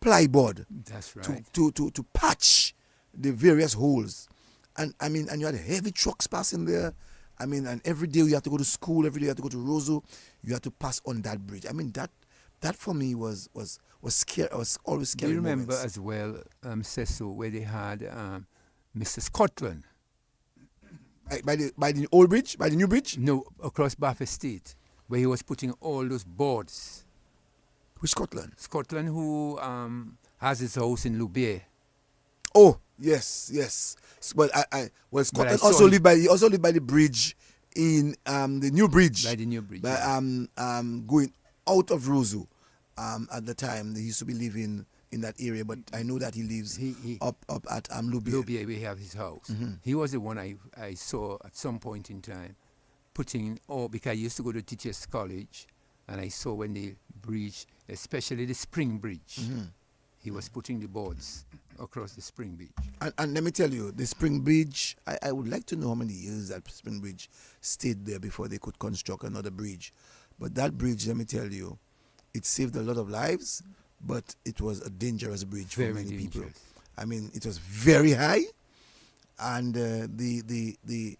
plyboard. That's right. To patch the various holes. And you had heavy trucks passing there. And every day you had to go to school, every day you had to go to Roseau, you had to pass on that bridge. That for me was scary. Was always scary. Do you remember moments. as well, Cecil, where they had Mr. Scotland? By the old bridge? By the new bridge? No, across Bath Estate, where he was putting all those boards. Which Scotland? Scotland, who has his house in Loubier. Oh, yes. But Scotland also lived by the bridge in the new bridge. By the new bridge. Going out of Roseau. At the time, they used to be living in that area, but I know that he lives up at Loubier. Loubier, we have his house. He was the one I saw at some point in time putting, because I used to go to Teachers College, and I saw when the bridge, especially the Spring Bridge, he was putting the boards across the Spring Bridge. And let me tell you, the Spring Bridge, I would like to know how many years that Spring Bridge stayed there before they could construct another bridge. But that bridge, let me tell you, it saved a lot of lives, but it was a dangerous bridge for many people. It was very high, and the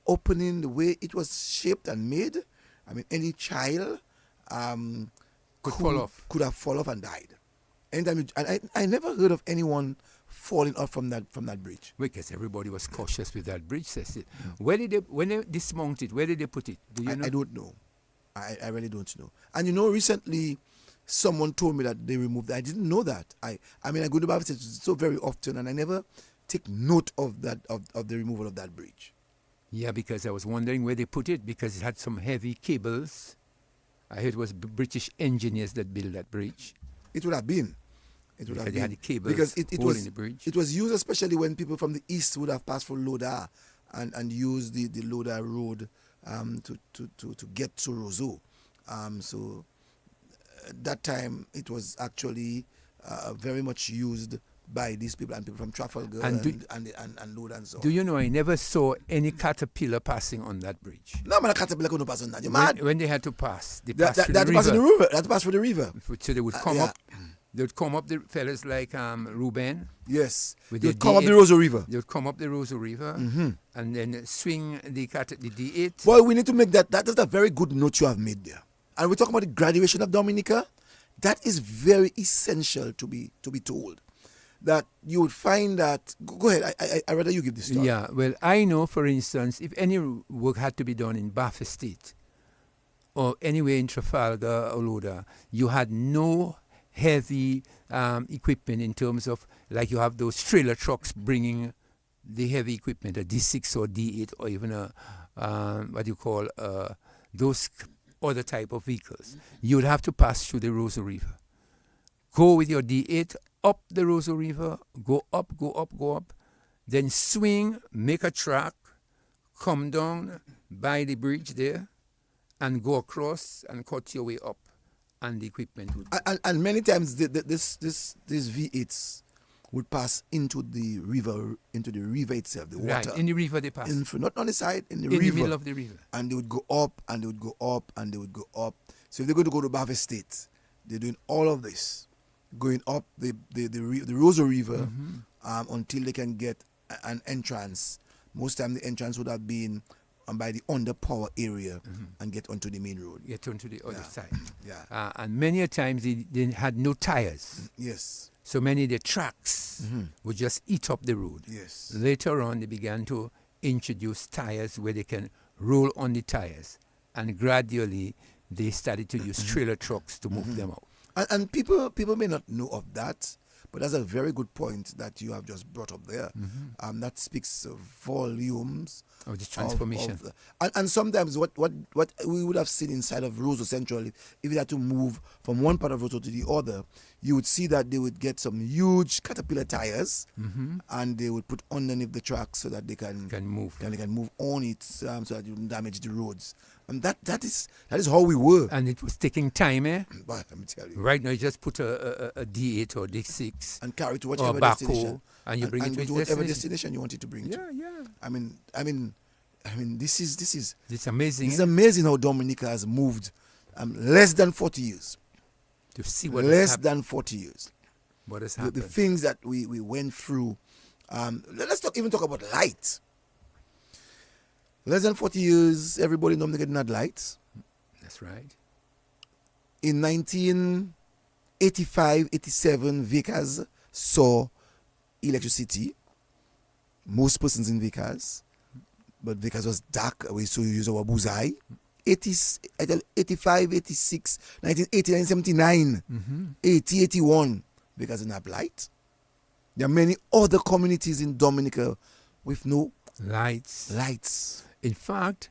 opening, the way it was shaped and made, any child could have fallen off and died. And I never heard of anyone falling off from that bridge. Because everybody was cautious with that bridge, Cecil. When they dismounted, where did they put it? Do you know? I don't know. I really don't know. And recently someone told me that they removed that. I didn't know that. I mean, I go to Bible study so very often, and I never take note of that of the removal of that bridge. Yeah, because I was wondering where they put it, because it had some heavy cables. I heard it was British engineers that built that bridge. It would have been. It would Because have they been. had the cables because it holding was the bridge. It was used especially when people from the east would have passed through Loda and used the Loda road to get to Roseau. So that time it was actually very much used by these people and people from Trafalgar and Loda and so on. Do you know, I never saw any caterpillar passing on that bridge. No, man, a caterpillar couldn't pass on that. You're mad. When they had to pass, they That passed through had the to pass river. through the river. They had to pass through the river. So they would come Yeah. up. They would come up, the fellas like Ruben. Yes. With They their would come up D8. the Roseau River. They would come up the Roseau River and then swing the D8. Well, we need to make that. That is a very good note you have made there. And we're talking about the graduation of Dominica. That is very essential to be told. That you would find that. Go ahead. I rather you give this story. Yeah, well, I know, for instance, if any work had to be done in Bath Estate or anywhere in Trafalgar or Loda, you had no heavy equipment in terms of, like you have those trailer trucks bringing the heavy equipment, a D6 or D8 or even what you call those other type of vehicles. You would have to pass through the Roseau River. Go with your D8 up the Roseau River, go up, then swing, make a track, come down by the bridge there, and go across and cut your way up, and the equipment would. And many times these V8s would pass into the river itself, the water. Right, in the river they pass. Not on the side, in the in river. the middle of the river. And they would go up, and they would go up, and they would go up. So if they're going to go to Bath Estate, they're doing all of this, going up the Roseau River until they can get an entrance. Most time the entrance would have been by the underpower area and get onto the main road. Get onto the other side. Yeah. And many a times they had no tires. Yes. So many of the tracks would just eat up the road. Yes. Later on, they began to introduce tires where they can roll on the tires. And gradually, they started to use trailer trucks to move them out. And people may not know of that, but that's a very good point that you have just brought up there. That speaks volumes of the transformation. And sometimes what we would have seen inside of Roseau Central, if you had to move from one part of Roseau to the other, you would see that they would get some huge caterpillar tires, and they would put underneath the track so that they can move. They can move on it, so that you don't damage the roads. And that is how we were. And it was taking time, eh? But let me tell you. Right now, you just put a D8 or D6 and carry it to whatever destination, and you bring it to whatever destination you want it to bring to. Yeah. I mean, this is. It's amazing. It's amazing how Dominica has moved less than 40 years. To see what less than 40 years. What has happened? The things that we went through. Let's even talk about light. Less than 40 years, everybody in Dominica didn't have lights. That's right. In 1985, 87, Vickers saw electricity. Most persons in Vickers. But Vickers was dark. We saw you use our bullseye. 85, 86, 1980, 1979, 80, 81, Vickers didn't have light. There are many other communities in Dominica with no lights. In fact,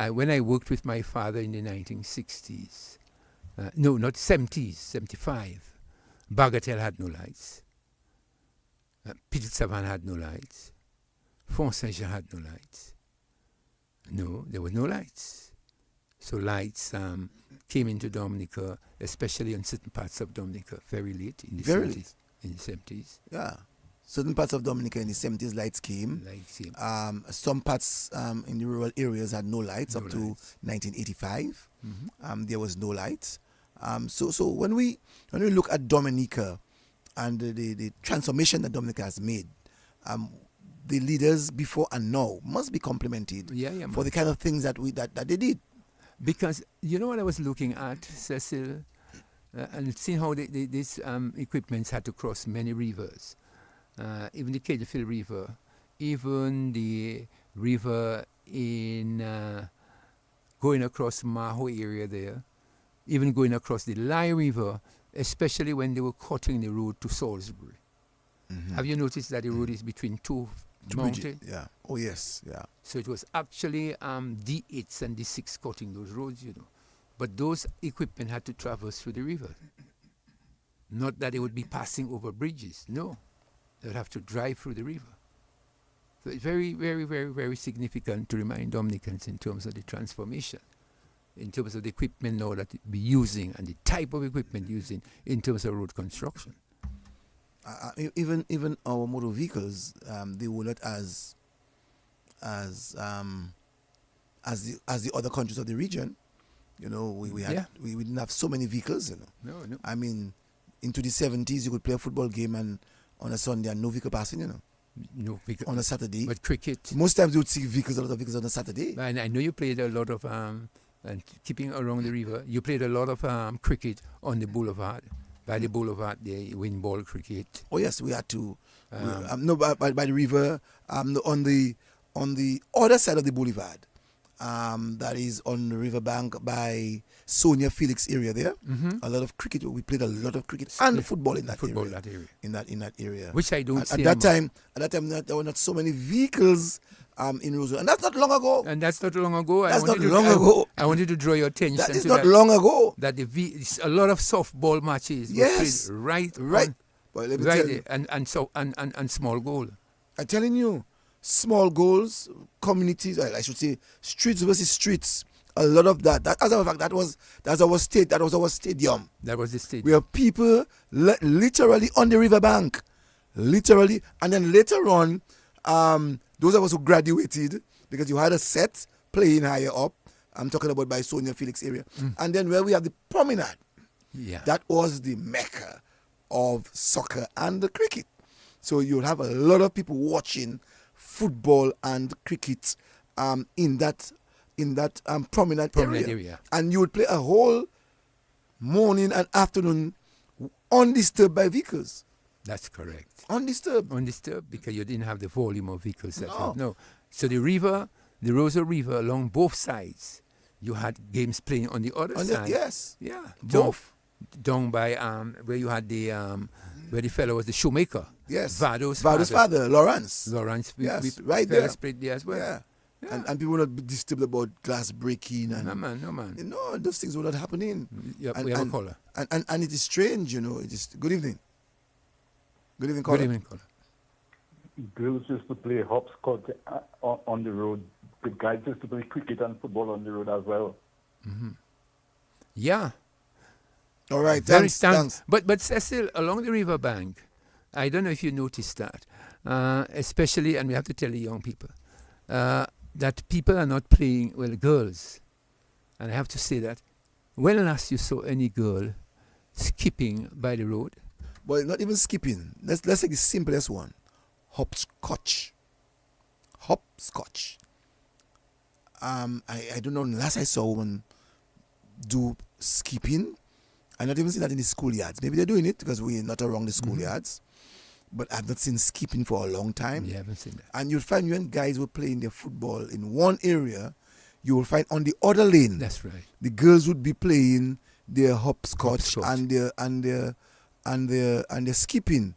when I worked with my father in the 1960s, no, not 70s, 75, Bagatelle had no lights. Petit Savan had no lights. Font Saint-Jean had no lights. No, there were no lights. So lights came into Dominica, especially on certain parts of Dominica, very late in the 70s. In the 70s. Yeah. Certain parts of Dominica in the 70s, lights came. Some parts in the rural areas had no lights up to 1985. There was no lights. So when we look at Dominica and the transformation that Dominica has made, the leaders before and now must be complimented for the kind of things that they did. Because you know what I was looking at, Cecil, and seeing how these equipments had to cross many rivers. Even the Cadefield River, even the river in going across Maho area there, even going across the Lai River especially when they were cutting the road to Salisbury. Have you noticed that the road is between two mountains? Yeah. Oh yes. Yeah. So it was actually D8s and D6 cutting those roads, But those equipment had to traverse through the river. Not that they would be passing over bridges. No. They would have to drive through the river. So it's very, very, very, very significant to remind Dominicans in terms of the transformation, in terms of the equipment now that we're using and the type of equipment using in terms of road construction. Even our motor vehicles, they were not as the other countries of the region. We didn't have so many vehicles. No. I mean, into the 70s, you could play a football game and on a Sunday and no vehicle passing. No vehicle. On a Saturday. But cricket. Most times you would see a lot of vehicles on a Saturday. And I know you played a lot of and keeping around the river. You played a lot of cricket on the boulevard. By the boulevard, the wind ball cricket. Oh yes, we had to. By the river, on the other side of the boulevard, that is on the riverbank by Sonia Felix area there. A lot of cricket. We played a lot of cricket and football in that area. In that area. Which I don't see. At that time, there were not so many vehicles in Roseville, and that's not long ago. And that's not long ago. That's not long ago. I wanted to draw your attention. That is to not long ago. That a lot of softball matches were played right. Well, let me tell you. And small goal. I'm telling you, small goals, communities. I should say, streets versus streets. A lot of that. As a matter of fact, that was our stadium. That was the stadium. We have people literally on the riverbank, literally, and then later on, those of us who graduated, because you had a set playing higher up. I'm talking about by Sonia Felix area, and then where we have the promenade. Yeah, that was the mecca of soccer and the cricket. So you'll have a lot of people watching football and cricket in that prominent area. And you would play a whole morning and afternoon undisturbed by vehicles. That's correct. Undisturbed because you didn't have the volume of vehicles that you have now. So the river, the Rosa River, along both sides, you had games playing on the other side. Yes. Yeah. Both. Down by where you had the where the fellow was the shoemaker. Yes. Vado's father, Lawrence. Yes, right there. Played there as well. Yeah. And people were not disturbed about glass breaking. And, no man. No, those things were not happening. We have a caller. And it is strange, It is. Good evening. Good evening, caller. Good evening, caller. Girls used to play hopscotch on the road. The guys used to play cricket and football on the road as well. Mm-hmm. Yeah. All right, thanks. But Cecil, along the riverbank, I don't know if you noticed that, especially, and we have to tell the young people, that people are not playing, girls, and I have to say that, when last you saw any girl skipping by the road? Well, not even skipping. Let's take the simplest one. Hopscotch. I don't know, last I saw a woman do skipping. I not even seen that in the schoolyards. Maybe they're doing it because we're not around the schoolyards. But I've not seen skipping for a long time. Yeah, I haven't seen that. And you'll find when guys were playing their football in one area, you will find on the other lane. That's right. The girls would be playing their hopscotch. and their skipping.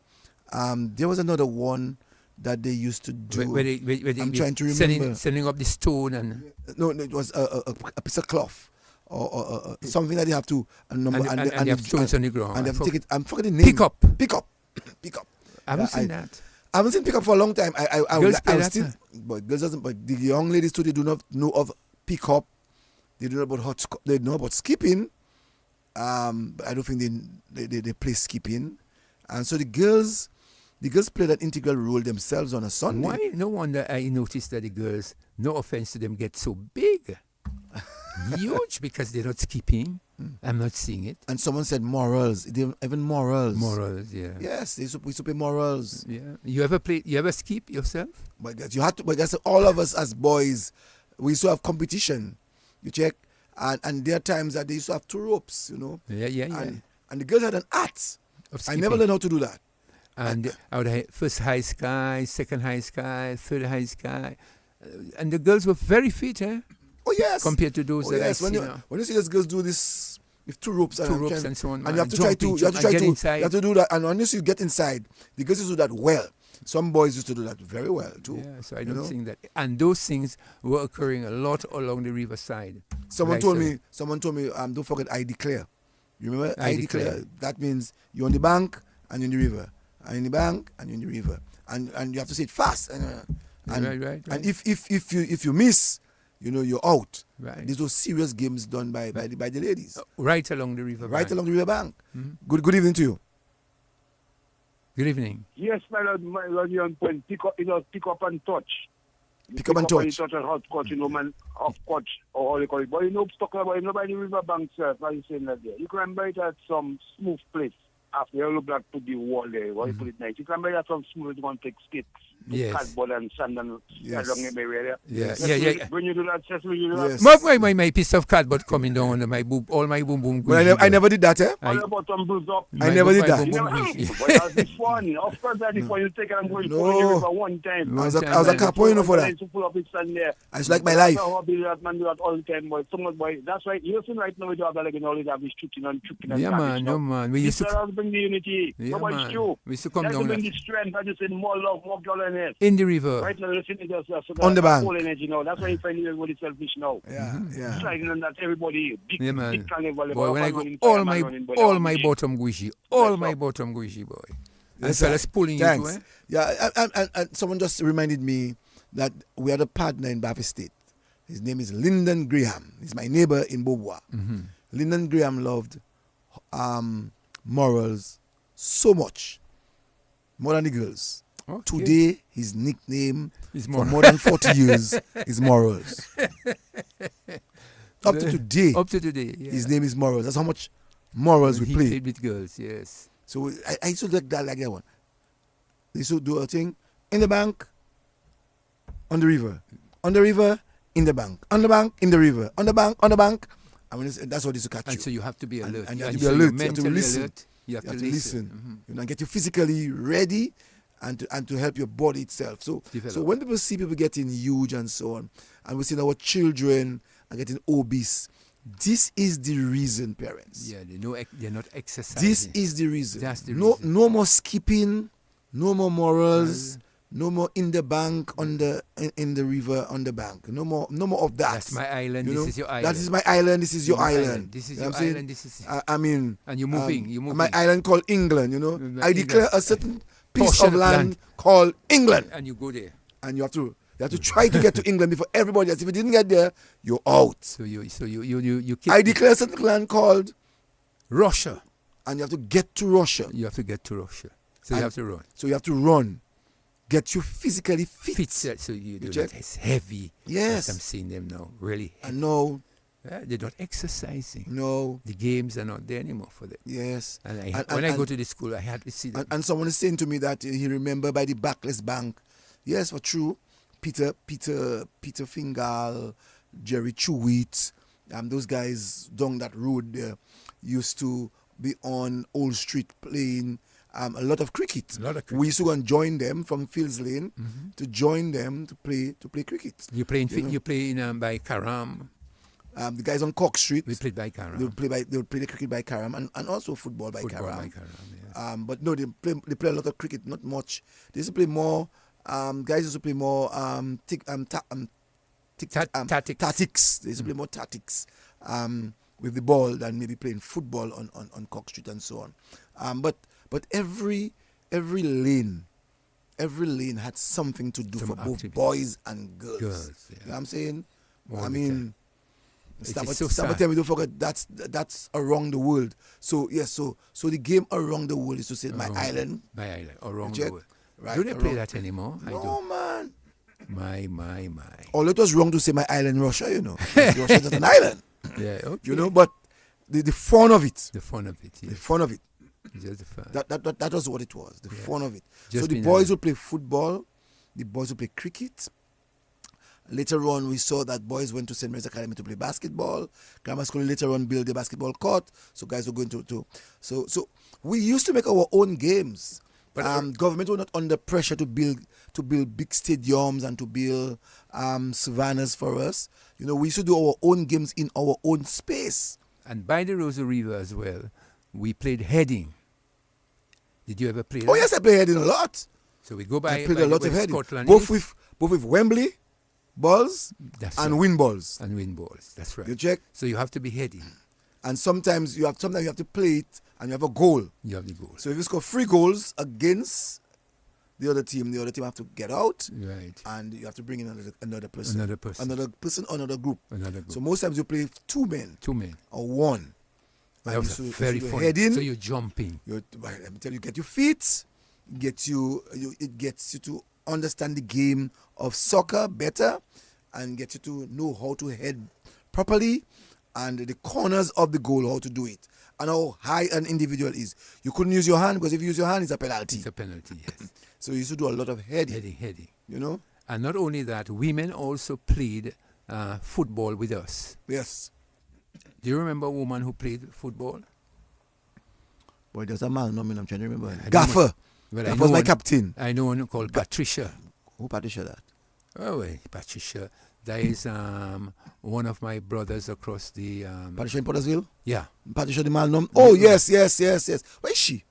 There was another one that they used to do. Where they I'm trying to remember. Sending up the stone and. No, it was a piece of cloth. Or something that you have to and you have stones on the ground. And I'm forgetting the name. Pick up. I haven't seen that. I haven't seen pick up for a long time. Girls but girls doesn't. But the young ladies too, they do not know of pick up. They do not about they know about skipping. But I don't think they play skipping. And so the girls play that integral role themselves on a Sunday. Why? No wonder I noticed that the girls, no offense to them, get so big. Huge, because they're not skipping. I'm not seeing it. And someone said morals. Even morals. Morals, yeah. Yes, we used to play morals. Yeah. You ever skip yourself? But you had to. But that's all of us as boys. We used to have competition. You check, and there are times that they used to have 2 ropes. Yeah. And the girls had an art. I never learned how to do that. And I would have first high sky, second high sky, third high sky, and the girls were very fit, eh? Oh yes. Compared to those that I see now. When you see those girls do this with two ropes and so on. And you have to try to inside. You have to do that, and once you get inside, the girls used to do that well. Some boys used to do that very well too. Yeah, so I don't think that, and those things were occurring a lot along the riverside. Someone told me, don't forget I declare. You remember I declare? That means you're on the bank and you're in the river, and in the bank and you're in the river, and you have to say it fast. Right. And if you miss, you're out. Right. These were serious games done by the ladies. Right along the river. Right along the river bank. Mm-hmm. Good evening to you. Good evening. Yes, my lord, you on point. Pick up and touch. Pick up and touch. Touch and hot coach, man, off coach, or how you call it. But talking about nobody river bank, sir. Why you saying that there? You can buy it at some smooth place. After you look back to the wall there, why you put it nice. You can buy that from smooth, you want to take sticks, cardboard and sand and along the area. When you do that, Cecil, you do that. My piece of cardboard coming down under my boob, all my boom boom. Well, I never did that, eh? All your bottom bruised up. I never did that. But that's fun. Of course, that is when you take it and go in the river one time. I was a capo, for that. To pull up his sand there. It's like my life. That man do that all the time, boy. Boy, that's right. You listen right now, we do have that, like, always have this chucking and man. We used to bring the unity. Nobody's true. We used to come down bring the strength. I just say more love, more godliness. in the river. Right now, listen to just on the bank. Whole energy now. That's why you find everybody selfish now. Yeah. Sliding on that everybody. Big carnival. Boy, when I go, all my bottom guishy, boy. And fellas pulling Thanks. you, eh? Yeah, and someone just reminded me that we had a partner in Baffy State. His name is Lyndon Graham. He's my neighbor in Beauvoir. Mm-hmm. Lyndon Graham loved morals so much, more than the girls. Okay. Today, his nickname more. for more than 40 years is Morals. Up to today, yeah. his name is Morals. That's how much Morals we he play. played with girls, yes. So I used to like that one. They used to do a thing in the bank, on the river, in the bank, on the bank, in the river, on the bank. I mean, that's what they used to catch you. And so you have to be alert. And you have to be alert. You have to listen. Alert. You have to listen. Mm-hmm. Get you physically ready and to help your body itself. So when people see people getting huge and so on, and we see our children are getting obese, this is the reason, parents. Yeah, they're not exercising. This is the reason. That's the reason. No more skipping, no more morals, no more in the bank in the river on the bank. No more of that. That's my island. This is your island. That is my island. This is your island. This is your island. This is. I mean. And you're moving. My island called England. I declare a certain piece of land called England. And you go there. And you have to try to get to England before everybody else. If you didn't get there, you're out. So you keep. I declare a certain land called Russia. And you have to get to Russia. You have to get to Russia. So you have to run. So you have to run. Get you physically fit. So you do that. It's heavy. Yes. I'm seeing them now. Really heavy. And no. They're not exercising. No. The games are not there anymore for them. Yes. And when I go to the school, I had to see them. And someone is saying to me that he remember by the Backless Bank. Yes, for true. Peter Fingal, Jerry Chewitt, those guys down that road there used to be on Old Street playing a lot of cricket. We used to go and join them from Fields Lane to join them to play cricket. You play in by Karam. The guys on Cork Street. We played by Karam. They would play the cricket by Karam and also football by Karam. Yes. But no, they play a lot of cricket, not much. They used to play more. Guys used to play more tactics. They used to play more tactics with the ball than maybe playing football on Cork Street and so on. But every lane had something to do for both boys and girls. You know what I'm saying? I mean, stop telling me, don't forget that's around the world. So yes, so the game around the world is to say my island around the world. Right, do they play that anymore? No, man. My. All it was wrong to say my island, Russia. Russia is not an island. Yeah, okay. But the fun of it. The fun of it. Yes. The fun of it. Just the fun. That was what it was. The fun of it. Just so the boys will play football. The boys will play cricket. Later on, we saw that boys went to St. Mary's Academy to play basketball. Grammar school later on built a basketball court. So guys were going to. So we used to make our own games. But government were not under pressure to build big stadiums and to build savannas for us. We used to do our own games in our own space. And by the Rosa River as well, we played heading. Did you ever play that? Oh yes, I play heading a lot. So we go by. I played by a lot the of way heading, Scotland both is. with Wembley balls That's and right. wind balls. And wind balls. That's right. You check. So you have to be heading. And sometimes you have to play it and you have a goal. You have the goal. So if you score 3 goals against the other team have to get out. Right. And you have to bring in another person. Another person. Another group. Another group. So most times you play 2 men. 2 men. Or 1. That was very fun. Heading. So you're jumping. Let me tell you, get your feet. It gets you to understand the game of soccer better, and get you to know how to head properly, and the corners of the goal, how to do it, and how high an individual is. You couldn't use your hand, because if you use your hand, it's a penalty. It's a penalty, yes. So you used to do a lot of heading. Heading. You know? And not only that, women also played football with us. Yes. Do you remember a woman who played football? Boy, there's a man, I'm trying to remember. I Gaffer. Well, that was my captain. I know one called Patricia. Who Patricia that? Oh, well, Patricia. That is one of my brothers across the... Patricia in Pottersville? Yeah. Patricia the Malnum? Oh, yes. Where is she?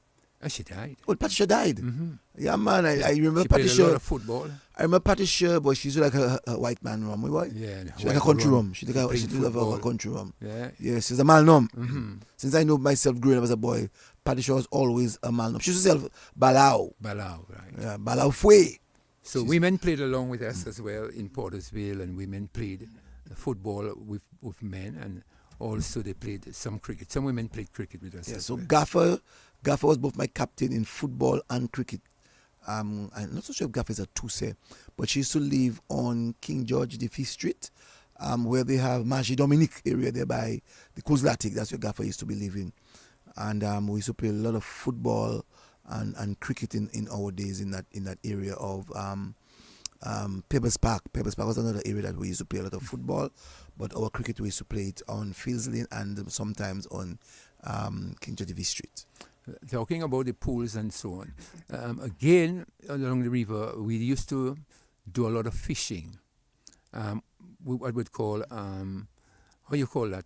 She died. Oh, Patricia died? Mm-hmm. Yeah, man. I remember she Patricia. Played a lot of football. I remember Patricia, but she's like a white man rum, boy. Yeah. She's like a country rum. She did a country rum. Yeah. Yes, she's a Malnum. Mm-hmm. Since I know myself growing up as a boy, Patricia was always a Malnum. She used to sell Balao. Balao, right. Yeah, Balao Fue. So women played along with us as well in Pottersville, and women played football with men, and also they played some cricket. Some women played cricket with us. Yeah, as so well. Gaffer was both my captain in football and cricket. I'm not so sure if Gaffer is a two-say, but she used to live on King George the 5th Street, where they have Margie Dominique area there by the Coast-Latic. That's where Gaffer used to be living. And we used to play a lot of football and cricket in our days in that area of Pebbers Park. Pebbers Park was another area that we used to play a lot of football, but our cricket we used to play it on Fields Lane and sometimes on King George the 5th Street. Talking about the pools and so on, again along the river, we used to do a lot of fishing. What would call how you call that?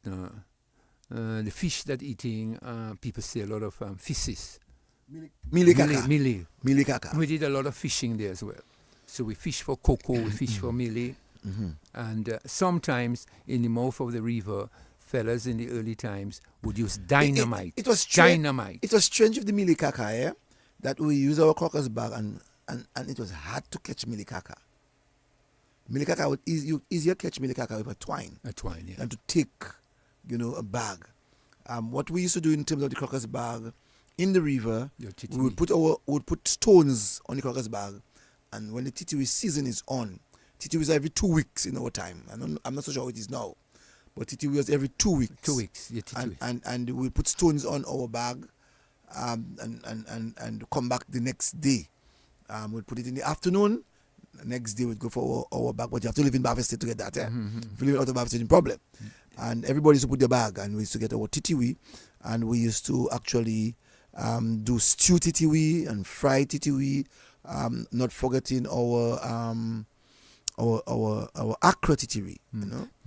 The fish that eating people say a lot of fishes. Milikaka. We did a lot of fishing there as well. So we fish for cocoa, we fish for millie, and sometimes in the mouth of the river, fellas in the early times would use dynamite. It was dynamite. It was strange with the milikaka, that we use our crocker's bag and it was hard to catch milikaka. Milikaka would easier catch milikaka with a twine. A twine, yeah. Than to take, a bag. What we used to do in terms of the crocker's bag in the river, we would put stones on the crocker's bag, and when the titiwi season is on, titiwi is every 2 weeks in our time. I'm not so sure how it is now. But titiwi was every 2 weeks. 2 weeks, yeah, titiwi. And we put stones on our bag, and come back the next day. We'd put it in the afternoon. The next day we'd go for our bag, but you have to live in Barvey State to get that. If you live out of Barvey State, problem. And everybody used to put their bag, and we used to get our titiwi, and we used to actually do stew titiwi and fry titiwi, not forgetting our accra titiwi.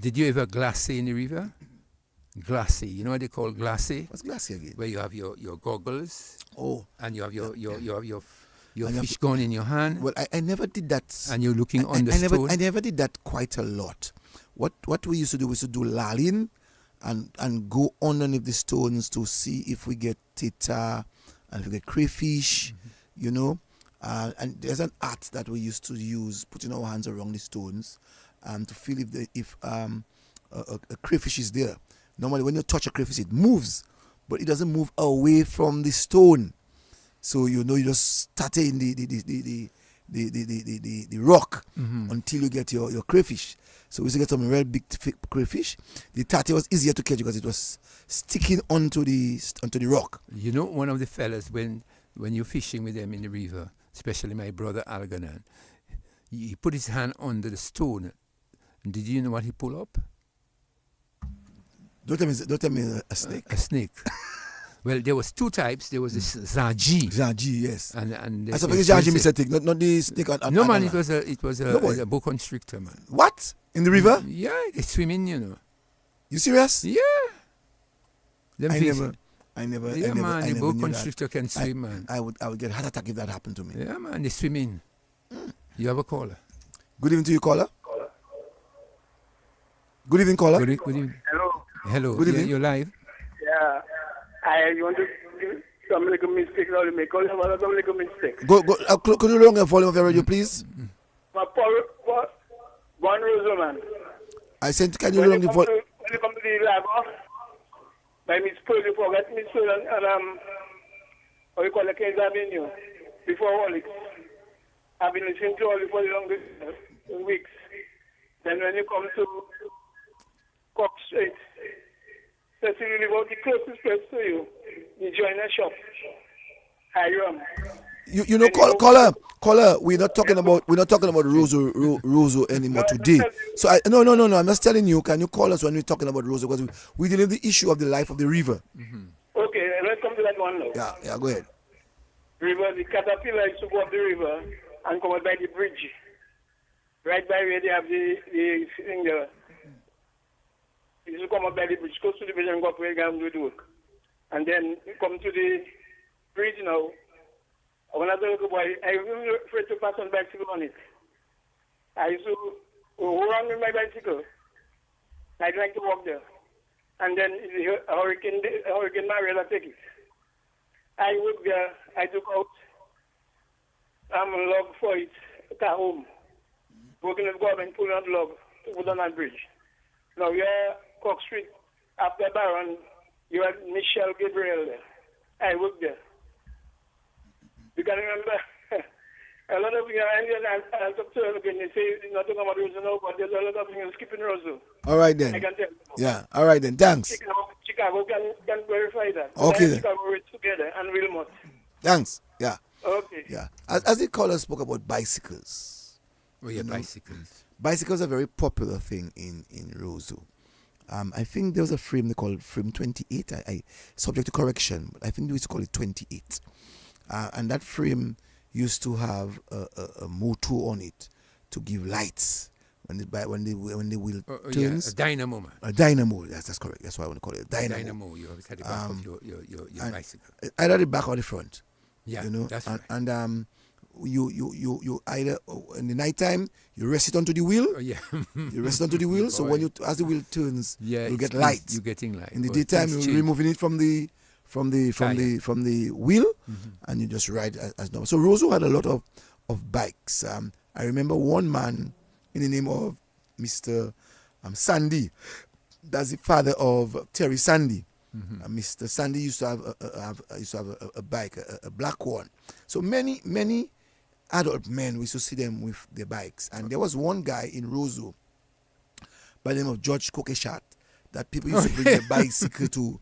Did you ever glassy in the river? Glassy, you know what they call glassy? What's glassy again? Where you have your goggles. Oh. And you have your fish gun in your hand. Well, I never did that. And you're looking on the stone. I never did that quite a lot. What we used to do was to do lalling and go underneath the stones to see if we get tita and if we get crayfish, and there's an art that we used to use, putting our hands around the stones, to feel if a crayfish is there. Normally, when you touch a crayfish, it moves, but it doesn't move away from the stone. So you just start in the rock until you get your crayfish. So we used to get some real big crayfish. The tate was easier to catch because it was sticking onto the rock. One of the fellas when you're fishing with them in the river, especially my brother Algernon, he put his hand under the stone. And did you know what he pulled up? Don't tell me a snake. A snake. Well, there was 2 types. There was this Zaji. Zaji, yes. And I suppose Zaji is a thing, not the snake. No, man, it was a boa constrictor, man. What? In the river? Yeah, they swim in, You serious? Yeah. I never Yeah, man, the boat knew constrictor can swim, man. I would get heart attack if that happened to me. Yeah, man, they swim in. You have a caller. Good evening to you, caller. Good evening, caller. Good evening. Hello. Good evening. You're live. Yeah, I want to do some little mistake. Now make all some little mistake. Go. Could you lower the volume of your radio, please? My one rose, man. I said, can you lower the volume? When you come to the lab, by Miss Pearl, you forget Miss Pearl and what you call the Kings Avenue before Holix. I've been listening to all you for the longest weeks. Then when you come to Cox Street, Cecil you live out the closest place to you. You join a shop. You know, caller. We're not talking about Roseau anymore today. So no. I'm just telling you. Can you call us when we're talking about Roseau? Because we deal with the issue of the life of the river. Okay, let's come to that one now. Yeah. Go ahead. River, the caterpillar used to go up the river and come out by the bridge. Right by where they have the thing there. It used to come up by the bridge, goes to the bridge and go up where they do the work. And then you come to the bridge now. When I was a little boy, I was afraid to pass on bicycle on it. I used to run with my bicycle. I'd like to walk there. And then the Hurricane Maria take it. I worked there. I took out a log for it at home. Working with government, pulling out log to put on that bridge. Now you're Cox Street, after Baron, you had Michelle Gabriel there. I worked there. You can remember a lot of things. I'll talk to you again. They say not talking about Roseau now, but there's a lot of things skipping Roseau. All right then. I can tell you. Yeah. All right then. Thanks. Chicago can verify that. Okay then. Chicago work together and Wilmot. Thanks. Yeah. Okay. Yeah. As the caller spoke about bicycles. Oh yeah, bicycles. Bicycles are a very popular thing in Roseau. I think there was a frame they called frame 28. I subject to correction, but I think they used to call it 28. And that frame used to have a motor on it to give lights when the wheel turns. Yeah, a dynamo, man. A dynamo. That's correct. That's why I want to call it a dynamo. A dynamo. You have it at the back of your bicycle. Either the back or the front. Yeah, you know. that's right. And you either in the nighttime you rest it onto the wheel. Oh, yeah. You rest it onto the wheel. So when as the wheel turns, you get light. You're getting light. In the daytime, you're removing it from the wheel, and you just ride as normal. So Roseau had a lot of bikes. I remember one man in the name of Mr. Sandy. That's the father of Terry Sandy. Mr. Sandy used to have a bike, a black one. So many adult men, we used to see them with their bikes. And there was one guy in Roseau by the name of George Kokeshat that people used to bring their bicycle to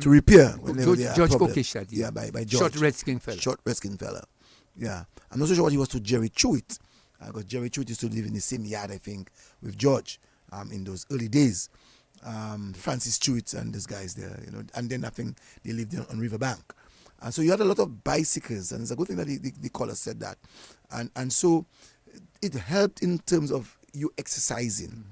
repair whenever they George problem. Kokeshat, Yeah, by George. Short Redskin fella. Yeah. I'm not so sure what he was to Jerry Chewitt. Because Jerry Chewitt used to live in the same yard, I think, with George in those early days. Francis Chewitt and those guys there, you know. And then I think they lived on Riverbank. And so you had a lot of bicycles, and it's a good thing that the caller said that. And so it helped in terms of you exercising.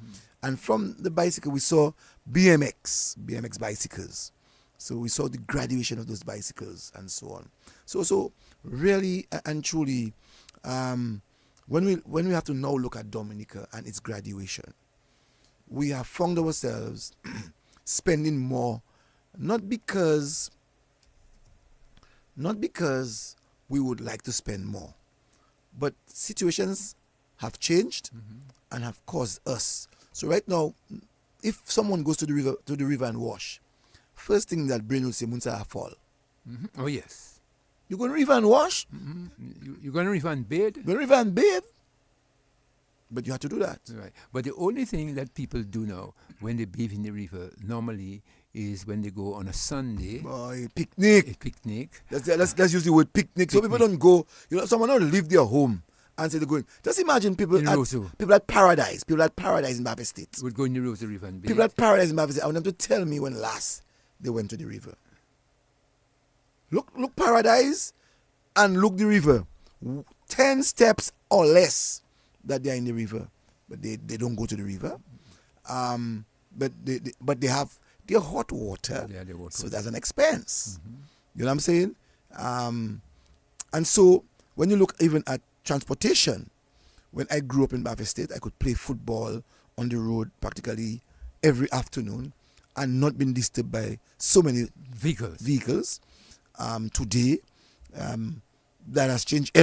And from the bicycle, we saw BMX bicycles. So we saw the graduation of those bicycles and so on. So really and truly, when we have to now look at Dominica and its graduation, we have found ourselves spending more, not because we would like to spend more, but situations have changed and have caused us. So right now, if someone goes to the river and wash, first thing that brain will say, Munsa fall. Oh yes. You go to the river and wash? You're going to river and bathe? Go to the river and bathe? But you have to do that. Right. But the only thing that people do now when they bathe in the river normally is when they go on a Sunday. Boy, picnic. A picnic. Let's use the word picnic. So people don't go, someone don't leave their home and say they're going. Just imagine people at Paradise in Bapper State. Would go in the Roseau River and bathe. People at Paradise in Bapper State, I want them to tell me when last they went to the river. Look Paradise and look the river. 10 steps or less that they're in the river, but they don't go to the river. but they have their hot water. Yeah, the water. So that's an expense. You know what I'm saying? And so when you look even at transportation, when I grew up in Baffin State, I could play football on the road practically every afternoon and not been disturbed by so many vehicles. Today, that has changed.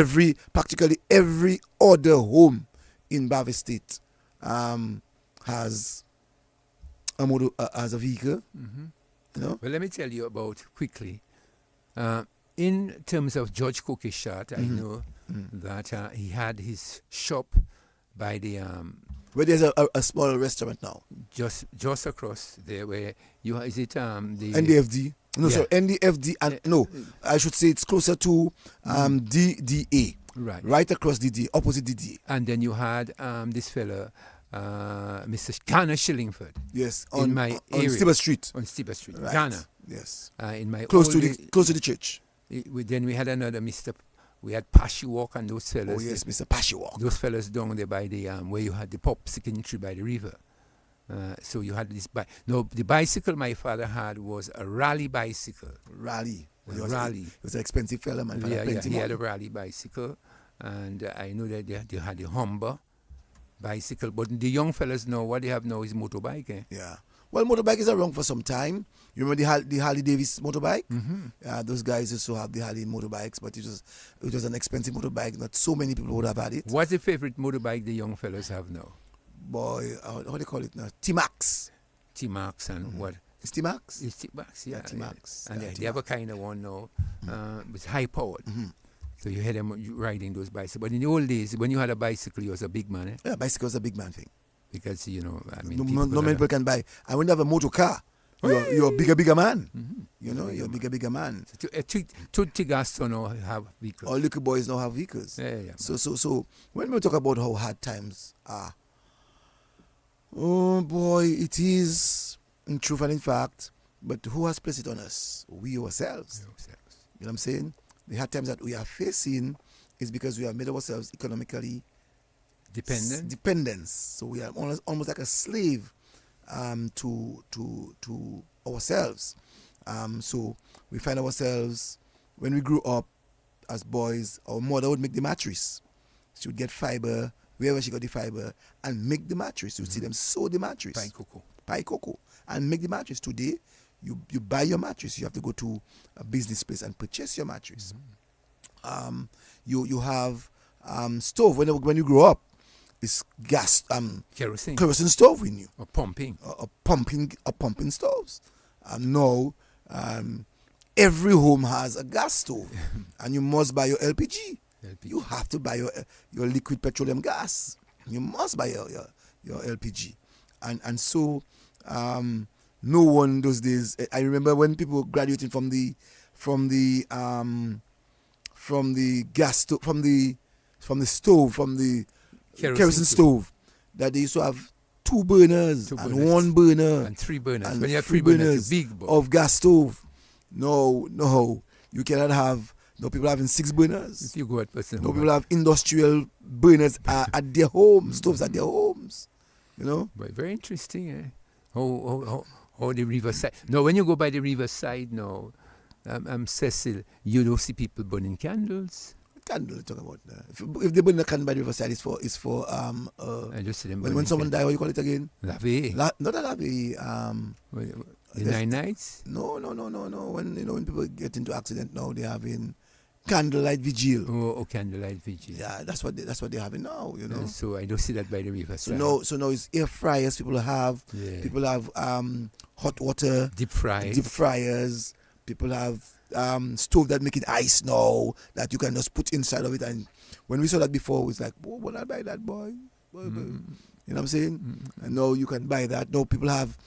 Practically every other home in Baffin State has a vehicle. You know? Well, let me tell you about quickly. In terms of George Cookie's shot, I know that he had his shop by the where there's a small restaurant now, just across there. Where you is it the NDFD? No, sorry, NDFD and no, I should say it's closer to DDA. Right across DDA, opposite DDA. And then you had this fella, Mr. Ghana Shillingford. Yes, in my area. On Stibber Street. On Stibber Street, right. Ghana. Yes. In my close to the church. Then we had another Mr. We had Pashy Walk and those fellas. Oh yes, Mr. Pashy Walk. Those fellas down there by the where you had the pop sticking tree by the river. So you had this bike. No, the bicycle my father had was a rally bicycle. Rally. It was an expensive fella, man. Yeah, he had a rally bicycle, and I know that they had the Humber bicycle. But the young fellas know what they have now is motorbike. Eh? Yeah. Well, motorbike is around for some time. You remember the Harley Davis motorbike? Those guys also have the Harley motorbikes, but it was an expensive motorbike. Not so many people would have had it. What's the favorite motorbike the young fellas have now? Boy, how do they call it now? T-Max. T-Max and what? It's T-Max? It's T-Max, yeah. T-Max. And they have a kind of one now. It's high powered. So you hear them riding those bicycles. But in the old days, when you had a bicycle, you was a big man. Eh? Yeah, bicycle was a big man thing. Because, you know, I mean, no many people can buy. And when you have a motor car, you're a bigger man. You know, you're a bigger man. Two Tigas now have vehicles. All little boys now have vehicles. Yeah. So when we talk about how hard times are, oh boy, it is in truth and in fact. But who has placed it on us? We ourselves. You know what I'm saying? The hard times that we are facing is because we have made ourselves economically dependence. So we are almost like a slave to ourselves. So we find ourselves, when we grew up as boys, our mother would make the mattress. She would get fiber, wherever she got the fiber, and make the mattress. You would see them sew the mattress. Pie cocoa. And make the mattress. Today, you buy your mattress. You have to go to a business place and purchase your mattress. You have stove. When you grow up, it's gas kerosene stove in you. Or pumping. Pumping stoves. Now every home has a gas stove, and you must buy your LPG. You have to buy your liquid petroleum gas. You must buy your LPG, and so no one those days. I remember when people graduating from the gas stove, from the stove, from the kerosene stove, that they used to have two burners and one burner and three burners. And when you have three burners, big of gas stove. No, you cannot have. No, people having 6 burners. If you go at person, no, people have industrial burners at their homes, stoves at their homes. You know. But very interesting, eh? How the riverside. No, when you go by the riverside now, Cecil, you don't see people burning candles. Candle, talk about that. If they burn a candle by the riverside, it's for I just see them when someone dies, what you call it again? Lave. Not a lave. The 9 nights? No. When people get into accident now, they're having candlelight vigil. Oh, candlelight vigil. Yeah, that's what they're having now. You know. So I don't see that by the riverside. So now it's air fryers. People have hot water deep fryers. People have stove that make it ice now that you can just put inside of it. And when we saw that before, it's like, oh, will I buy that, boy? You know what I'm saying? And now you can buy that. Now people have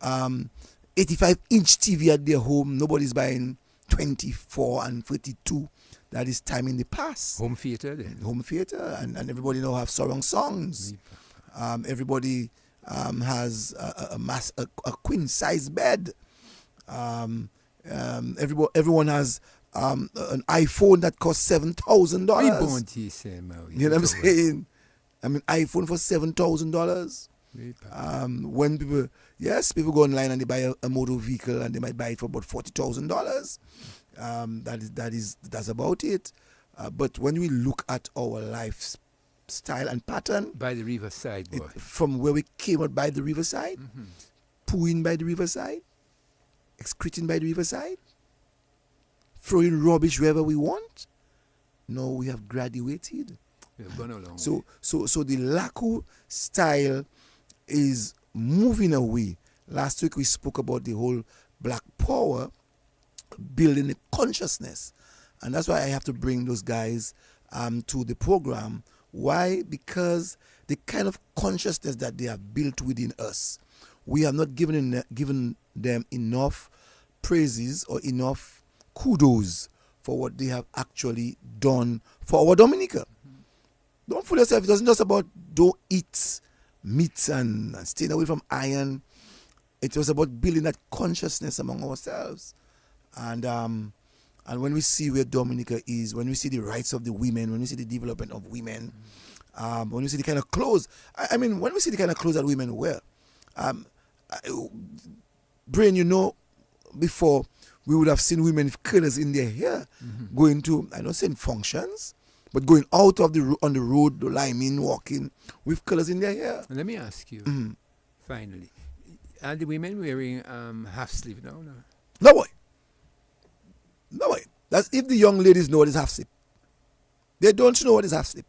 85-inch TV at their home. Nobody's buying 24 and 32. That is time in the past. Home theater then. Home theater, and everybody now have surround songs. Everybody has a queen size bed. Everyone has an iPhone that costs $7,000. You know what I'm saying? I mean, iPhone for $7,000. When people, Yes, people go online and they buy a motor vehicle and they might buy it for about $40,000. That's about it. But when we look at our lifestyle and pattern, By the riverside, boy. from where we came out by the riverside, pooing by the riverside, excreting by the riverside, throwing rubbish wherever we want. No, we have graduated. We have gone along. So the Lakou style is moving away. Last week we spoke about the whole Black Power building the consciousness, and that's why I have to bring those guys to the program. Why? Because the kind of consciousness that they have built within us, we have not given them enough praises or enough kudos for what they have actually done for our Dominica. Don't fool yourself. It wasn't just about don't eat meat and staying away from iron. It was about building that consciousness among ourselves. And when we see where Dominica is, when we see the rights of the women, when we see the development of women, when we see the kind of clothes, I mean, when we see the kind of clothes that women wear, Brain, before we would have seen women with colors in their hair going to, I don't say functions, but going out of on the road, liming, walking with colors in their hair. Let me ask you, finally, are the women wearing half sleeve now? No boy. That's if the young ladies know what is half sleeve. They don't know what is half sleeve.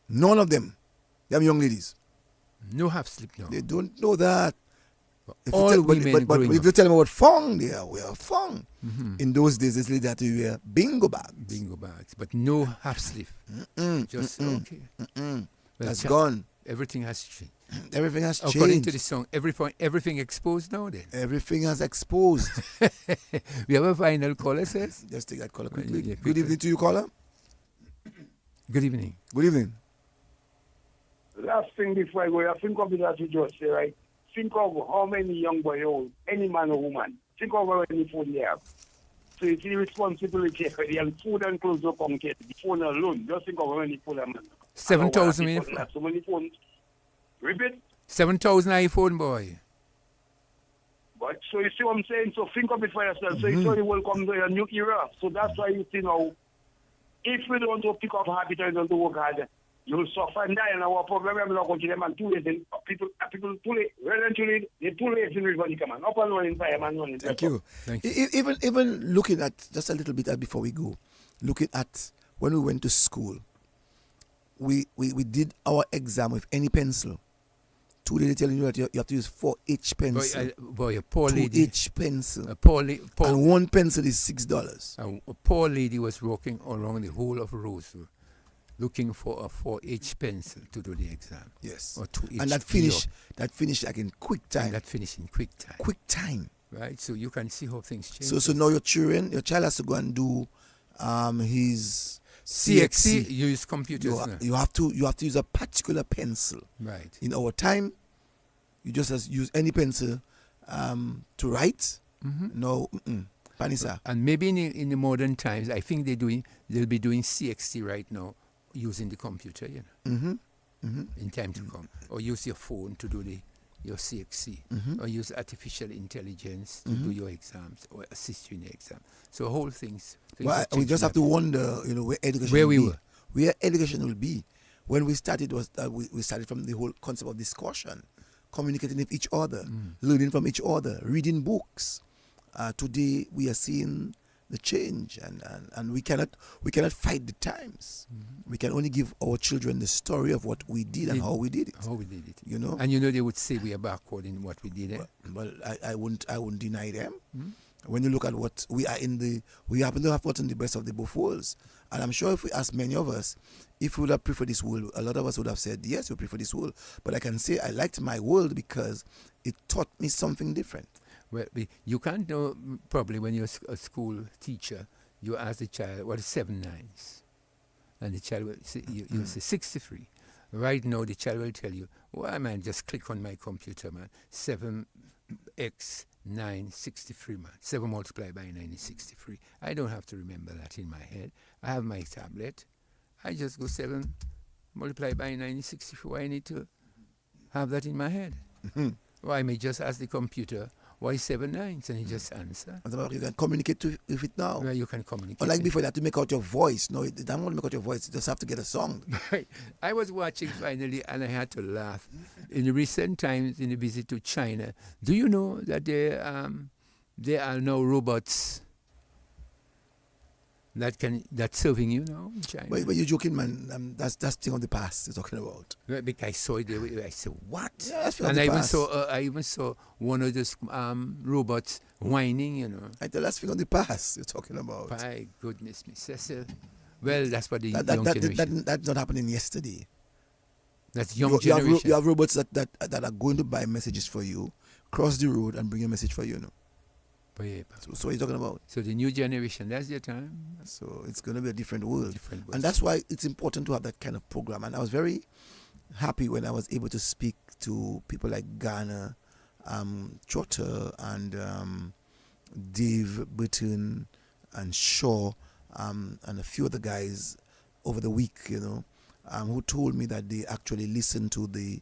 None of them young ladies. No half sleeve now. They don't know that. But If all you tell, women but growing if up. you tell them about fong, they are wear fong. In those days, this lady had to wear bingo bags. Bingo bags, but no half sleeve. Just okay. Well, That's gone. Everything has changed. Everything has changed. According to the song, everything exposed now then. Everything has exposed. We have a final caller, says. Just take that caller Well, quickly. yeah, Good quickly. evening to you, caller. Good evening. Good evening. Last thing before I go, I think of it as you just say, right? Think of how many young boys old, any man or woman. Think of how many food they have. So it's the responsibility for the food and clothes don't come get the phone alone. Just think of how many food a man. 7,000 So many phones. Repeat. 7,000 iPhone, boy. But so you see what I'm saying? So think of it for yourself. So it's only welcome to a new era. So that's why you see now, if we don't want to pick up habit and don't work hard, you will suffer and die. And our problem is not going to them and too late. People too late. Relatively, they too late in River man. Up and running fire man running. Thank you. Thank you. Even looking at, just a little bit before we go, looking at when we went to school, we did our exam with any pencil. Today they're telling you that you have to use 4H pencil. Boy, a poor lady. 2H pencil. A poor and one pencil is $6. A poor lady was walking along the whole of Roseville looking for a 4H pencil to do the exam. Yes. Or 2H. And that finished like in quick time. And that finished in quick time. Quick time. Right? So you can see how things change. So now your child has to go and do his CXC, you use computers. You have to use a particular pencil. Right. In our time, you just use any pencil to write. No, Panisa. And maybe in the modern times, I think they'll be doing CXC right now using the computer, in time to come. Or use your phone to do your CXC. Or use artificial intelligence to do your exams or assist you in the exam. So whole things. Well, we just have to wonder, where education will be. Where education will be. When we started, we started from the whole concept of discussion, communicating with each other, learning from each other, reading books. Today we are seeing the change, and we cannot fight the times. We can only give our children the story of what we did and how we did it. How we did it. And they would say we are backward in what we did. Well, I wouldn't deny them. When you look at what we happen to have gotten the best of the both worlds. And I'm sure if we ask many of us, if we would have preferred this world, a lot of us would have said, yes, we prefer this world. But I can say I liked my world because it taught me something different. Well, you can't know, probably when you're a school teacher, you ask the child, what is 7 nines? And the child will say, you say 63. Right now, the child will tell you, well, man, just click on my computer, man. 7x 9, 63, man. 7 multiplied by 9 is 63. I don't have to remember that in my head. I have my tablet. I just go 7 multiplied by 9 is 63. I need to have that in my head. Or I may just ask the computer, why 7 nines? And he just answer. As a matter of fact, you can communicate with it now. Well, you can communicate. Unlike before, you have to make out your voice. No, you don't want to make out your voice. You just have to get a song. I was watching finally, and I had to laugh. In the recent times, in a visit to China, do you know that there are now robots that's serving you now in China? But you're joking, man. That's thing of the past you're talking about. Well, because I saw it, I said, what? Yeah, that's from and the I past. even saw one of those robots whining, you know. I tell that's thing of the past you're talking about. My goodness, Miss Cecil. Well, that's what the young That's generation. that's not happening yesterday. That's young generation. You have robots that are going to buy messages for you, cross the road and bring a message for you. No. So what are you talking about? So the new generation, that's their time. So it's going to be a different world. And that's why it's important to have that kind of program. And I was very happy when I was able to speak to people like Ghana, Trotter, and Dave Burton, and Shaw, and a few other guys over the week, you know, who told me that they actually listened to the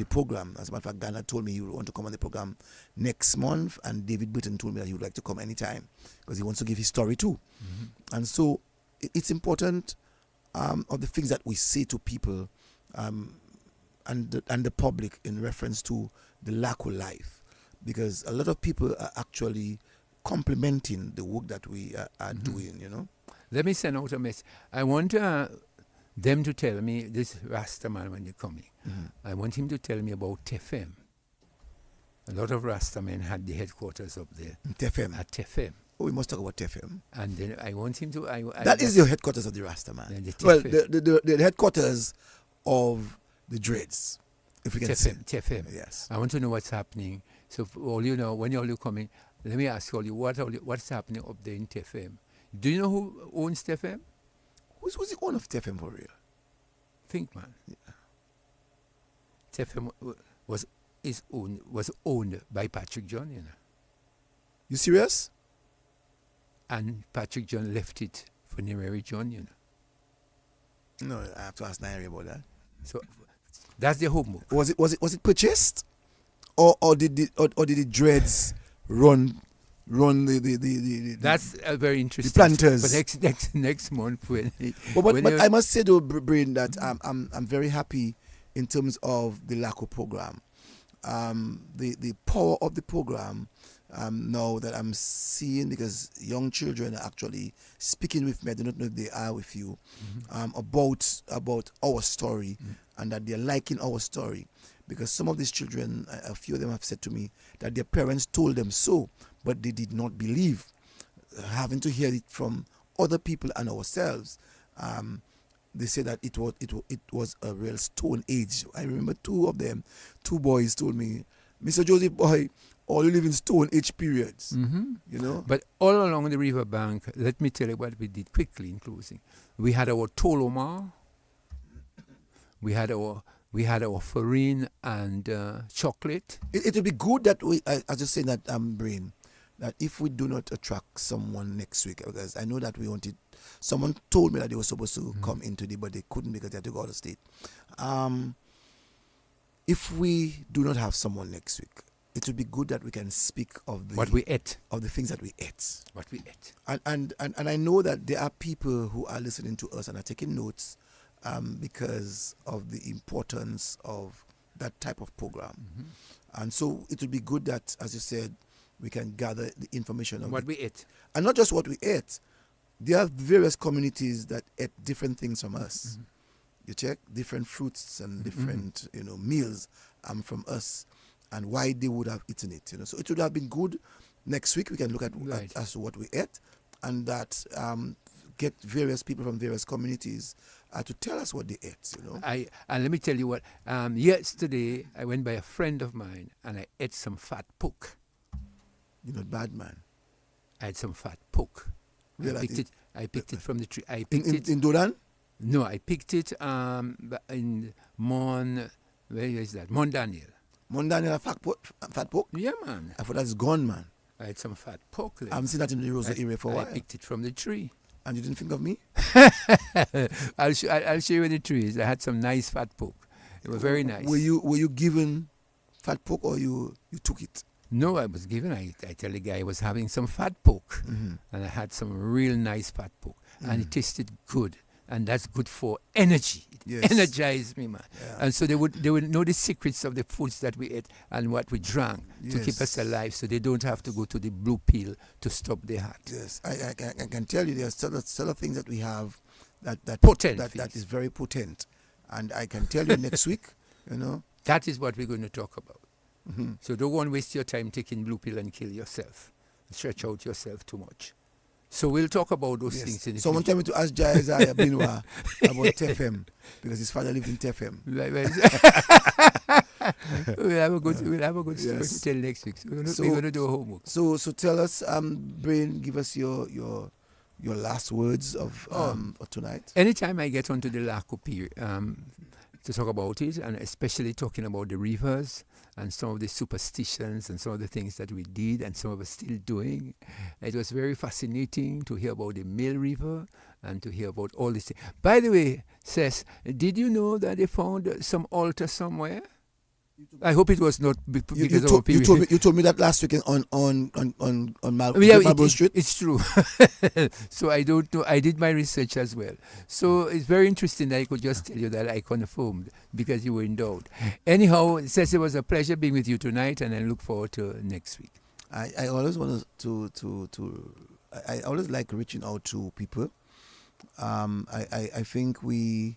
program. As a matter of fact, Ghana told me he would want to come on the program next month, and David Burton told me that he would like to come anytime because he wants to give his story too. Mm-hmm. And so it's important of the things that we say to people and the public in reference to the Lakou life, because a lot of people are actually complimenting the work that we are doing, you know. Let me send out a message. I want them to tell me, this Rasta man when they're coming, I want him to tell me about TFM. A lot of Rasta men had the headquarters up there. TFM? At TFM. Oh, we must talk about TFM. And then I want him to... that is the headquarters of the Rasta man. The headquarters of the Dreads, if we can say. TFM. Yes. I want to know what's happening. So for all you know, when you're coming, let me ask all you, what's happening up there in TFM? Do you know who owns TFM? Who's the owner of TFM for real? Think, man. Yeah. TFM was owned by Patrick John, you know. You serious? And Patrick John left it for Nereri John, you know. No, I have to ask Nairi about that. So that's the homework. Was it purchased, or did the Dreads run the that's a very interesting. The planters. But next month when. But I must say though, Brain, that I'm very happy in terms of the Lakou program. The power of the program now that I'm seeing, because young children are actually speaking with me. I do not know if they are with you, about our story, and that they're liking our story, because some of these children, a few of them have said to me that their parents told them so, but they did not believe. Having to hear it from other people and ourselves, they say that it was a real stone age. I remember two boys told me, Mr. Joseph, boy, all you live in stone age periods. You know. But all along the river bank, let me tell you what we did quickly in closing. We had our Tolomar, we had our farine and chocolate. It would be good that we, as you say that, Brain, that if we do not attract someone next week, because I know that we wanted, someone told me that they were supposed to come in today, but they couldn't because they had to go out of state. If we do not have someone next week, it would be good that we can speak of what we ate, of the things that we ate. What we ate. And I know that there are people who are listening to us and are taking notes because of the importance of that type of program. And so it would be good that, as you said, we can gather the information of what we ate. And not just what we ate. There are various communities that ate different things from us. You check different fruits and different meals from us, and why they would have eaten it. So it would have been good. Next week we can look at as to what we ate, and that get various people from various communities to tell us what they ate. And let me tell you what. Yesterday I went by a friend of mine and I ate some fat pork. You're not bad, man. I had some fat pork. I picked it from the tree. I picked it in Dodan. No, I picked it in where is that? Mon Daniel. Mon Daniel, fat pork? Yeah, man. I thought that's gone, man. I had some fat pork. I haven't seen that in the Rosa area for a while. I picked it from the tree. And you didn't think of me? I'll show you the trees. I had some nice fat pork. It was very nice. Were you given fat pork, or you took it? No, I was given. I tell the guy I was having some fat pork, Mm-hmm. and I had some real nice fat pork, and it tasted good, and that's good for energy. It Yes. energized me, man. Yeah. And so they would know the secrets of the foods that we ate and what we drank to keep us Yes. alive, so they don't have to go to the blue pill to stop their heart. Yes, I can tell you there's still a things that we have that Potent that things. is very potent, and I can tell you next week, you know. That is what we're going to talk about. Mhm. So don't go and waste your time taking blue pill and kill yourself. Stretch out yourself too much. So we'll talk about those Yes. things in the Someone future. told me to ask Jai Isaiah Binwa about TFM because his father lived in TFM. We'll have a good story Yes. to tell next week. So we're So- going to do homework. So tell us, Brain, give us your last words of for tonight. Anytime I get onto the Lakou to talk about it, and especially talking about the rivers and some of the superstitions and some of the things that we did and some of us still doing, it was very fascinating to hear about the Mill River and to hear about all these things. By the way, Cess, did you know that they found some altar somewhere? I hope it was not because of our period. You told me that last weekend on Yeah, Marlborough Street. It's true. So I don't know. I did my research as well. So it's very interesting that I could just tell you that I confirmed because you were in doubt. Anyhow, Cecil, it was a pleasure being with you tonight, and I look forward to next week. I always want I always like reaching out to people. I think we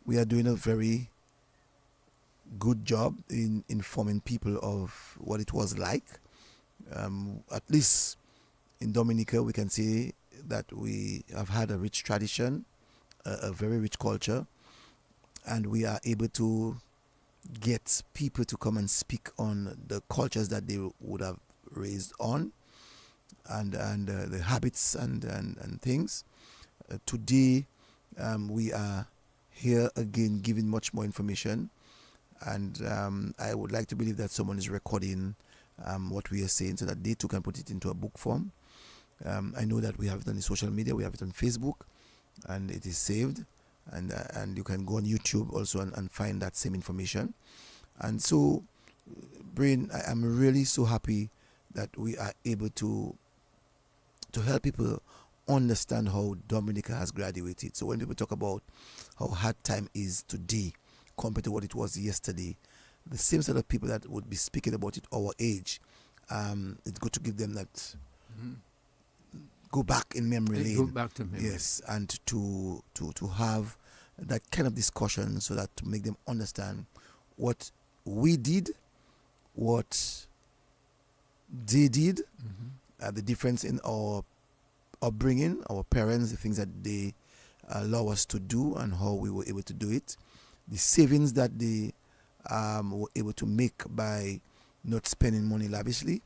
are doing a very good job in informing people of what it was like. At least in Dominica, we can say that we have had a rich tradition, a very rich culture, and we are able to get people to come and speak on the cultures that they would have raised on, and the habits and things. Today, we are here again giving much more information. And I would like to believe that someone is recording what we are saying so that they too can put it into a book form. I know that we have it on the social media, we have it on Facebook, and it is saved. And you can go on YouTube also and find that same information. And so, Brain, I am really so happy that we are able to help people understand how Dominica has graduated. So when people talk about how hard time is today, compared to what it was yesterday, the same set of people that would be speaking about it our age, it's good to give them that go back in memory lane. Go back to memory. Yes, and to have that kind of discussion so that to make them understand what we did, what they did, the difference in our upbringing, our parents, the things that they allow us to do and how we were able to do it, the savings that they were able to make by not spending money lavishly.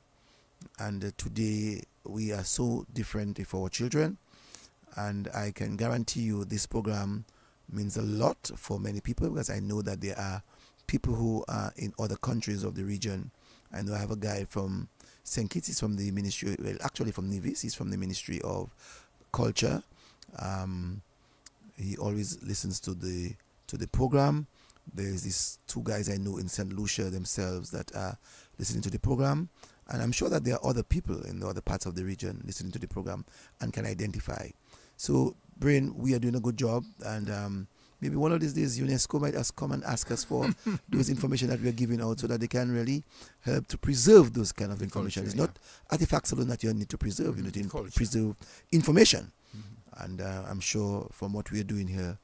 And today we are so different for our children. And I can guarantee you this program means a lot for many people, because I know that there are people who are in other countries of the region. I know I have a guy from St. Kitts, he's from the Ministry, well, actually from Nevis, he's from the Ministry of Culture. He always listens to the program. There's these two guys I know in St. Lucia themselves that are listening to the program, and I'm sure that there are other people in the other parts of the region listening to the program and can identify. So, Brain, we are doing a good job, and maybe one of these days UNESCO might come and ask us for those information that we are giving out so that they can really help to preserve those kind of information. It's not artifacts alone that you need to preserve, you need to preserve information. And I'm sure from what we are doing here,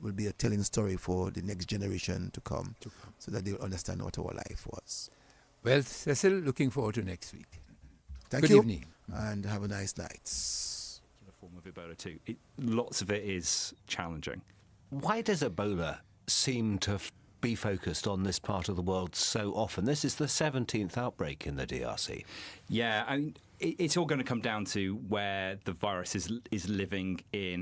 will be a telling story for the next generation to come, so that they will understand what our life was. Well, Cecil, looking forward to next week. Thank Good you. evening. And have a nice night. The form of Ebola too. Lots of it is challenging. Why does Ebola seem to be focused on this part of the world so often? This is the 17th outbreak in the DRC. Yeah, I mean, it's all going to come down to where the virus is living in